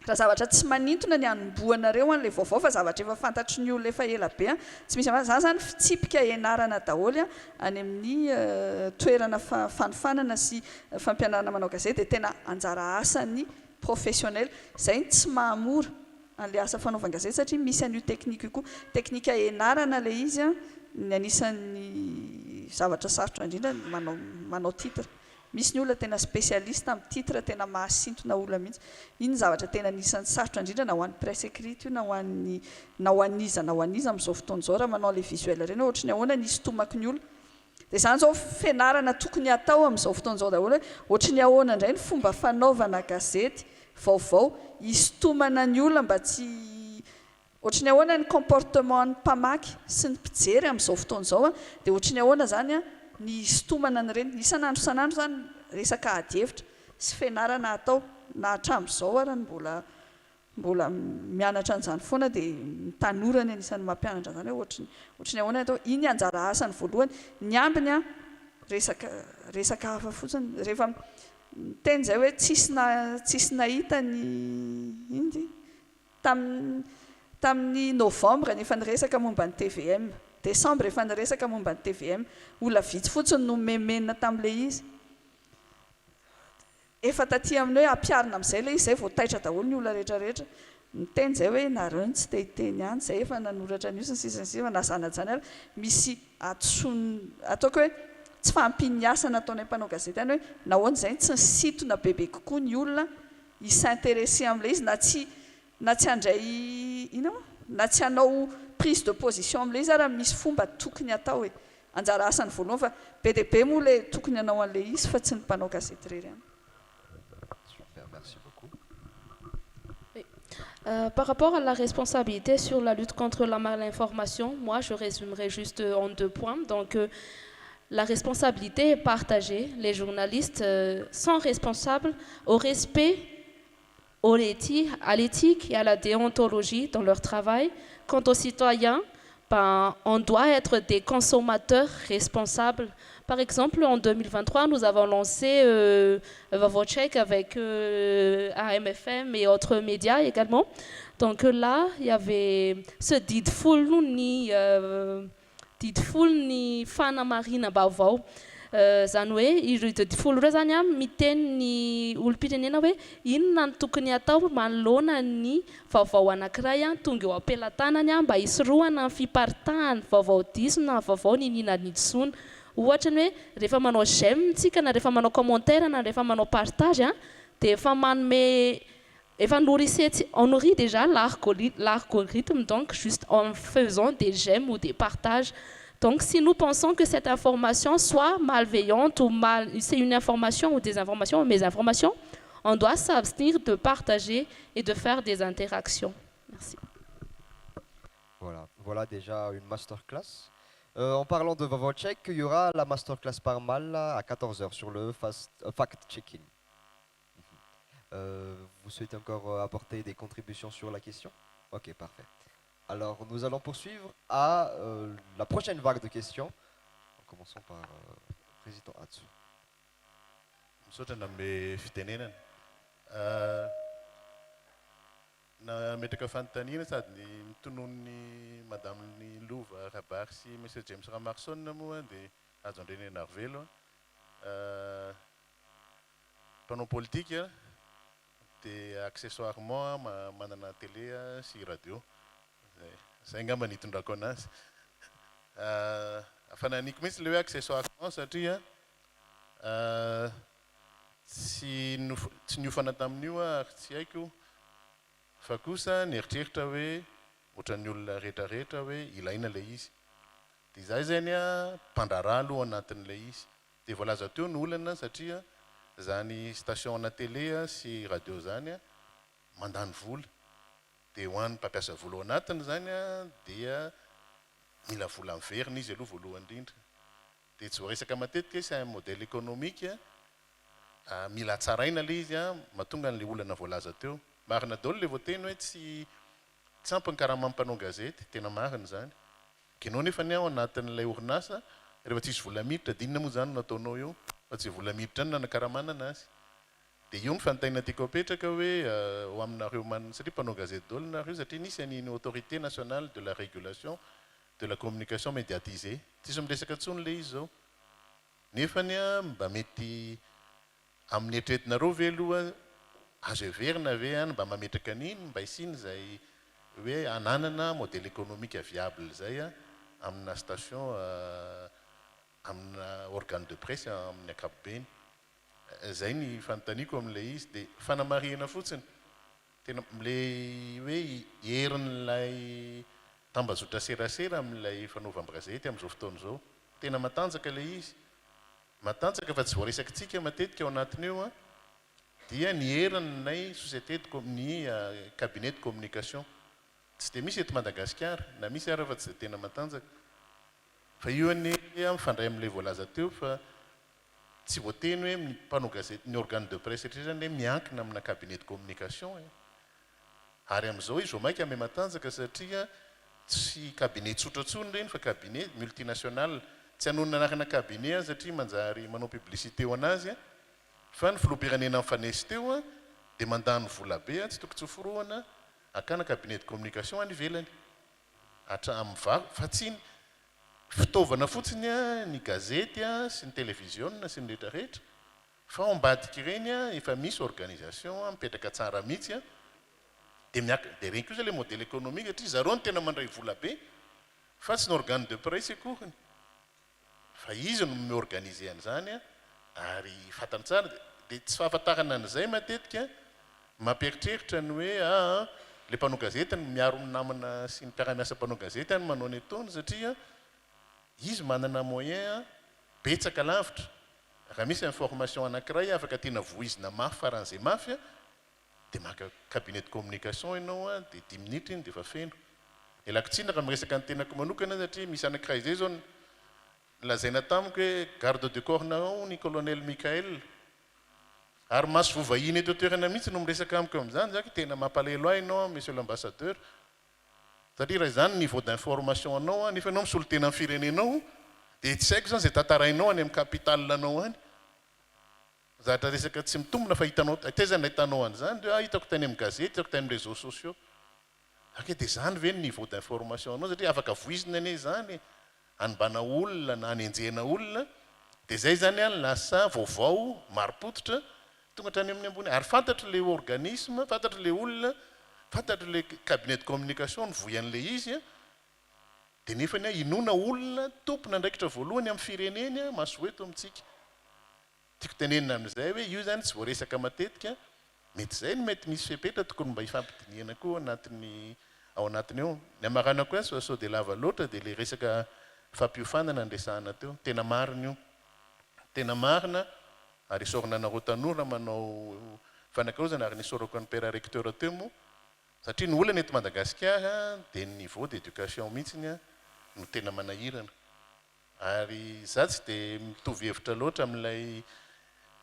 Raha zavatra tsy manintona ny anomboanareo an'ilay vaovao fa zavatra efa fantatry ny olona efa ela be tsy misy hamaky. Zany zany fitsipika ianarana daholo any amin'ny toerana fanofanana sy fampianarana manao gazety dia tena anjara asan'ny professionnel. Izay tsy mahamora an'ilay asa fanaovan-gazety satria misy an'io teknika io koa. Teknika ianarana ilay izy ny anisan'ny zavatra sarotra indrindra manao titre. Misy ny olona tena spécialiste amin'ny titre tena mahasintona olona mihitsy. Iny zavatra tena anisan'ny sarotra indrindra na ho an'ny presse écrite io na ho an'iza amin'izao fotoana izao raha manao le visuel ireny ohatra ny ahoana nisy tomaky ny olona. Dia izany izao fianarana tokony atao amin'izao fotoana izao daholo hoe ohatra ny ahoana indray ny fomba fanaovana gazety vaovao hisintomana ny olona mba tsy ohatra ny ahoana ny comportement ny mpamaky sy ny mpijery amin'izao fotoana izao dia ohatra ny ahoana zany ny hisintomana an'ireny isan'andro isan'andro zany resaka ady-hevitra sy fianarana atao na hatramin'izao ary mbola mianatra an'izany foana dia ny tanora ny anisan'ny mampianatra an'izany hoe ohatra ny ahoana atao. Iny anjara asany voalohany. Ny ambiny resaka hafa fotsiny rehefa teny izay hoe tsisy nahita ny tamin'ny novembre nefa niresaka momba ny TVM, décembre efa niresaka momba ny TVM, olona vitsy fotsiny no memenina tamin'ilay izy. Efa taty amin'ny hoe ampiarina amin'izay ilay izy izay vao taitra daholo ny olona rehetrarehetra. Miteny izay hoe nareo ny tsy te-hiteny ihany izay efa nanoratra ny sisa ny sisa nazanajany ary misy ataoko hoe tsy fampiniasa nataonay mpanao gazety any hoe nahoana izay tsy nisintona bebe kokoa ny olona s'intéresser amin'ilay izy na tsy handray na tsy hanao prise de position amin'ilay izy raha misy fomba tokony atao hoe anjara asany voalohany fa be dia be moa ilay tokony hanao an'ilay izy fa tsy ny mpanao gazety irery ihany. Merci beaucoup. Oui. Par rapport à la responsabilité sur la lutte contre la malinformation, moi je résumerai juste en 2 points. Donc la responsabilité est partagée. Les journalistes sont responsables au respect à l'éthique et à la déontologie dans leur travail. Quant aux citoyens, on doit être des consommateurs responsables. Par exemple, en 2023, nous avons lancé Vavocek avec AMFM et autres médias également. Donc là, il y avait ce Didful ni Fana Marina Bavao. Zany hoe ireo dodifolo ireo zany a miteny ny olom-pirenena hoe inona ny tokony atao manoloana ny vaovao anankiray a tonga eo am-pelantanany a mba hisorohana ny fiparitahany vaovao diso na vaovao ninina nitsoina. Ohatra ny hoe rehefa manao j'aime tsika na rehefa manao commentaire na rehefa manao partage a dia efa manome efa on nourrit déjà l'algorithme donc juste en faisant des j'aime ou des partages. Donc si nous pensons que cette information soit malveillante ou c'est une information ou des informations ou mésinformations, on doit s'abstenir de partager et de faire des interactions. Merci. Voilà déjà une masterclass. En parlant de Vavocek, il y aura la masterclass par mal à 14h sur le fact-checking. Vous souhaitez encore apporter des contributions sur la question? Ok, parfait. Alors, nous allons poursuivre à la prochaine vague de questions. En commençant par le président Atsu. Na metraka fanontaniana sady mitonony madame ny Lova Rabary sy monsieur James Ramarson moa dia azo andrenena velo mpanao politika dia accessoirement manana télé sy radio zay ngamba nitondrako anazy afananiko mihitsy le hoe accessoirement satria tsy niofana tamin'io ary tsy haiko fa kosa nieritreritra hoe ohatran'ny olona rehetrarehetra hoe ilaina ilay izy dia izay zany mpandraraha aloha anatin'ilay izy dia voalaza teo ny olana satria zany station na télé sy radio zany mandany vola dia ho an'ny mpampiasa vola ao anatiny zany dia mila vola miverina izy aloha voalohany indrindra dia tsy voaresaka matetika c'est un modèle économique mila tsaraina ilay izy mahatonga an'ilay olana voalaza teo. Marina daholo le voateny hoe tsy ampy ny karaha mampanao gazety, tena marina zany. Kinao nefa ny ao anatin'ilay orinasa, rehefa tsisy vola miditra, dinina moa zany nataonao eo, fa tsy vola miditra ny nanakaramanana azy. Dia io ny fanontaniana tiako apetraka hoe ho aminareo satria mpanao gazety daholo nareo satria nisy an'iny autorité nationale de la régulation de la communication médiatisée. Tsisy miresaka intsony le izy zao. Nefa mba mety amin'ny eritreretinareo ve aloha azo heverina ve mba mametraka an'iny mba hisiny zay hoe ananana modèle économique viable zay amina station amina organe de presse amin'ny ankapobeny. Zay ny fanontaniako amin'ilay izy dia fanamarihana fotsiny tena le hoe herin'ilay tambazotra serasera amin'ilay fanaovam-gazety amin'izao fotoana izao tena matanjaka ilay izy matanjaka fa tsy voaresakitsika matetika ao anatiny eo dia ny herin'ilay société ny cabinet de communication tsy dia misy eto Madagasikara na misy ara fa tsy dia tena matanjaka fa io ny mifandray amin'ilay voalaza teo fa tsy voateny hoe mpanao gazety ny organe de presse rehetra zany hoe miankina amina cabinet de communication ary amin'izao izy vomaika ame matanjaka satria tsy cabinet tsotratsony reny fa cabinet multinational tsy hanonona anarana cabinet satria manjary manao publicité ho anazy fa ny filoham-pirenena mifanesy teo dia mandany vola be tsy tokony tsoforoana akana cabinet de communication any ivelany amin'ny fa tsy fitaovana fotsiny ny gazety sy ny télévision sy ny rehetrarehetra fa ao ambadika ireny efa misy organisation mipetraka tsara mihitsy dia reny kosa le modèle économique satria zareo ny tena mandray vola be fa tsy ny organe de presse akohony fa izy no miorganiser an'izany ary fatany tsara dia tsy fahafantarana an'izay matetika mampieritreritra ny hoe le mpanao gazety miaro namana sy ny mpiara-miasa mpanao gazety any manao ny ataony satria izy manana moyen betsaka lavitra raha misy information anankiray afaka tiana voizina mafy faran'izay mafy dia maka cabinet de communication ianao dia 10 minitra iny dia efa feno elako tsina raha miresaka ny tenako manokana satria misy anankiray izay zao lazaina tamiko hoe garde de corps nao ny colonel Michael ary maso vovahiny eto toerana mihitsy no miresaka amiko amin'izany zaka tena mampalelo ahy ianao monsieur l'ambassadeur satria raha izany niveau d'information anao nefa ianao misolo tena amin'ny firenenao dia tsy haiko zany zay tantarainao any amin'ny capitale anao any zatra resaka tsy mitombona fa hitanao tezana hitanao an'izany dia hitako tany amin'ny gazety hitako tany amin'ny réseaux sociaux ake dia zany ve ny niveau d'information anao satria afaka voizina ane zany anibana olona na anenjehana olona dia zay zany a lasa vaovao maropototra tonga hatrany amin'ny ambony ary fantatro le organisme fantatro le olona fantatro le cabinet de communication nyvoy an'le izy a dia nefany a inona olona tompona andraikitra voalohany amin'ny fireneny a masoeto amintsika tiako tenenina amin'izay hoe io zany tsy voaresaka matetika mety zay no mety misy fepetra tokony mba hifampidiniana koa anatiny ao anatiny eo ny amarana koa sao de lava loatra dia le resaka fampiofanana andresahana teo tena marina io tena marina ary isorana anareo tanora manao fanankarozana ary nisorako ny père recteur teo moa satria ny olana eto Madagasikara dia ny niveau d'éducation mihitsiny a no tena manahirana ary za tsy dia mitovy hevitra loatra amin'ilay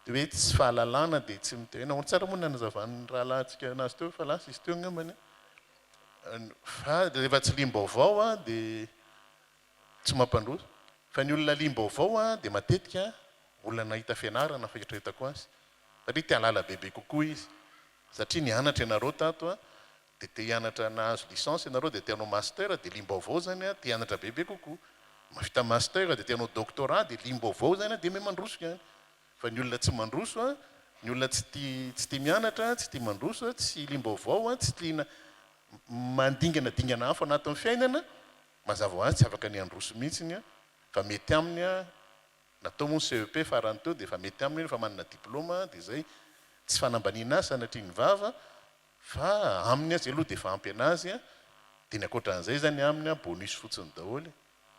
hoe tsy fahalalana dia tsy mitena ono tsara moa nanazavany rahalahantsika anazy teo fa lasa izy teo angambany fa rehefa tsy limbaovao a dia tsy mampandroso fa ny olona limbaovao a dia matetika olona nahita fianarana fahitretako azy satria tia halala bebe kokoa izy satria nianatra ianareo tato a dia te hianatra nahazo licence ianareo dia tianao master dia limbaovao zany a te hianatra bebe kokoa mavita master dia tianao doctorat dia limbaovao zany a dia me mandroso ihany fa ny olona tsy mandroso a ny olona tsy tia mianatra tsy tia mandroso tsy limbaovao a tsy tiana mandinganadingana hafa anatin'ny fiainana mazava ho azy tsy afaka ny androso mihitsiny a fa mety aminy a natao moa CEP farany teo dia efa mety aminy fa manana diplôma dia zay tsy fanambaniana azy sanatria ny vava fa aminy azy aloha dia efa ampy anazy a dia ny ankoatran'izay zany aminy a bonus fotsiny daholo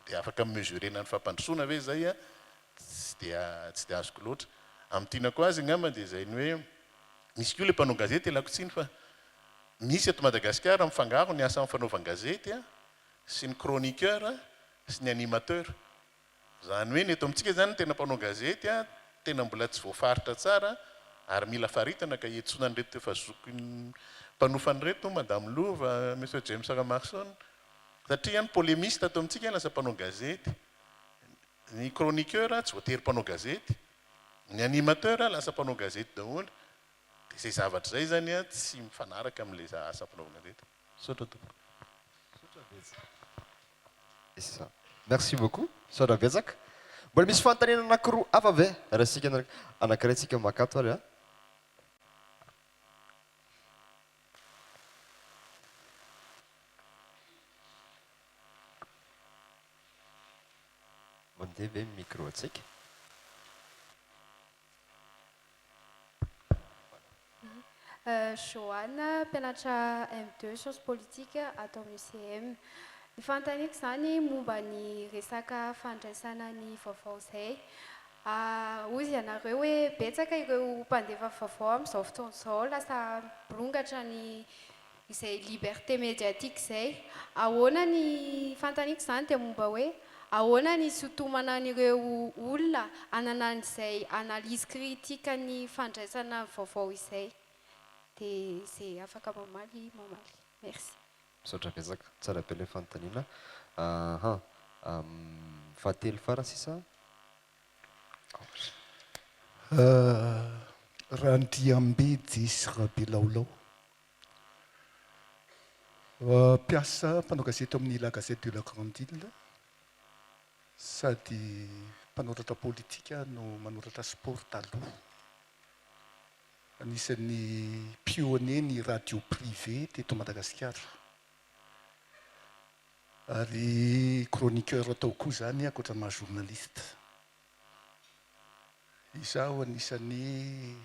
dia afaka mesurena ny fampandrosoana ve zay a tsy dia azoko loatra amin'ny tianako azy ngamba dia zay ny hoe misy koa le mpanao gazety elako tsiny fa misy eto Madagasikara mifangaro ny asa amin'ny fanaovan-gazety a sy ny chroniqueur sy ny animateur zany hoe ny eto amintsika zany tena mpanao gazety a tena mbola tsy voafaritra tsara ary mila faritana ka hietsona an'ireto efa zokony mpanofanyreto madame Lova monsieur James Ramarsson satria ny polémiste ato amintsika lasa mpanao gazety ny chroniqueur tsy voatery mpanao gazety ny animateur lasa mpanao gazety daholo dia zay zavatra zay zany a tsy mifanaraka amin'le asa mpanaovana gazety sotra tompoko Merci beaucoup. Sodra betsaka. Mbola misy fanontaniana anankiroa hafa ve raha sika anankiray tsika makato ary a. Mandeha ve micro atsika. Joanne, mpianatra M2 sciences politique atao amin'ny UCM. Ny fanontaniako zany momba ny resaka fandraisana ny vaovao izay. Ozy ianareo hoe betsaka ireo mpandefa vaovao amin'izao fotoana izao lasa bolongatra ny izay liberté médiatique izay. Ahoana ny fanontaniako zany dia momba hoe ahoana ny sotomana an'ireo olona hanana an'izay analyse critique ny fandraisana vaovao izay. Dia izay afaka mamaly. Merci. Sotra betsaka tsara be ilay fanontaniana. Fahatelo farany sisa. Randriambedy sy Rabelalao. Mpiasa mpanao gazety amin'ny La Gazette de la Grande Île sady mpanoratra politika no manoratra sport taloha. Anisan'ny pionnier ny radio privé teto Madagasikara. Ary chroniqueur atao koa zany ankoatra ny maha journaliste. Izaho anisan'ny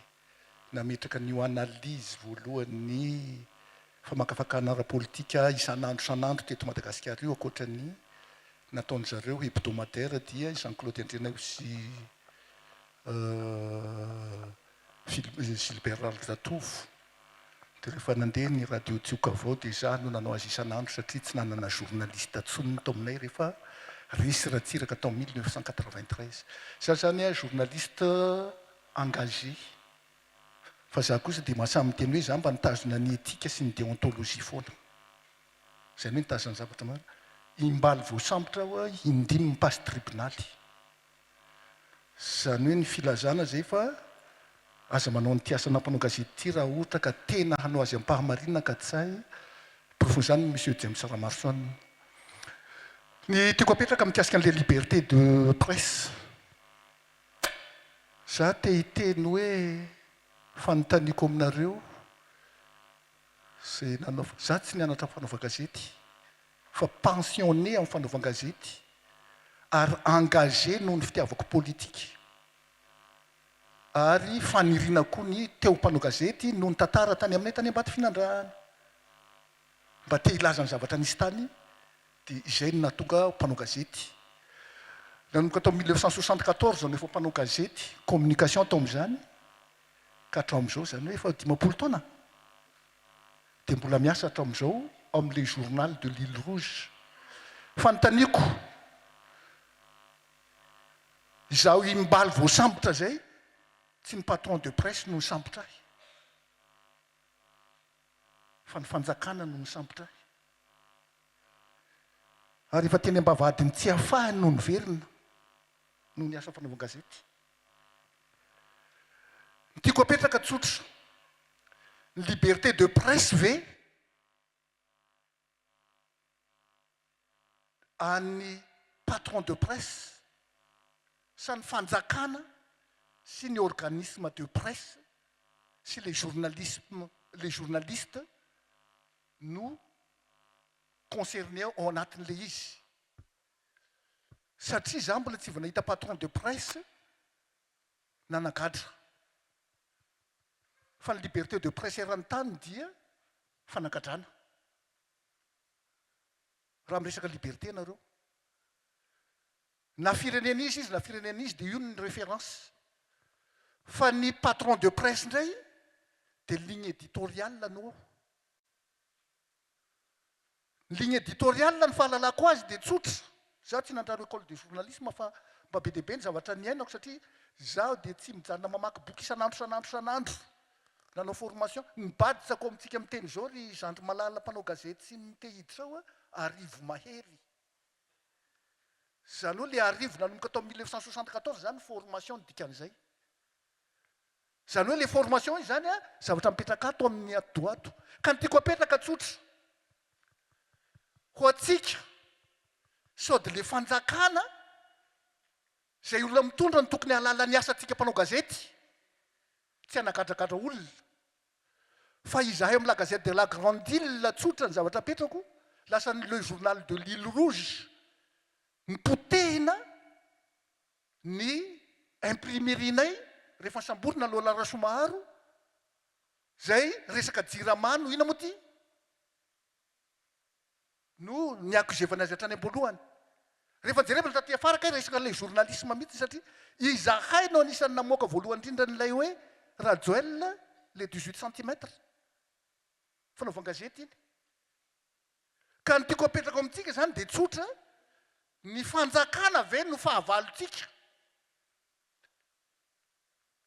nametraka ny analyse voalohany famakafakana ara-politika isan'andro teto Madagasikara io ankoatra ny nataony zareo hebdomadaire dia Jean-Claude Andrianao sy Gilbert Ratovo. Dia rehefa nandeha ny radio tsioka avao dia izaho no nanao azy isan'andro satria tsy nanana journaliste atsonony tao aminay rehefa resy ratsiraka tao 1993. Za zany a journaliste engagé. Fa za kosa dia mahasamy miteny hoe za mba nitazona ny éthique sy ny déontologie foana. Zany hoe nitazona zavatra maro. Imbaly voasambotra aho indimy mipasse tribunaly. Zany hoe ny filazana zay fa aza manao ny tiasana mpanao gazety raha ohatra ka tena hanao azy ampahamarinana ka tsay profondément monsieur James Ramarsson. Ny tiako apetraka mikasika an'ilay liberté de presse. za te hiteny hoe fanontaniako aminareo zay nanaova za tsy nianatra fanaova-gazety fa pensionné amin'ny fanaovan-gazety ary engagé noho ny fitiavako politika ary faniriana koa ny teo mpanao gazety noho ny tantara tany aminay tany Ambato Finandrahana mba te hilaza ny zavatra nisy tany dia izay no natonga mpanao gazety. Nanomboka tao 1974 zao no efa mpanao gazety communication tao amin'izany ka hatrao amin'izao zany hoe efa 10 taona dia mbola miasa hatrao amin'izao amin'le journal de l'Île Rouge. Fanontaniako izaho imbaly voasambotra zay tsy ny patron de presse no nisambotra ahy fa ny fanjakana no nisambotra ahy ary efa teny ambavadiny tsy ahafahany no niverina no ny asa fanaovan-gazety. Ny tiako apetraka tsotra ny liberté de presse ve any patron de presse sa ny fanjakana sy ny organisme de presse sy les journalistes no concerné ao anatin'le izy. Satria za mbola tsy vao nahita patron de presse nanagatra fa ny liberté de presse eran-tany dia fanagadrana. Raha miresaka liberté nareo na firenena izy na firenena izy dia io ny référence fa ny patron de presse indray dia ligne éditoriale no ligne éditoriale ny fahalalako azy dia tsotra. Zaho tsy nandraro école de journalisme fa mba be dia be ny zavatra niainako satria zaho dia tsy mijanona mamaky boky isanandro nanao formation nibadisako amintsika miteny zao ry Zandry Malala mpanao gazety sy mitehiditra ao Arivo Mahery. Zany hoe le Arivo nanomboka tao 1974 zany formation dikan'izay. Zany hoe le formation izy zany zavatra mipetraka ato amin'ny ato. Ka ny tiako apetraka tsotra ho atsika sody le fanjakana zay olona mitondra ny tokony halala ny asantsika mpanao gazety tsy hanagadragadra olona fa izahay amin'ny la gazette de la grande île tsotra ny zavatra apetrako lasa ny le journal de l'Île Rouge nipotehina ny imprimerinay rehefa samborina aloha Larasomaharo zay resaka jiramano ina moa ty no ny akuzevana azy hatrany am-boalohany. Rehefa jerevana taty afara kay resaka le journalisme mihitsy satria izahay no anisan'ny namoaka voalohany indrindra n'ilay hoe Rajoel le 18 centimètres fanaovan-gazety iny. Ka ny tiako apetraka amintsika zany dia tsotra ny fanjakana ve no fahavalontsika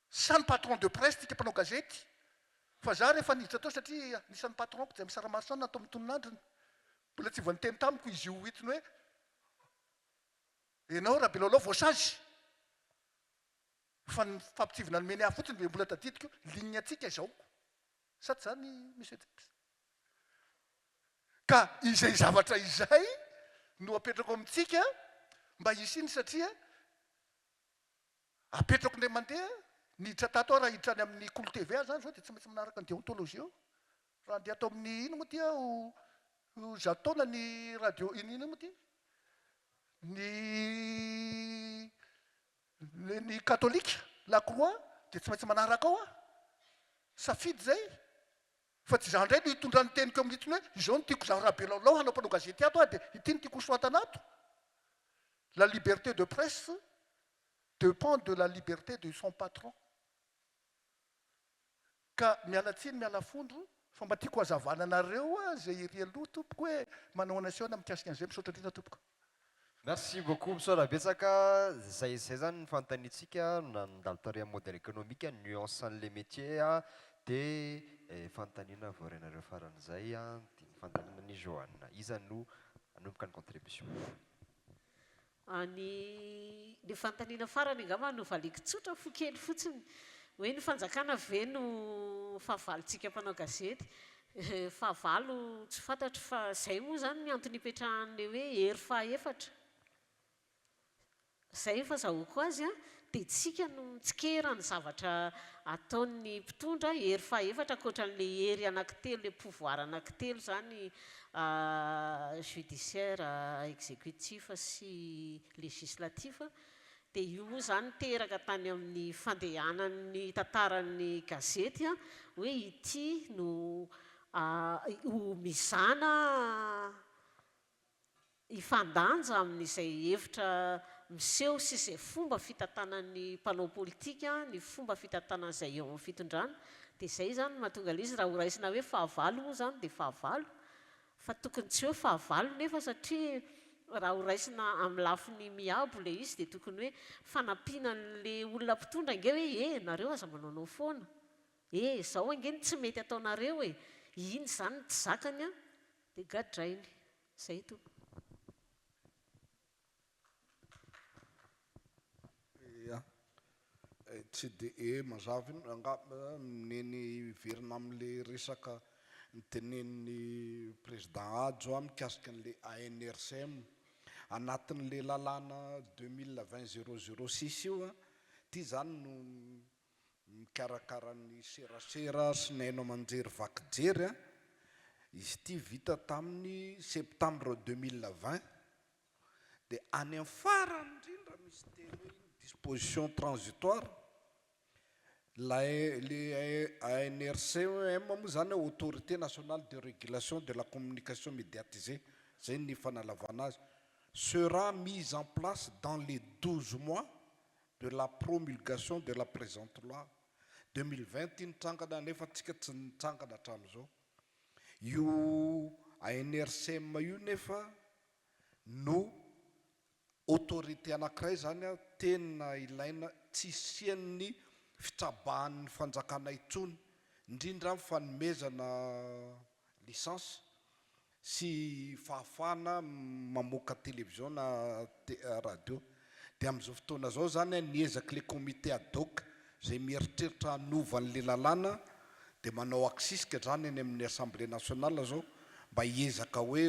sa ny patron de presse tika mpanao gazety fa za rehefa niditra tao satria nisan'ny patronko dia misaramaso natao mitononandriny mbola tsy voaniteny tamiko izy io hitiny hoe ianao raha belalao voasazy fa ny fampitsivona nomeny ahy fotsiny be mbola tadidiko ligne atsika izao sady zany monsieur ka izay zavatra izay no apetrako amintsika mba isiny satria apetrako ndray mandeha niditra tato aho raha hiditra any amin'ny Kolo TV zany zao dia tsy maintsy manaraka ny déontologie eo raha andeha atao amin'ny ino moa tia zatona ny radio ino moa ty ny katolika la croix dia tsy maintsy manaraka ao safidy zay fa tsy zany indray no hitondrany teniko amin'nyitsiny hoe izao no tiako zaho raha belalao hanao mpanao gazety ato dia ity no tiako soatanato. La liberté de presse dépend de la liberté de son patron. Ka miala tsiny miala fondro fa mba tiako hazavana anareo zay iry aloha tompoko hoe manao nation mikasika an'izay misaotra indrindra tompoko. Merci beaucoup misaotra betsaka zay zany ny fanontaniantsika nandalo tary amin'ny modèle économique nuance an'le métier dia fanontaniana voarenareo faran'izay dia ny fanontaniana ny Joanna iza no anomboka ny contribution. Le fanontaniana farany angamba no valiko tsotra fo kely fotsiny hoe ny fanjakana ve no fahavalontsika mpanao gazety fahavalo tsy fantatro fa zay moa zany ny antony hipetrahan'le hoe hery fahaefatra Zay fahazahoako azy a, dia tsika no tsikerany zavatra ataon'ny mpitondra hery fahaefatra ankoatran'le hery anankitelo, le pouvoir anankitelo zany, judiciaire, exécutif sy législatif. Dia io moa zany teraka tany amin'ny fandehanan'ny tantaran'ny gazety a, hoe ity no mizana ifandanja amin'izay hevitra miseho sy izay fomba fitantanan'ny mpanao politika, ny fomba fitantanan'izay eo amin'ny fitondrana. Dia izay zany mahatonga izy raha ho raisina hoe fahavalo moa zany dia fahavalo, fa tokony tsy hoe fahavalo nefa, satria raha ho raisina amin'ny lafiny miabo le izy dia tokony hoe fanampianan'le olona mpitondra nge hoe nareo aza manaonao foana, izao angeny tsy mety ataonareo e, iny zany tsy zakany a, dia gadrainy. Zay tompoko. Tsy dia mazava angamba mineny verina amin'le resaka nitenen'ny président Adzo mikasika an'le ANRCM anatin'le lalàna 2020-006 io a, ty zany no mikarakara ny serasera sy naino amanjery vakijery a. Izy ty vita tamin'ny septembre 2020 dia any amin'ny farany indrindra misy teny hoe disposition transitoire. Le ANRCM moa zany autorité nationale de régulation de la communication médiatisée, zay ny fanalavana azy, sera mise en place dans les 12 mois de la promulgation de la présente loi. 2020 nitsangana nefa tsika tsy nitsangana hatramin'izao. Io ANRCM io nefa no autorité anankiray zany a, tena ilaina tsy isian'ny fitsabahan'ny fanjakana intsony, indrindra amin'ny fanomezana licence sy fahafana mamoaka télévision na radio. Dia amin'izao fotoana zao zany niezaky le comité ad hoc zay mieritreritra hanova an'le lalàna dia manao aksisika zany eny amin'ny assemblée nationale zao mba hiezaka hoe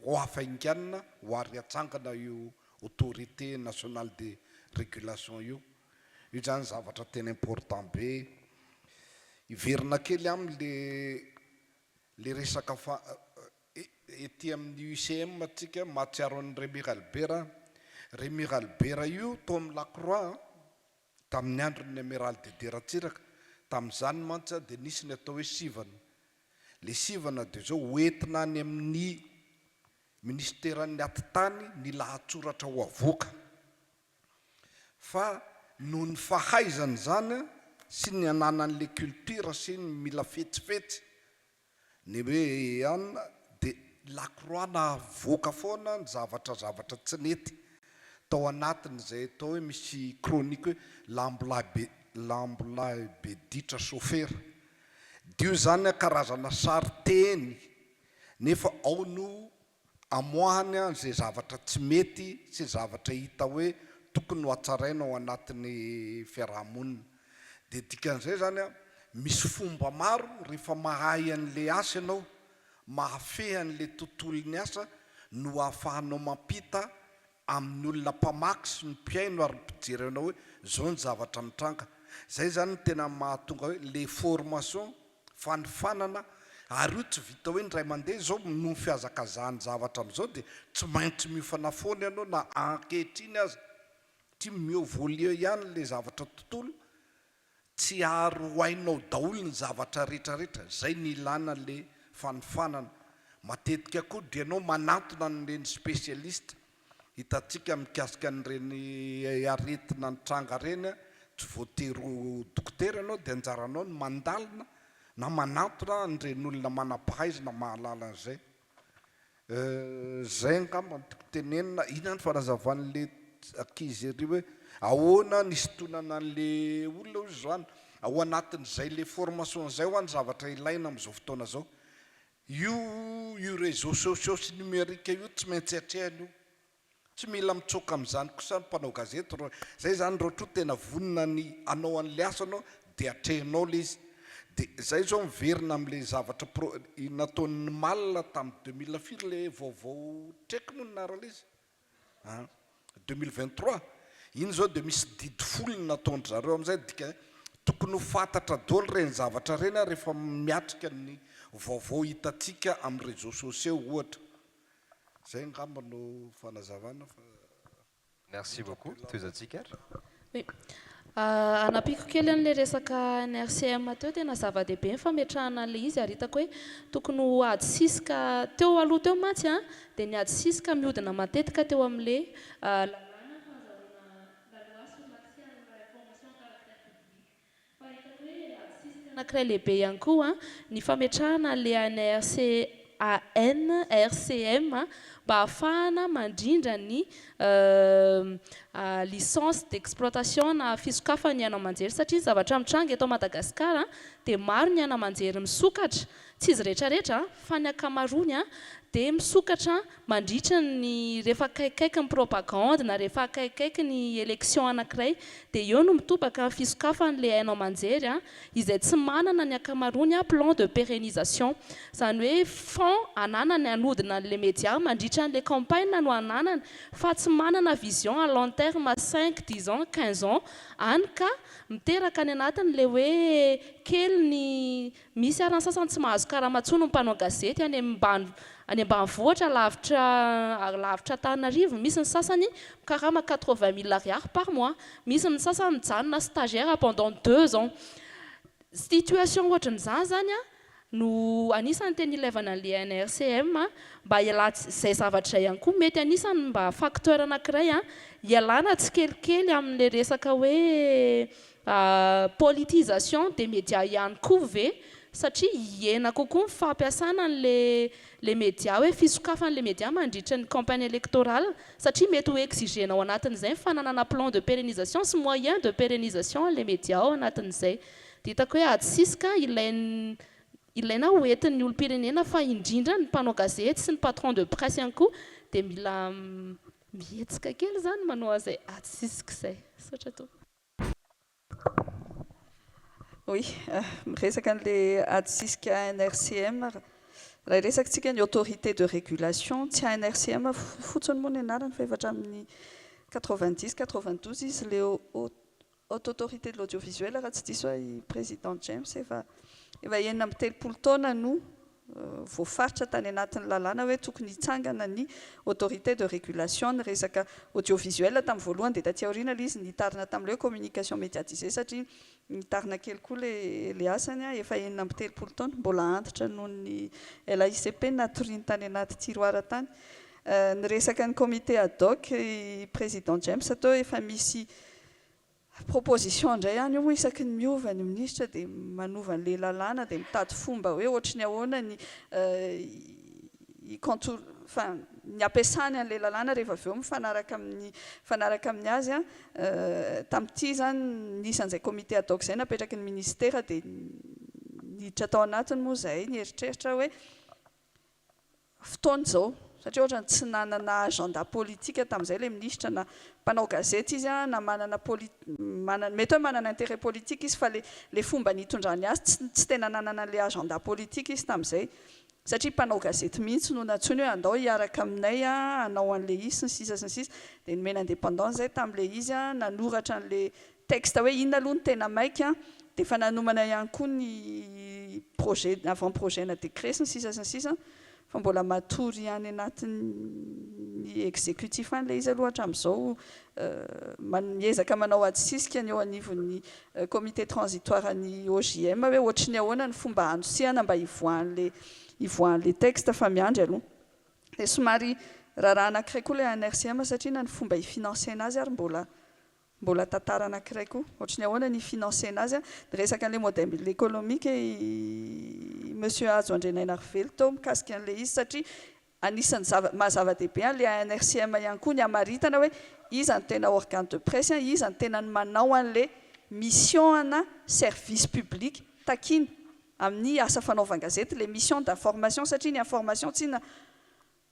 ho hafainganina ho ary hatsangana io autorité nationale de régulation io. Io zany zavatra tena important be. Iverina kely am'le resaka ety amin'ny UCM atsika mahatsiaro an'ny Rémy Ralbert io tao amin'ny Lacroix tamin'ny andron'ny amiral Dédé Ratsiraka. Tamin'izany mantsy dia nisy ny atao hoe sivana. Le sivana dia zao hoentina any amin'ny ministeran'ny atitany ny lahatsoratra ho avoaka. Fa noho ny fahaizany zany sy ny ananan'le culture sy ny mila fetsifetsy ny hoe anina dia Lacroix nahavoaka foana ny zavatra tsy nety tao anatin'izay atao hoe misy chronique hoe lambolay be ditra chauffeur. Dio zany karazana sary teny nefa ao no amoahany an'izay zavatra tsy mety sy zavatra hita hoe tokony ho hatsaraina ao anatin'ny fiarahamonina. Dia dikan'izay zany a, misy fomba maro rehefa mahay an'le asa ianao, mahafehy an'le tontolon'ny asa no ahafahanao mampita amin'ny olona mpamaky sy ny mpiaino ary mpijery anao hoe zao ny zavatra mitranga. Zay zany tena mahatonga hoe le formation fanifanana ary io tsy vita hoe ndray mandeha zao no fihazakazahany zavatra amin'izao dia tsy maintsy miofana foana ianao na ankehitriny aza ty miovolio ihany le zavatra tontolo, tsy aro hainao daholo ny zavatra rehetrarehetra. Zay ny ilana le fanifanana. Matetika koa dia ianao manatona n'ireny spécialiste. Hitantsika mikasika an'ireny aretina nitranga reny, tsy voatery dokotera ianao dia anjaranao ny mandalina na manatona an'ireny olona manam-pahaizana mahalala an'izay. Zay angamba no tiako tenenina. Ina ny fanazavan'le ankizy ery hoe ahoana ny sitonana an'le olona ozy zany ao anatin'izay le formation zay ho any zavatra ilaina amin'izao fotoana zao. Io réseaux sociaux sy numérique io tsy maintsy hatrehany io. Tsy mila mitsoka amin'izany kosa ny mpanao gazety. Zay zany roatro tena vonina ny anao an'le asa anao dia hatrehinao le izy. Dia zay zao miverina amin'le zavatra nataon'ny mal tamin'ny 2004 le vaovao treky no narala izy 2023. iny zao dia misy didy folony nataony zareo amin'izay dika tokony ho fantatra daholo reny zavatra reny a rehefa miatrika ny vaovao hitantsika amin'ny réseaux sociaux ohatra zay ngamba no fanazavana fa Merci beaucoup. Tozatsikar. Oui. Anapiko kely an'ilay resaka NRCM teo tena zava-dehibe ny fametrahana an'ilay izy ary hitako hoe tokony ho ady sisika teo aloha teo matsy a dia ny ady sisika mihodina matetika teo amin'ilay anankiray lehibe ihany koa ny fametrahana an'ilay NRCM mba ahafahana mandrindra ny licence d'exploitation na fisokafany ana-manjery satria zavatra mitranga eto Madagasikara dia maro ny ana-manjery misokatra tsy izy rehetrarehetra fa ny akamaroany dia misokatra mandritra ny rehefa akaikaiky ny propagande na rehefa akaikaiky ny élection anankiray dia eo no mitobaka ny fisokafan'ilay ana-manjery izay tsy manana ny akamaroany plan de pérennisation izany hoe fond ananany anodina an'ilay média mandritra an'ilay campagne no ananany fa tsy manana vision à long terme 5, 10 ans, 15 ans any ka miteraka any anatiny le hoe kely ny misy arany sasany tsy mahazo karamatsony mpanao gazety any ambanivohitra lavitra Antananarivo misy ny sasany karama 80 000 ariary par mois misy ny sasany mijanona stagiaire pendant 2 ans situation ohatran'izany zany no anisany teny ilevana an'ilay NRCM mba iala izay zavatra ihany koa mety anisany mba facteur anankiray ialana tsikelikely amin'ilay resaka hoe politisation des médias ihany koa ve satria hiena kokoa ny fampiasana le média hoe fisokafan'ilay média mandritra ny campagne électorale satria mety ho exigena ao anatin'izay fananana plan de pérennisation sy moyen de pérennisation les médias ao anatin'izay dia hitako hoe ady sisika ilaina hoentin'ny olom-pirenena fa indrindra ny mpanao gazety sy ny patron de presse ihany koa dia mila mihetsika kely zany manao azay ady sisika izay sotra to. Oui, miresaka an'ilay ady sisika NRCM raha resakitsika ny autorité de régulation tsy NRCM fotsiny moa ny anarany fa efatra amin'ny 90-92 izy le haute autorité de l'audiovisuel raha tsy diso i président James efa enina amby 30 taona no voafaritra tany anatin'ny lalàna hoe tokony hitsangana ny autorité de régulation ny resaka audiovisuel tamin'ny voalohany dia taty aoriana ilay izy nitarina tamin'ilay hoe communication médiatisée satria nitarina kely koa le asany efa enina amby 30 taona mbola antitra noho ny LAICP natoriany tany anaty tiroara tany ny resaka ny comité ad hoc président James atao efa misy proposition indray ihany io moa isaky ny miova ny ministra dia manova an'ilay lalàna dia mitady fomba hoe ohatry ny ahoana ny ny ampiasany an'ilay lalàna rehefa avy eo mifanaraka amin'ny azy tamin'ity zany nisan'izay comité ad hoc izay napetraky ny ministera dia niditra tao anatiny moa izay nieritreritra hoe fotoana izao satria ohatrany tsy nanana agenda politique tamin'izay ilay ministra na mpanao gazety izy na mety hoe manana intérêt politique izy fa le fomba nitondrany azy tsy tena nanana le agenda politique izy tamin'izay satria mpanao gazety mihitsy no natsony hoe andao hiaraka aminay anao an'le izy sy ny sisa sy ny sisa dia nomena indépendance zay tamin'le izy nanoratra an'le texte hoe inona aloha ny tena maika dia efa nanomana ihany koa ny projet avant projet na décret sy ny sisa sy ny sisa fa mbola matory any anatin'ny exécutif an'ilay izy aloha hatramin'izao miezaka manao ady sisika ny eo anivon'ny comité transitoire ny OJM hoe ohatry ny ahoana ny fomba androsiana mba hivoahan'le texte fa miandry aloha dia somary raha anankiray koa ilay NRCM satria na ny fomba hifinancena azy ary mbola tantara anankiray koa ohatry ny ahoana ny financena azy dia resaka an'ilay modèle économique monsieur Azo Andrenaina Arivelo tao mikasika an'ilay izy satria anisan'ny mahazava-dehibe an'ilay NRCM ihany koa ny hamaritana hoe iza ny tena organe de presse iza ny tena manao an'ilay mission ana service public takiny amin'ny asa fanaovan-gazety les missions d'information satria ny information tsy na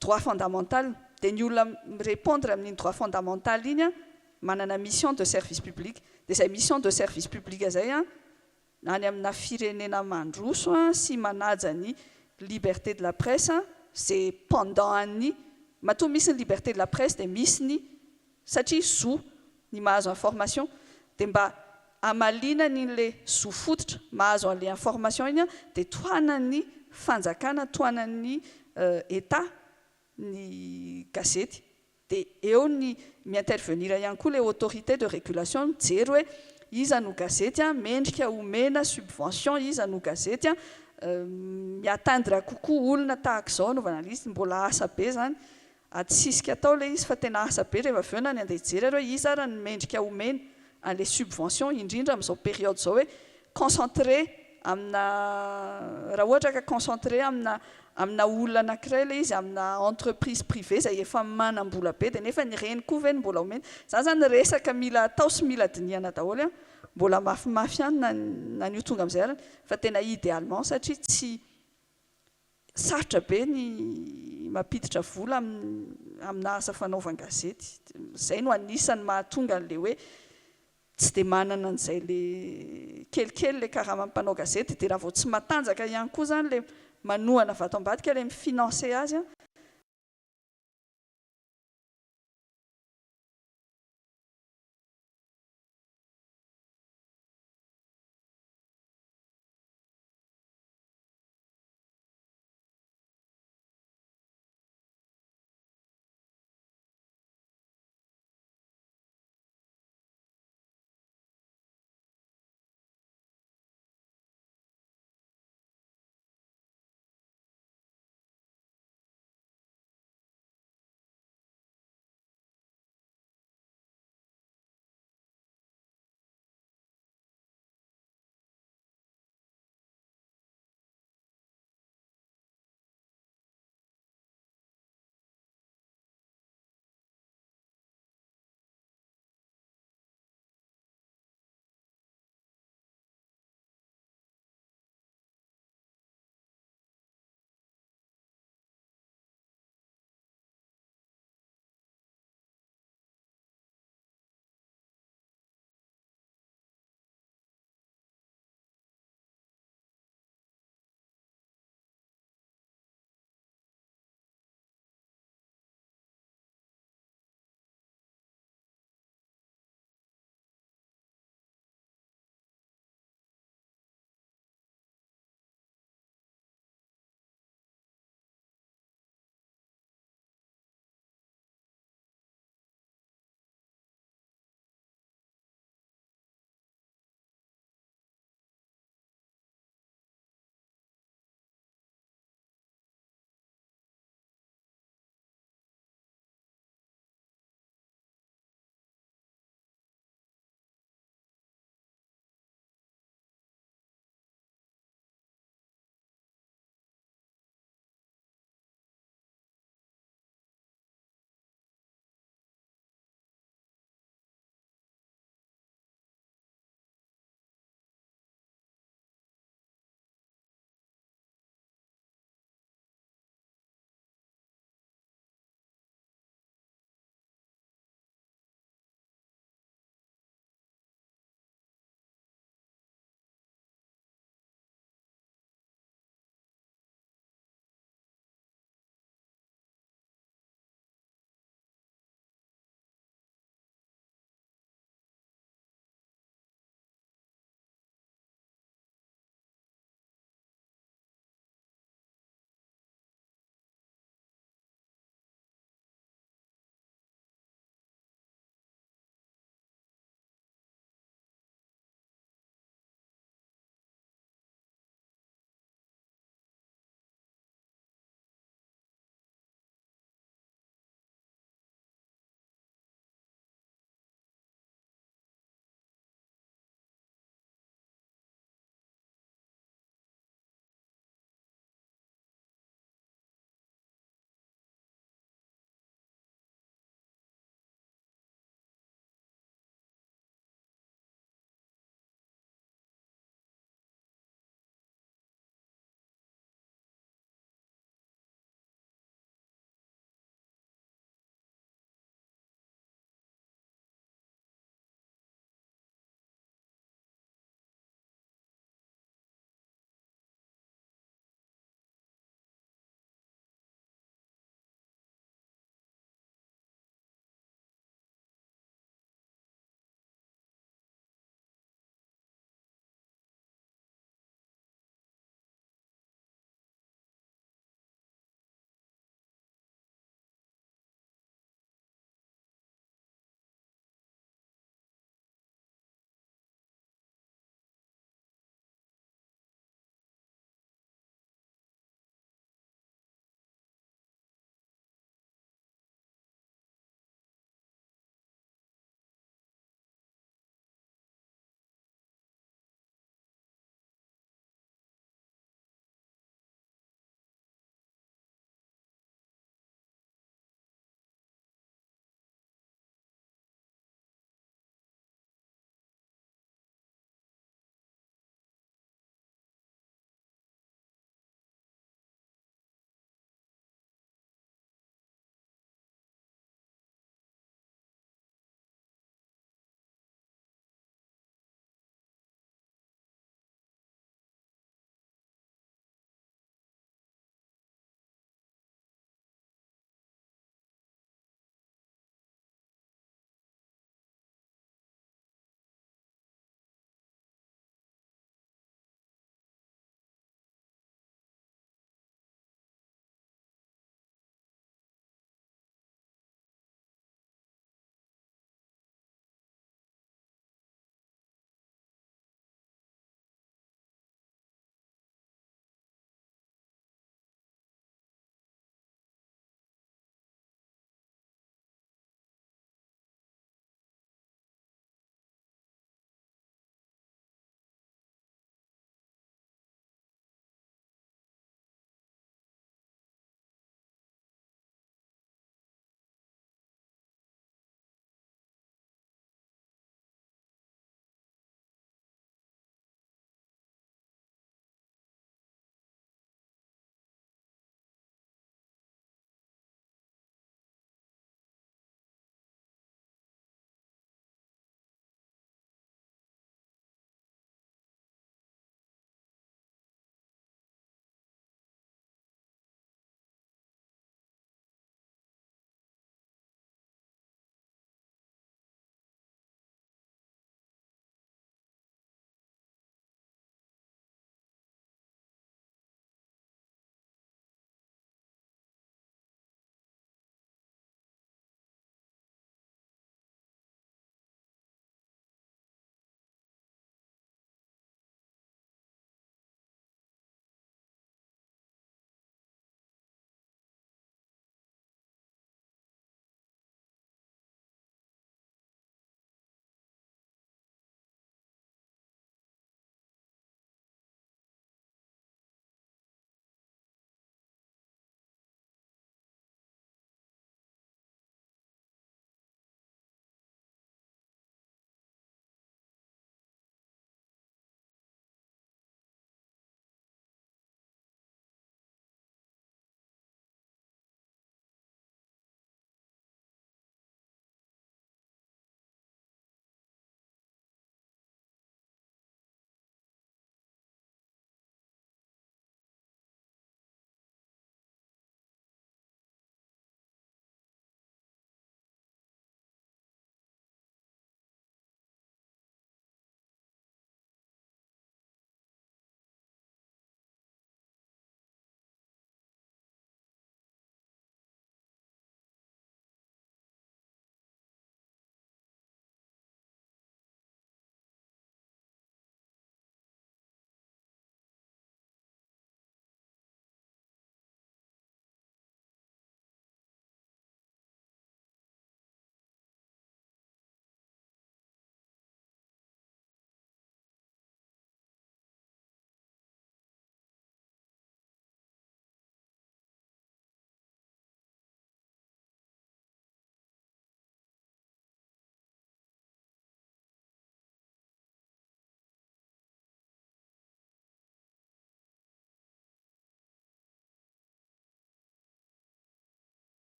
droit fondamental dia ny olona mirépondre amin'iny droit fondamental iny manana mission de service public dia izay mission de service public zay any amina firenena mandroso sy manaja ny liberté de la presse c'est pendant an'ny matoa misy ny liberté de la presse dia misy ny satria zo ny mahazo information dia mba amalinany in'le zo fototra mahazo an'le information iny a dia tohanany fanjakana tohanany état ny gazety dia eo ny mi-intervenir ihany koa le autorité de régulation mijery hoe iza no gazety a mendrika omena subvention iza no gazety a miatandra kokoa olona tahaka izao anaovana izy mbola asa be zany atsisika atao le izy fa tena asa be rehefa avy eo na ny andeha hijery hoe iza raha ny mendrika omena an'le subvention indrindra amin'izao période zao hoe concentré amina raha ohatra ka concentré amina olona anankiray le izy amina entreprise privée zay efa manam-bola be dia nefa ny reny koa ve ny mbola omena zany zany resaka mila atao sy mila dinihana daholo a mbola mafimafy ihany na nio tonga amin'izay arany fa tena idéalement satria tsy sarotra be ny mampiditra vola amina asa fanaovan-gazety zay no anisany mahatonga an'le hoe tsy dia manana an'izay le kelikely le karaha mampanao gazety dia raha vao tsy matanjaka ihany koa zany le manohana vato ambadika le mifinancer azy a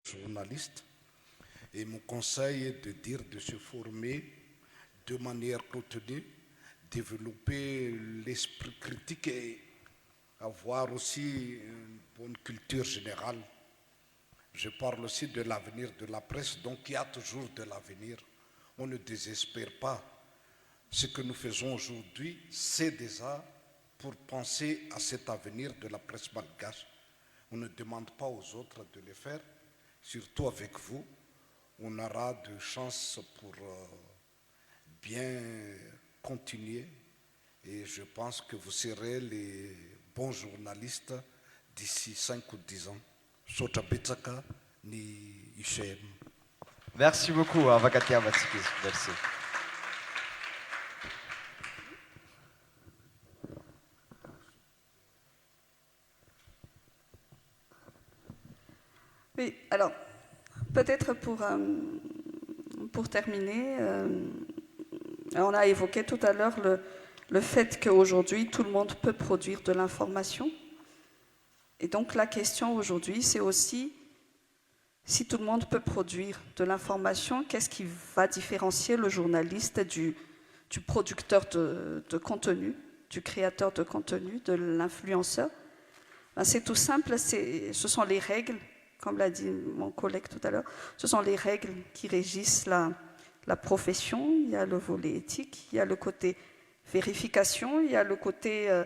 journalistes. Et mon conseil est de dire de se former de manière contenue, développer l'esprit critique et avoir aussi une bonne culture générale. Je parle aussi de l'avenir de la presse, donc il y a toujours de l'avenir. On ne désespère pas. Ce que nous faisons aujourd'hui, c'est déjà pour penser à cet avenir de la presse malgache. On ne demande pas aux autres de le faire, surtout avec vous. On aura de chances pour bien continuer et je pense que vous serez les bons journalistes d'ici 5 ou 10 ans. Sotabetsaka ni Ishem. Merci beaucoup, Avakatia Matsikis. Merci. Oui, alors, peut-être pour terminer, on a évoqué tout à l'heure le fait qu'aujourd'hui, tout le monde peut produire de l'information. Et donc, la question aujourd'hui, c'est aussi, si tout le monde peut produire de l'information, qu'est-ce qui va différencier le journaliste du producteur de contenu, du créateur de contenu, de l'influenceur? Ben, c'est tout simple, ce sont les règles, comme l'a dit mon collègue tout à l'heure, ce sont les règles qui régissent la profession. Il y a le volet éthique, il y a le côté vérification, il y a le côté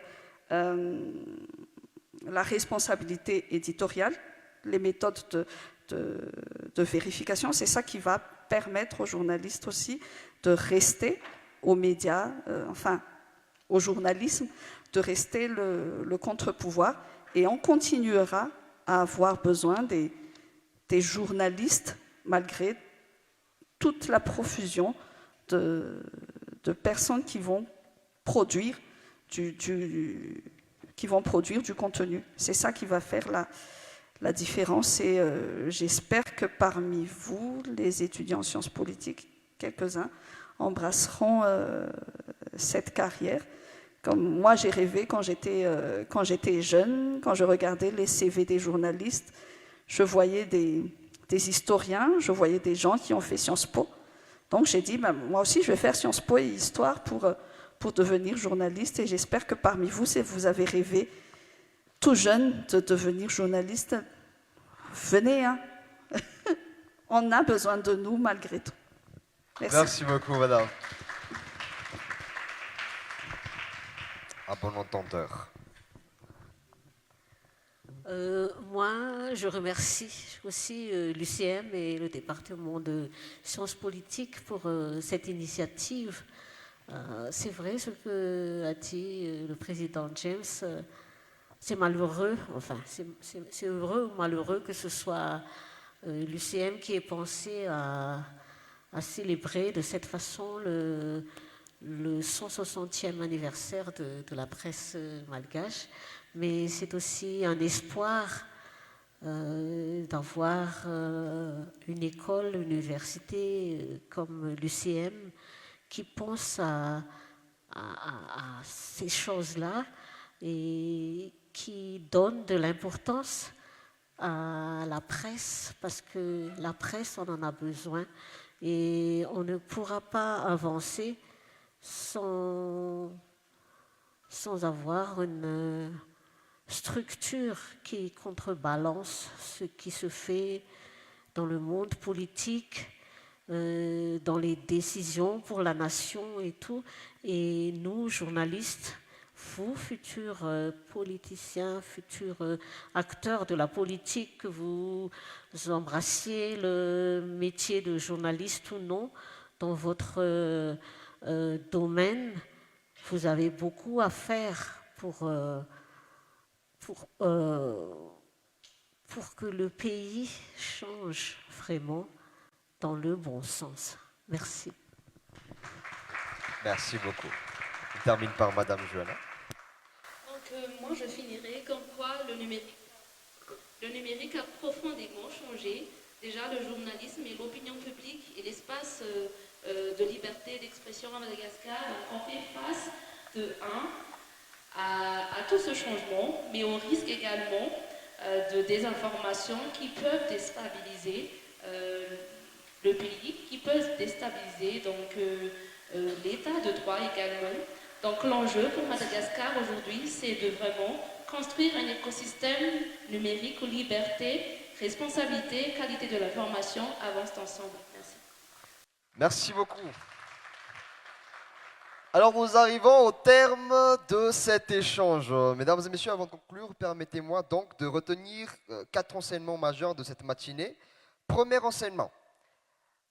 la responsabilité éditoriale, les méthodes de vérification. C'est ça qui va permettre aux journalistes aussi de rester aux médias, enfin au journalisme, de rester le contre-pouvoir. Et on continuera à avoir besoin des journalistes, malgré toute la profusion de personnes qui vont produire du contenu. C'est ça qui va faire la différence. Et j'espère que parmi vous, les étudiants en sciences politiques, quelques-uns embrasseront cette carrière. Comme moi, j'ai rêvé quand j'étais jeune, quand je regardais les CV des journalistes, je voyais des historiens, je voyais des gens qui ont fait Sciences Po. Donc j'ai dit, ben, moi aussi, je vais faire Sciences Po et Histoire pour devenir journaliste. Et j'espère que parmi vous, si vous avez rêvé tout jeune de devenir journaliste, venez, hein. On a besoin de nous malgré tout. Merci beaucoup, madame. À bon entendeur. Moi, je remercie aussi l'UCM et le département de sciences politiques pour cette initiative. C'est vrai ce que a dit le président James. C'est malheureux, enfin, c'est heureux ou malheureux que ce soit l'UCM qui ait pensé à célébrer de cette façon le 160e anniversaire de la presse malgache, mais c'est aussi un espoir d'avoir une école, une université comme l'UCM qui pense à ces choses-là et qui donne de l'importance à la presse, parce que la presse, on en a besoin et on ne pourra pas avancer sans avoir une structure qui contrebalance ce qui se fait dans le monde politique, dans les décisions pour la nation et tout. Et nous, journalistes, vous, futurs politiciens, futurs acteurs de la politique, que vous embrassiez le métier de journaliste ou non, dans votre domaine, vous avez beaucoup à faire pour que le pays change vraiment dans le bon sens. Merci. Merci beaucoup. On termine par Madame Johanna. Donc moi je finirai comme quoi le numérique a profondément changé déjà le journalisme et l'opinion publique et l'espace de liberté d'expression à Madagascar. On fait face à tout ce changement, mais on risque également de désinformation qui peuvent déstabiliser le pays, qui peuvent déstabiliser donc, l'état de droit également. Donc l'enjeu pour Madagascar aujourd'hui, c'est de vraiment construire un écosystème numérique où liberté, responsabilité, qualité de l'information avancent ensemble. Merci. Merci beaucoup. Alors nous arrivons au terme de cet échange. Mesdames et messieurs, avant de conclure, permettez-moi donc de retenir 4 enseignements majeurs de cette matinée. Premier enseignement,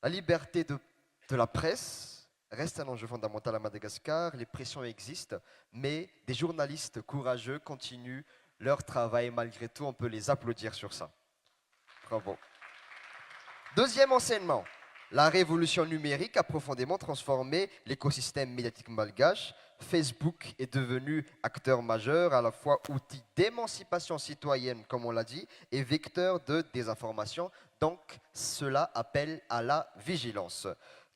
la liberté de la presse reste un enjeu fondamental à Madagascar. Les pressions existent, mais des journalistes courageux continuent leur travail malgré tout. On peut les applaudir sur ça. Bravo. Deuxième enseignement, la révolution numérique a profondément transformé l'écosystème médiatique malgache. Facebook est devenu acteur majeur, à la fois outil d'émancipation citoyenne, comme on l'a dit, et vecteur de désinformation. Donc, cela appelle à la vigilance.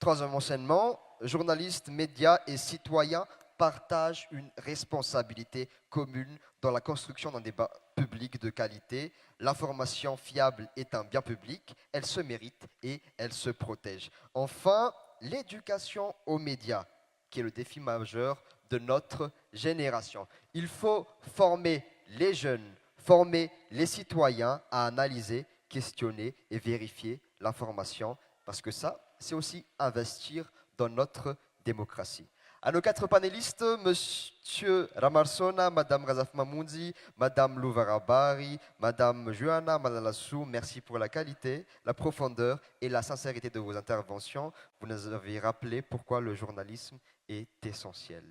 Troisième enseignement, journalistes, médias et citoyens partagent une responsabilité commune dans la construction d'un débat public de qualité. L'information fiable est un bien public, elle se mérite et elle se protège. Enfin, l'éducation aux médias, qui est le défi majeur de notre génération. Il faut former les jeunes, former les citoyens à analyser, questionner et vérifier l'information, parce que ça, c'est aussi investir dans notre démocratie. À nos 4 panélistes, Monsieur Ramarsona, Madame Razaf Mamoundi, Madame Louvarabari, Madame Johanna Malalassou, merci pour la qualité, la profondeur et la sincérité de vos interventions. Vous nous avez rappelé pourquoi le journalisme est essentiel.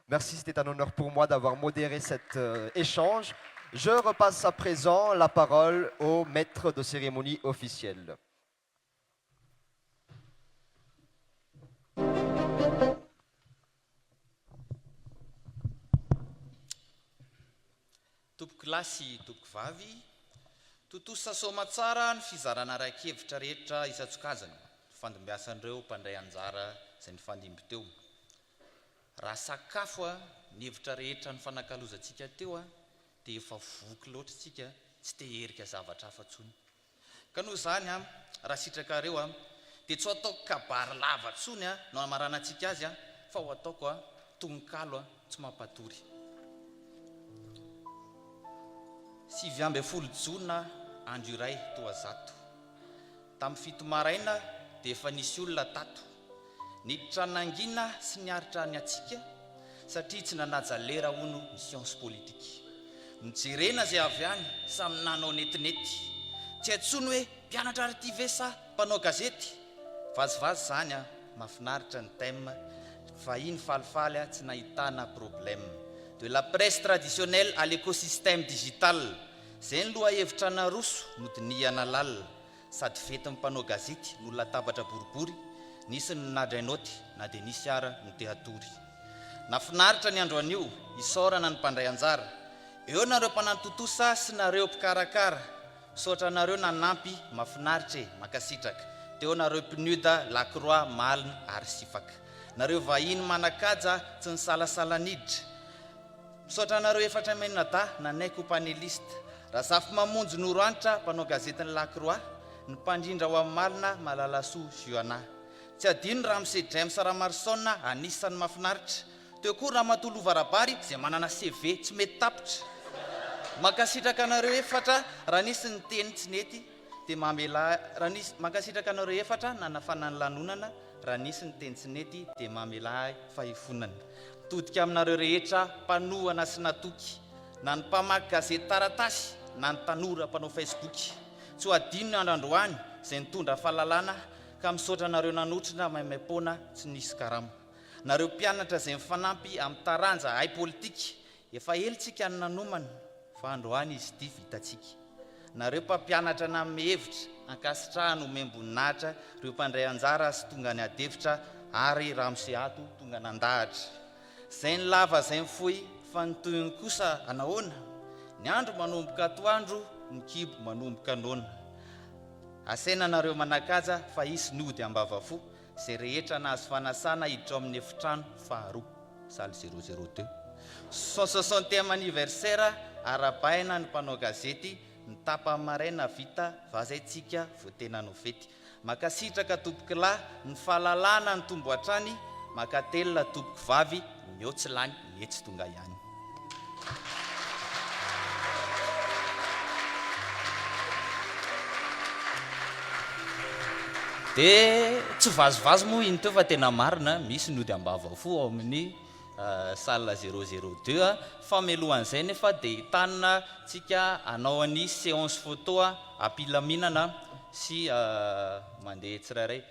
Merci, c'était un honneur pour moi d'avoir modéré cet échange. Je repasse à présent la parole au maître de cérémonie officiel. Tompoko lahy sy tompoko vavy, totosa soma tsara ny fizarana raiki-hevitra rehetra isan-tsokajany, fandimbiasan'ireo mpandray anjara izay nifandimby teo. Raha sakafo ny hevitra rehetra ny fanakalozantsika teo dia efa voky loatra tsika, tsy teherika zavatra hafa ntsony. Ka noho izany raha sitrakareo dia tsy ho ataoko kabary lava ntsony no hamaranantsika azy fa ho ataoko tononkalo tsy mampatory. 9 Jona andro iray toa zato. Tamin'ny 7 maraina dia efa nisy olona tato. Niditra nangina sy niaritra ny atsika satria tsy nanaja lera hono ny science politique. Nijerena izay avy any samy nanao netinety. Tsy antsony hoe mpianatra ary ty ve sa mpanao gazety. Vazivazy izany mahafinaritra ny thème fahiny falifaly tsy nahitana problème. De la presse traditionnelle à l'écosystème digital. Zay ny loha hevitra naroso no diniana lalina sady fety mpanao gazety no latabatra boribory, nisy ny nadrainaoty na dia nisy ara no tehatory. Nafinaritra ny andro anio, isaorana ny mpandray anjara. Eo nareo mpanantotosa sy nareo mpikarakara, sotra nareo nanampy mafinaritra makasitraka. Teo nareo Pinuda, Lacroix, Malina ary Sifaka. Nareo vahiny manakaja tsy ny salasalaniditra. Misaotra nareo efatra menada nanaiko panelista. Razafy Mamonjy Noroanitra, mpanao gazetiny Lacroix, ny mpandrindra ho amin'ny Malina Malalasoa Johanna. Tsy adino Ramsey James Ramarsona anisan'ny mafinaritra. Teo koa Ramatoa Louvarabary izay manana CV tsy mety tapitra. Makasitraka nareo efatra raha nisy ny teny tsy nety dia mamela makasitraka nareo efatra nanafanany lanonana raha nisy ny teny tsy nety dia mamela fahifonana. Todika aminareo rehetra mpanohana sy natoky, na ny mpamaky gazety taratasy na ny tanora mpanao Facebook. Tsy ho adino ny androandroany izay nitondra fahalalana ka misaotra nareo nanotrina maimaim-poana tsy nisy karama. Nareo mpianatra izay mifanampy amin'ny taranja hay politika, efa helitsika ny nanomana fa androany izy ity vitantsika. Nareo mpampianatra na mihevitra ankasitrahana omemboninahitra, reo mpandray anjara sy tonga ny adevitra ary Ramsey ato tonga nandahatra. Zay ny lava zay mifoy fa ny toyiny kosa anahoana, ny andro manomboka atoandro, ny kibo manomboka noana. Asaina nareo manakaja fa isy ny ody ambavafo, zay rehetra nahazo fanasana hiditra amin'ny efitrano faharoa, saly 002. 160e anniversaire arabaina ny mpanao gazety ny tapa maraina vita vazaitsika voatena no fety makasitraka tompoky lahy ny fahalalana ny tombo hatrany makatelona tompoky vavy miotsy lany etsy tonga ihany. Dia tsy vazovazo moa iny teo fa tena marina misy nody ambava fo ao amin'ny salle 002 famelohan'izay nefa dia hitanina tsika anao any séance photo ampilaminana sy mandeha tsirairay.